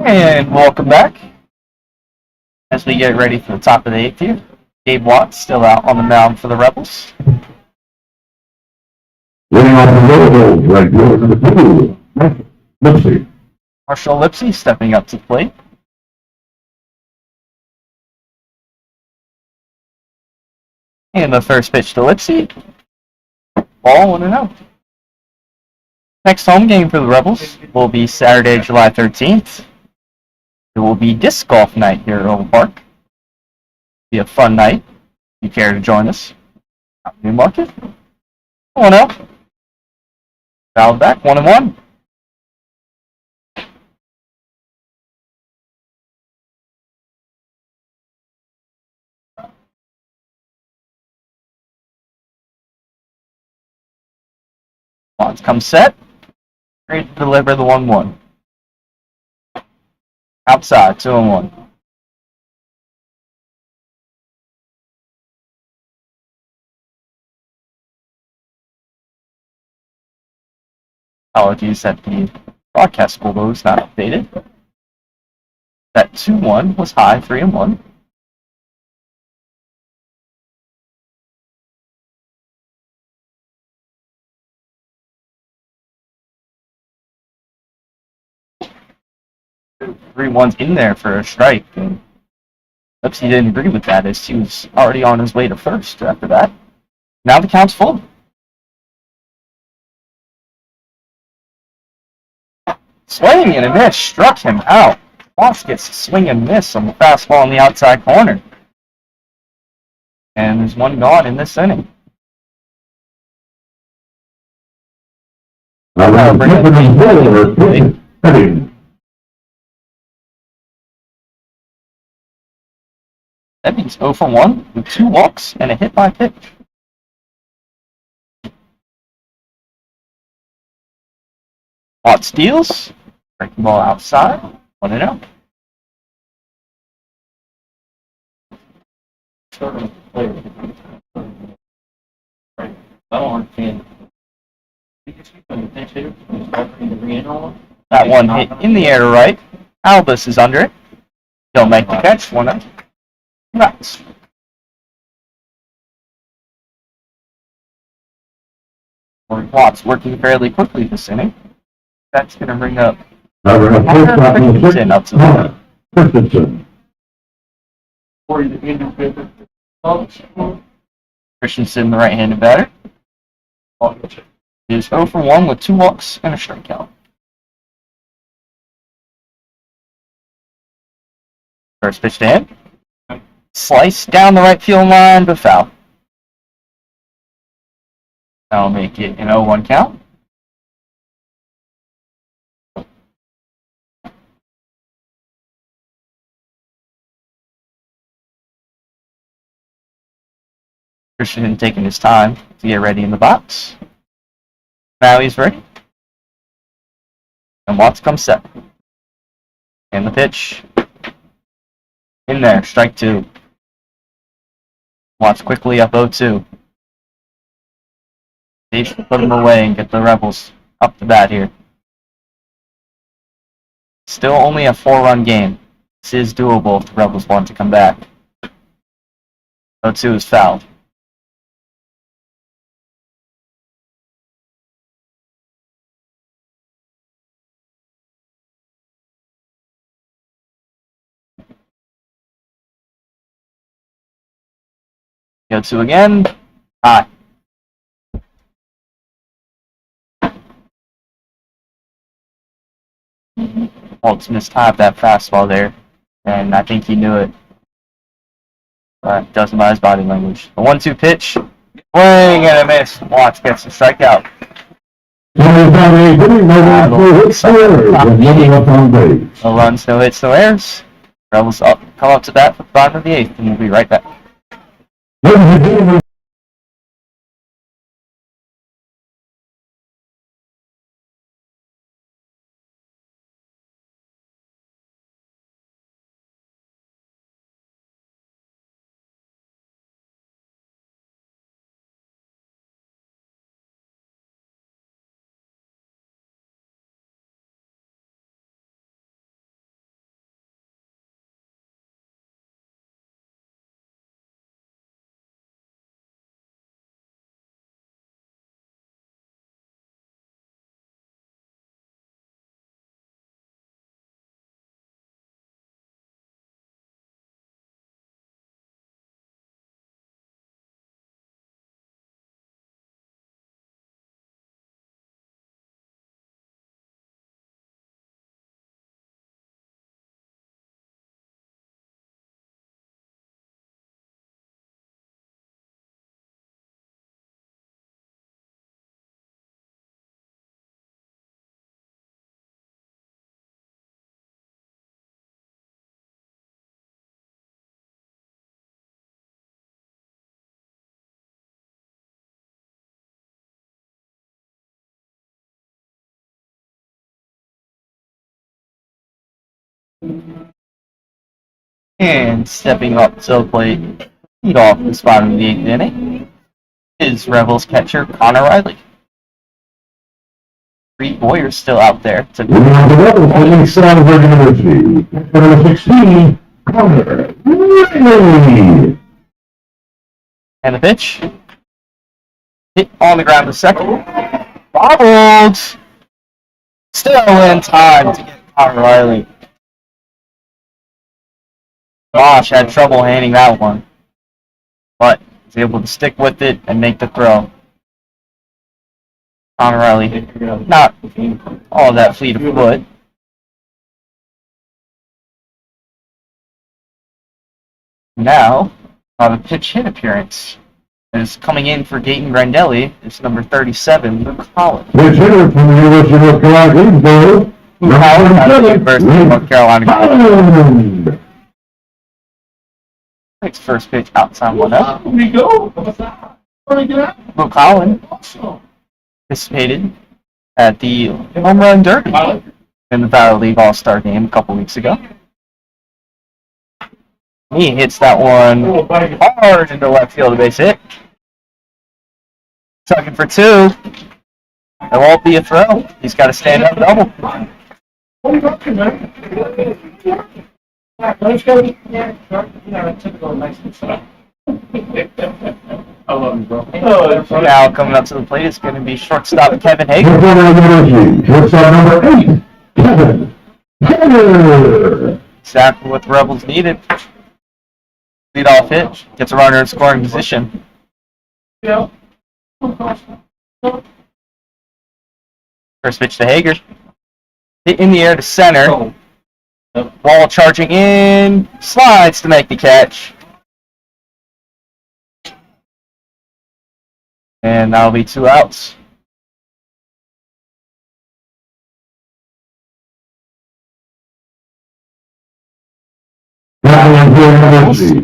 And welcome back. As we get ready for the top of the 8th here. Gabe Watts still out on the mound for the Rebels. Winning off the Rebels, right here, number 2, Lipsy. Marshall Lipsy stepping up to the plate. And the first pitch to Lipsy. Ball 1-0. Next home game for the Rebels will be Saturday, July 13th. It will be disc golf night here at Oval Park. Be a fun night. You care to join us? Newmarket? Oh no. Foul back, 1-1. Watts comes set. Ready to deliver the 1-1. Outside, 2-1. Apologies that the broadcast school logo is not updated. That 2-1 was high, 3-1. Three ones in there for a strike. And oops, he didn't agree with that as he was already on his way to first after that. Now the count's full. Swing and a miss struck him out. Watts gets a swing and miss on the fastball in the outside corner. And there's one gone in this inning. That means 0 for 1 with 2 walks and a hit by pitch. Watts steals. Breaking ball outside. 1-0. I don't understand. That one hit in the air to right. Albus is under it. He'll make the catch. 1-0. Nuts. Watts working fairly quickly this inning. That's going to bring up Christensen up to the Christensen. Christensen, the right-handed batter, is 0 for 1 with 2 walks and a strikeout. First pitch to him. Slice down the right field line, but foul. That'll make it an 0-1 count. Christian taking his time to get ready in the box. Now he's ready. And Watts comes set. And the pitch. In there, strike 2. Watts quickly up 0-2. They should put him away and get the Rebels up to bat here. Still only a 4-run game. This is doable if the Rebels want to come back. 0-2 is fouled. Go to again. High. Holtz mistimed that fastball there, and I think he knew it. But doesn't by his body language. The 1-2 pitch. Swing and a miss. Watts gets the strikeout. No runs, no hits, no errors. Rebels up, come up to bat for the bottom of the 8th, and we'll be right back. And stepping up to the plate, lead off the spot in the 8th inning, is Rebels catcher Connor Riley. Reed Boyer's still out there to Now the Rebels from East Stroudsburg University. Number 16, Connor Riley. and the pitch. Hit on the ground to second. Bobbled! Still in time to get Connor Riley. Bosch had trouble handing that one, but was able to stick with it and make the throw. Connor Riley, not all that fleet of foot. Now, on a pitch hit appearance. Is coming in for Dayton Grandelli. It's number 37, Luke Holland. Pitch hitter from the University of North Carolina, Greensboro. Luke Holland out of the University of North Carolina. Holland. Takes first pitch outside one up. Here we go. Where get out? Luke Holland Awesome. participated at the Home Run Derby in the Valley League All-Star game a couple weeks ago. He hits that one hard into left field, a base hit. Tucking for two. It won't be a throw. He's got to stand up double. What are you talking, man? Let's go. Yeah, typical Mexican stuff. I love you, bro. Now coming up to the plate is going to be shortstop Kevin Hager. North University, shortstop number 8, Kevin Hager. Exactly what the Rebels needed. Lead off hit. Gets a runner in scoring position. Yeah. First pitch to Hager. Hit in the air to center. Ball charging in. Slides to make the catch. And that'll be 2 outs.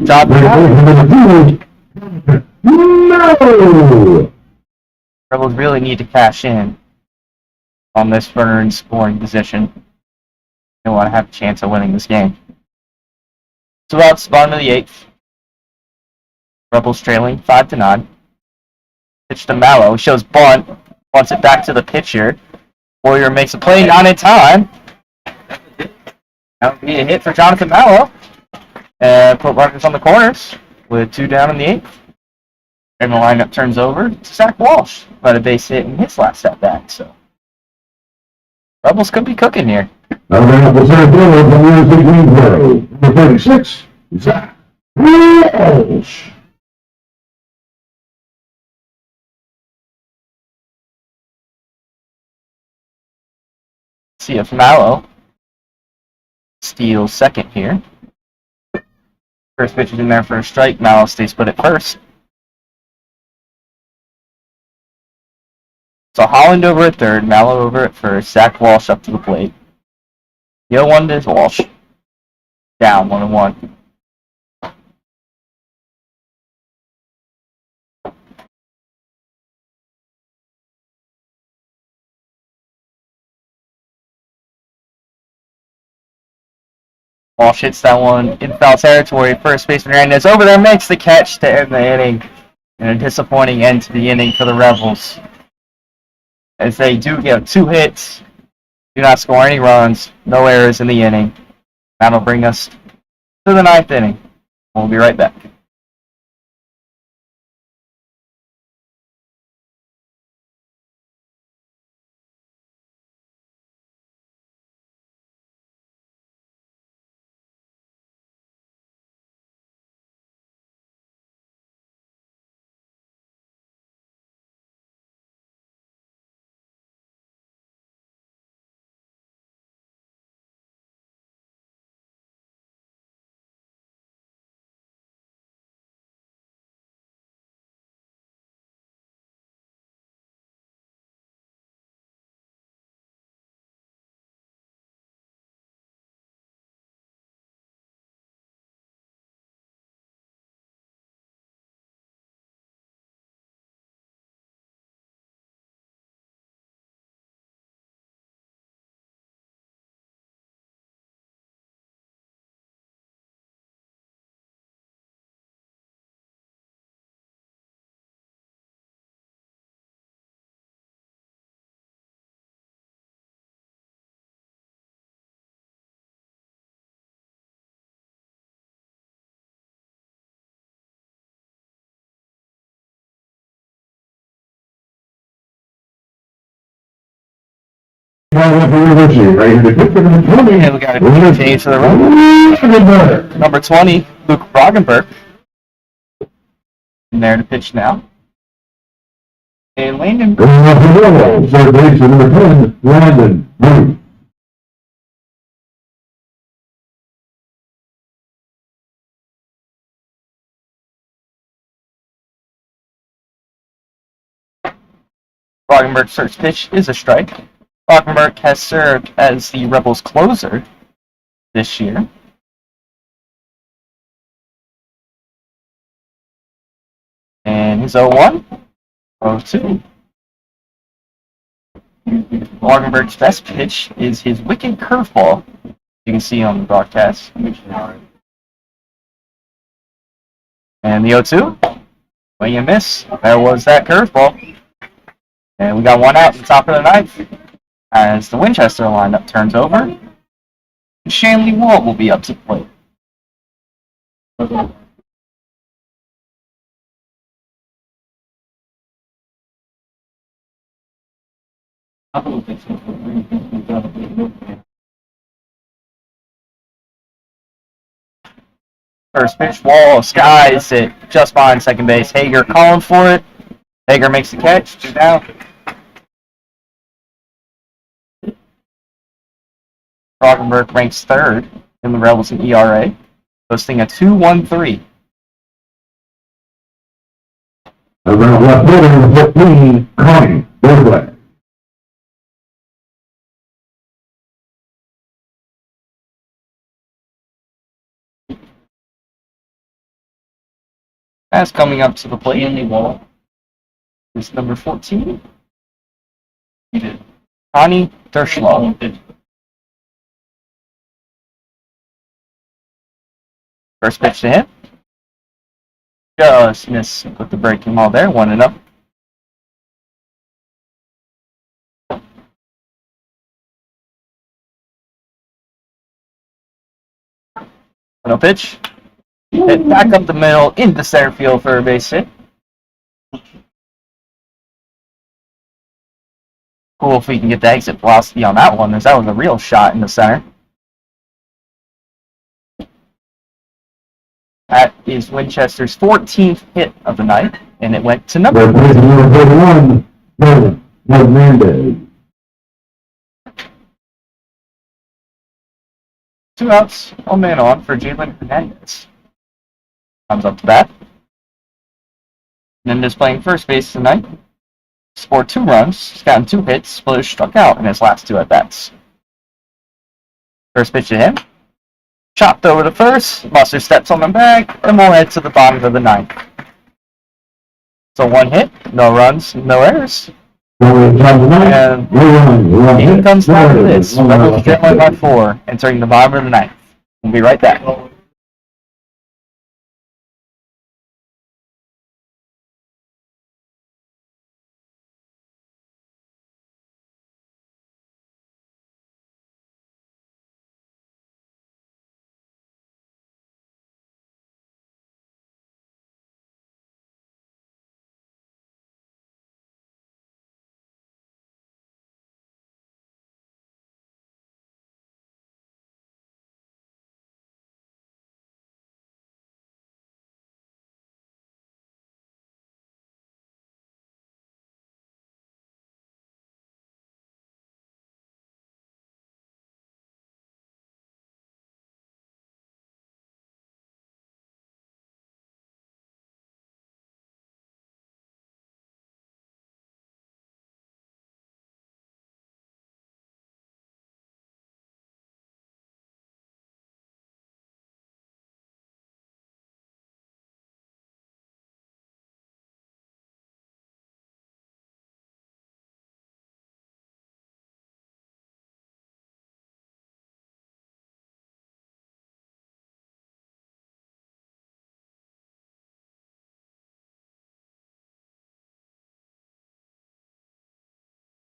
Job No! Rebels really need to cash in on this runner in scoring position. They want to have a chance of winning this game. 2 outs, bottom of the 8th. Rebels trailing 5-9. Pitch to Mallow. Shows bunt. Wants it back to the pitcher. Warrior makes a play, not in time. That would be a hit for Jonathan Mallow. And put runners on the corners with 2 down in the 8th. And the lineup turns over to Zach Walsh. Got a base hit in his last at bat. So Rebels could be cooking here. Now bring up the center fielder from University of Greensboro, number 36, Zach Walsh. See if Mallow steals second here. First pitch is in there for a strike. Mallow stays put at first. So Holland over at third, Mallow over at first, Zach Walsh up to the plate. 0-1 to Walsh. Down 1-1. Walsh hits that one in foul territory. First baseman Hernandez over there makes the catch to end the inning. And a disappointing end to the inning for the Rebels. As they do get 2 hits, do not score any runs, no errors in the inning. That'll bring us to the 9th inning. We'll be right back. University, right here to pitch for number 20. And we got a change for the run. Roggenberg. Number 20, Luke Roggenberg. And there to pitch now. And Landon. Going off the wall, third base for number 10, Landon Booth. Roggenberg's first pitch is a strike. Roggenberg has served as the Rebels closer this year. And his 0-1, 0-2. Roggenberg's best pitch is his wicked curveball. You can see on the broadcast. And the 0-2, when you miss, there was that curveball. And we got one out at the top of the ninth as the Winchester lineup turns over. And Shanley Walt will be up to the plate. First pitch, Wall skies it just behind second base. Hager calling for it. Hager makes the catch, 2 down. Roggenberg ranks third in the Rebels in ERA, posting a 2.13. Around left fielder, number 15, Connie Dorsey. As coming up to the plate, Shanley Wall is number 14. Connie Derschlaw. First pitch to him. Just missed with the breaking ball there, 1-0. No pitch. Hit back up the middle into center field for a base hit. Cool if we can get the exit velocity on that one, as that was a real shot in the center. That is Winchester's 14th hit of the night, and it went to number 31, Jalen Hernandez. 2 outs, 1 man on for Jalen Hernandez. Comes up to bat. Hernandez playing first base tonight. Scored 2 runs, he's gotten 2 hits, but has struck out in his last 2 at-bats. First pitch to him. Chopped over to first, Buster steps on the bag, and we'll head to the bottom of the ninth. So 1 hit, no runs, no errors. And game comes down to this. Rebels trailing by 4, entering the bottom of the ninth. We'll be right back.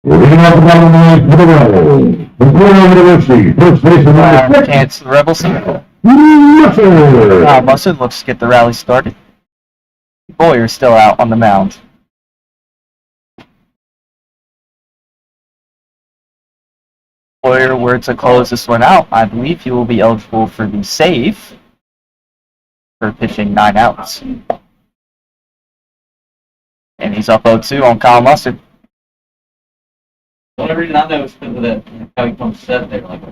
Leading off the bottom of the ninth for the Rebels, from Florida University, first baseman number 6, Chance the Rebels. Musser. Musser looks to get the rally started. Boyer's still out on the mound. Boyer were to close this one out, I believe he will be eligible for the save for pitching 9 outs. And he's up 0-2 on Kyle Mustard. The only reason I know is because of that, how he comes set there, like.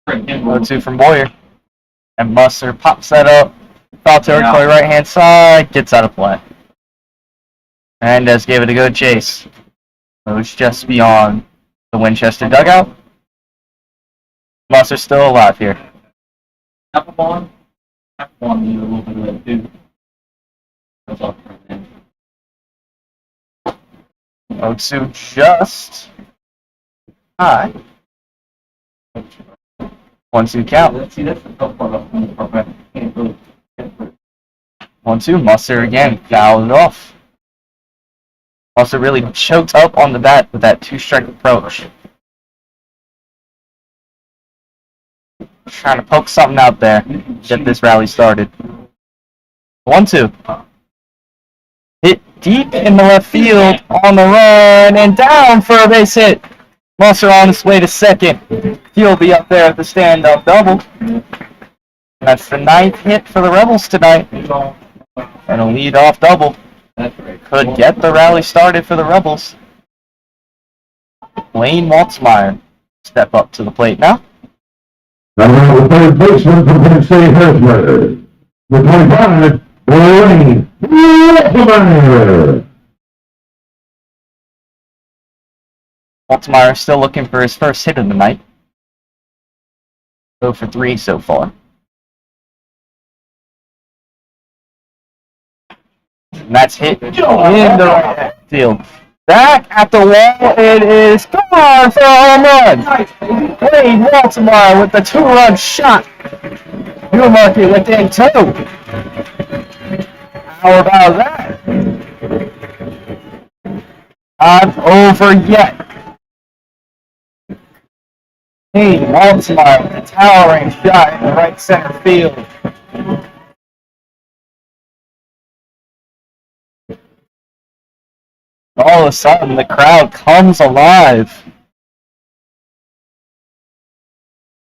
0-2 from Boyer. And Mustard pops that up. Foul territory, right hand side, gets out of play. Hernandez gave it a good chase. It was just beyond the Winchester dugout. Mustard's still alive here. Applebaum needed a little bit of that too. That's all. 0-2 just high. 1-2 count. See, that's the tough part about the part back. Can't really. 1-2, Mustard again, fouled it off. Mustard really choked up on the bat with that 2-strike approach. Trying to poke something out there, get this rally started. 1-2. Hit deep in the left field, on the run, and down for a base hit. Mustard on his way to second. He'll be up there at the stand-up double. That's the 9th hit for the Rebels tonight. And a lead-off double. Could get the rally started for the Rebels. Wayne Waltzmeyer step up to the plate now. Now the third baseman from Penn State Harrisburg. The 25, Wayne Waltzmeyer. Waltzmeyer still looking for his first hit of the night. 0 for 3 so far. And that's hit in the right field. Back at the wall, it is gone for a home run. Wayne Waltzmeyer with the 2-run shot. Newmarket within 2. How about that? Not over yet. Wayne Waltzmeyer with a towering shot in the right center field. All of a sudden, the crowd comes alive.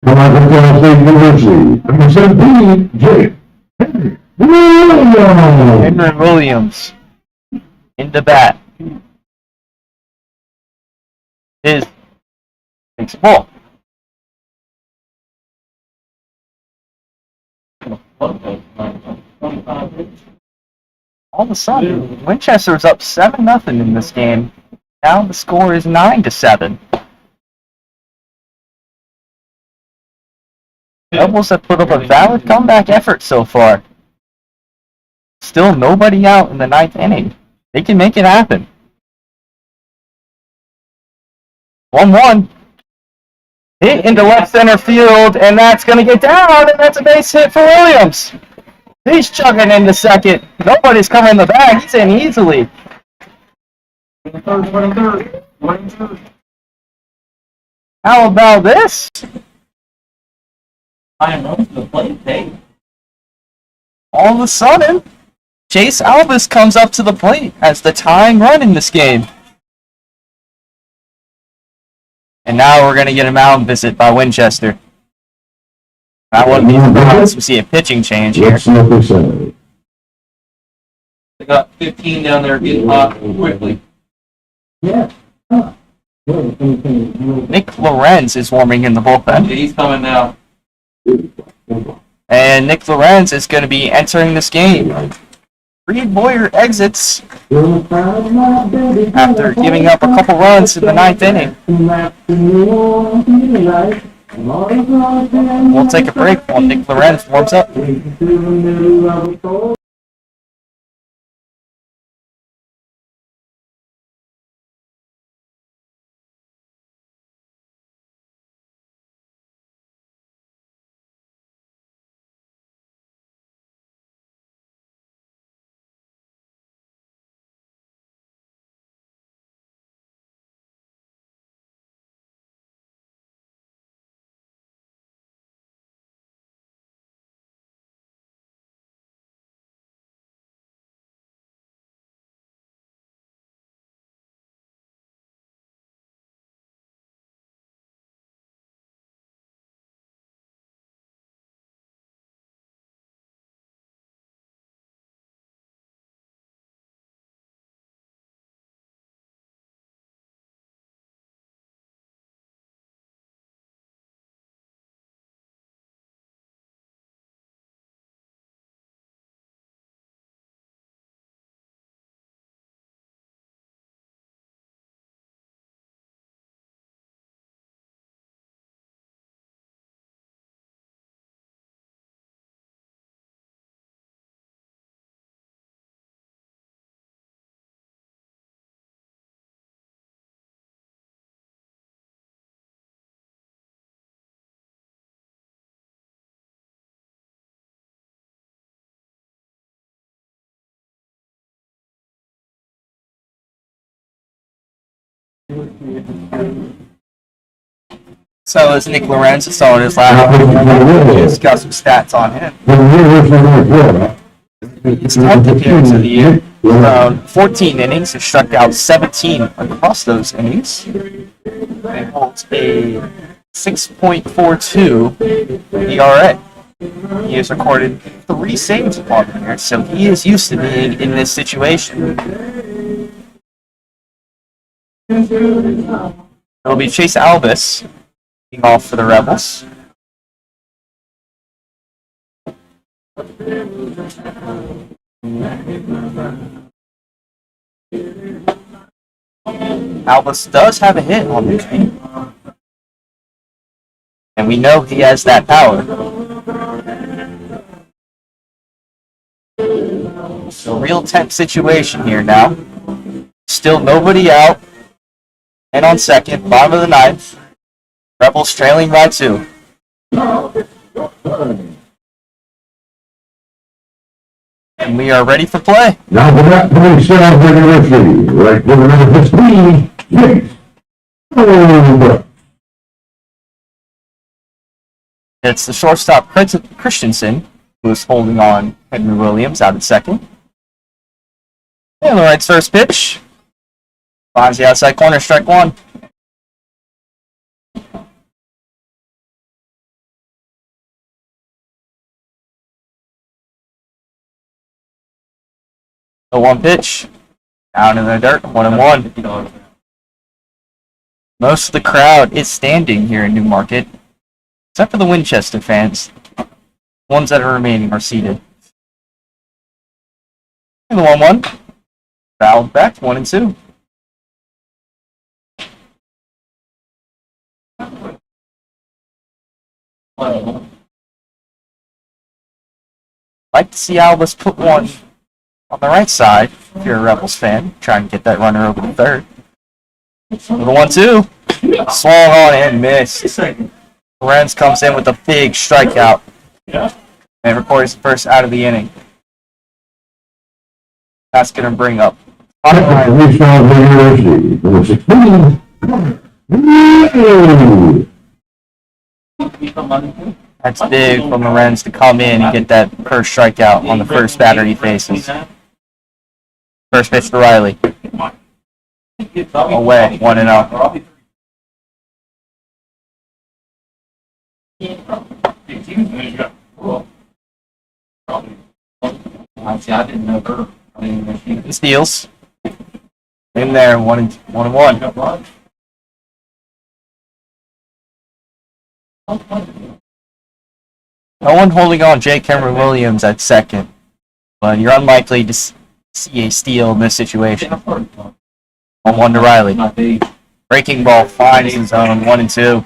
From Arkansas State University, number 17, Jake Williams. Henry Williams in the bat. Takes a ball. All of a sudden, Winchester's up 7-0 in this game. Now the score is 9-7. Rebels have put up a valid comeback effort so far. Still nobody out in the 9th inning. They can make it happen. 1-1. Hit into left center field, and that's going to get down, and that's a base hit for Williams. He's chugging into second. Nobody's coming in the bag. He's in easily. How about this? I am up to the plate, hey. All of a sudden, Chase Albus comes up to the plate as the tying run in this game. And now we're going to get a mound visit by Winchester. That wouldn't be surprised we see a pitching change here. Let's see what they say. They got 15 down there getting hot quickly. Yeah. Nick Lorenz is warming in the bullpen. He's coming now. And Nick Lorenz is going to be entering this game. Reed Boyer exits after giving up a couple runs in the 9th inning. We'll take a break while Nick Lorenz warms up. So is Nick Lorenz. It's on his last. Just got some stats on him. His 10th appearance of the year. 14 innings. He struck out 17 across those innings. And holds a 6.42 ERA. He has recorded 3 saves upon the year, so he is used to being in this situation. It'll be Chase Albus leading off for the Rebels. Albus does have a hit on the game, and we know he has that power. So real tense situation here now. Still nobody out. And on second, bottom of the ninth. Rebels trailing by 2. And we are ready for play. Now for that police staff university, right for number 15, Chase. It's the shortstop Christensen, who is holding on Henry Williams out at second. And the right's first pitch. Finds the outside corner, strike 1. The 1 pitch. Down in the dirt, 1-1. Most of the crowd is standing here in Newmarket, except for the Winchester fans. The ones that are remaining are seated. And the 1-1. Fouled back, 1-2. Like to see Albus put one on the right side if you're a Rebels fan. Try and get that runner over to third. The 1-2. Swung on and missed. Lorenz comes in with a big strikeout. And records the first out of the inning. That's going to bring up. Police staff university, number 16, That's big from Lorenz to come in and get that first strikeout on the first batter he faces. First pitch to Riley. Away, 1-0. Steals. In there, 1-1. No one holding on Jake Henry Williams at second, but you're unlikely to see a steal in this situation. 1-1 to Riley. Breaking ball finds his zone, 1-2.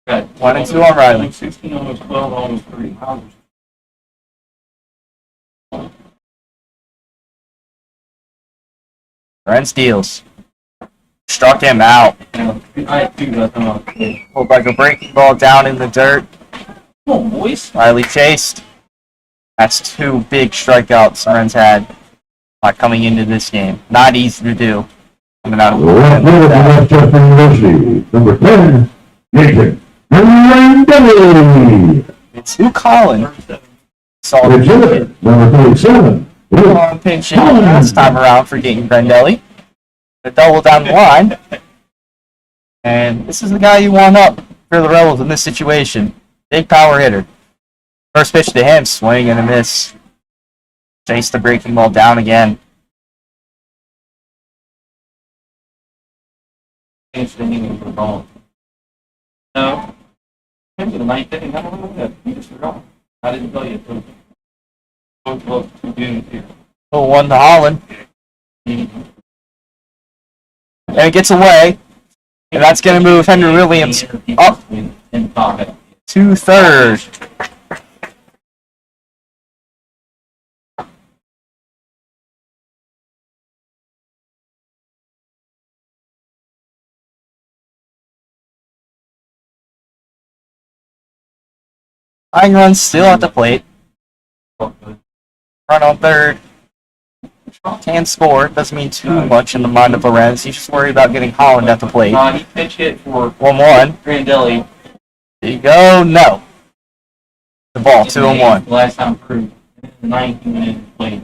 Good. 1-2 on Riley. 16, almost 12, almost 3. Lorenz steals. Struck him out. I do that. Pulled like a breaking ball down in the dirt. Come on, boys. Riley chased. That's 2 big strikeouts Lorenz had by coming into this game. Not easy to do. Coming out of Westchester University, number 10, Nathan Hernandez. It's Luke Collin. Solid Exhibit number 37, long pinch last time around for Gaten Grandelli. A double down the line. And this is the guy you want up for the Rebels in this situation. Big power hitter. First pitch to him, swing and a miss. Chase the breaking ball down again. Change the inning for ball. No. Into the ninth inning, I don't know that. You just forgot. I didn't tell you. So close to doing here. 0-1 to Holland. And it gets away. And that's going to move Henry Williams up to third. Tying runs still at the plate. Run on third. Can score. Doesn't mean too much in the mind of Lorenz. He's just worried about getting Holland at the plate. He pitch hit for 1-1. Grandelli. There you go. No. The ball, 2-1. Last time through 19 minutes played.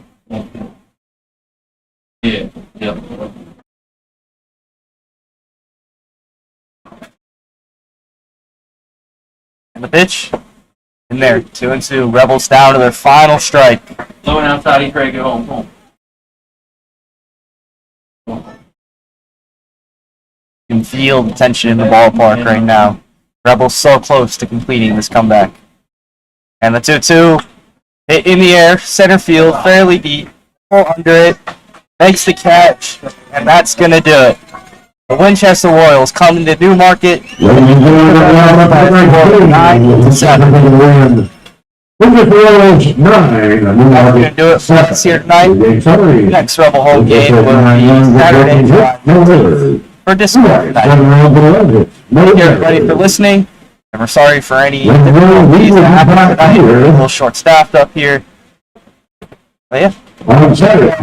Yeah. Yep. And the pitch. In there. 2-2. Rebels down to their final strike. Low and outside, he's ready to go home. You can feel the tension in the ballpark right now. Rebels so close to completing this comeback. And the 2-2 hit in the air, center field, fairly deep, under it, makes the catch, and that's going to do it. The Winchester Royals come into Newmarket. Ladies and gentlemen, 9-7. Winchester Royals 9. We're going to do it for us here tonight. Next Rebel home game will be Saturday, July for Discord tonight. Thank you everybody for listening. And we're sorry for any difficulties that happened tonight. We're a little short-staffed up here. But yeah. On Saturday,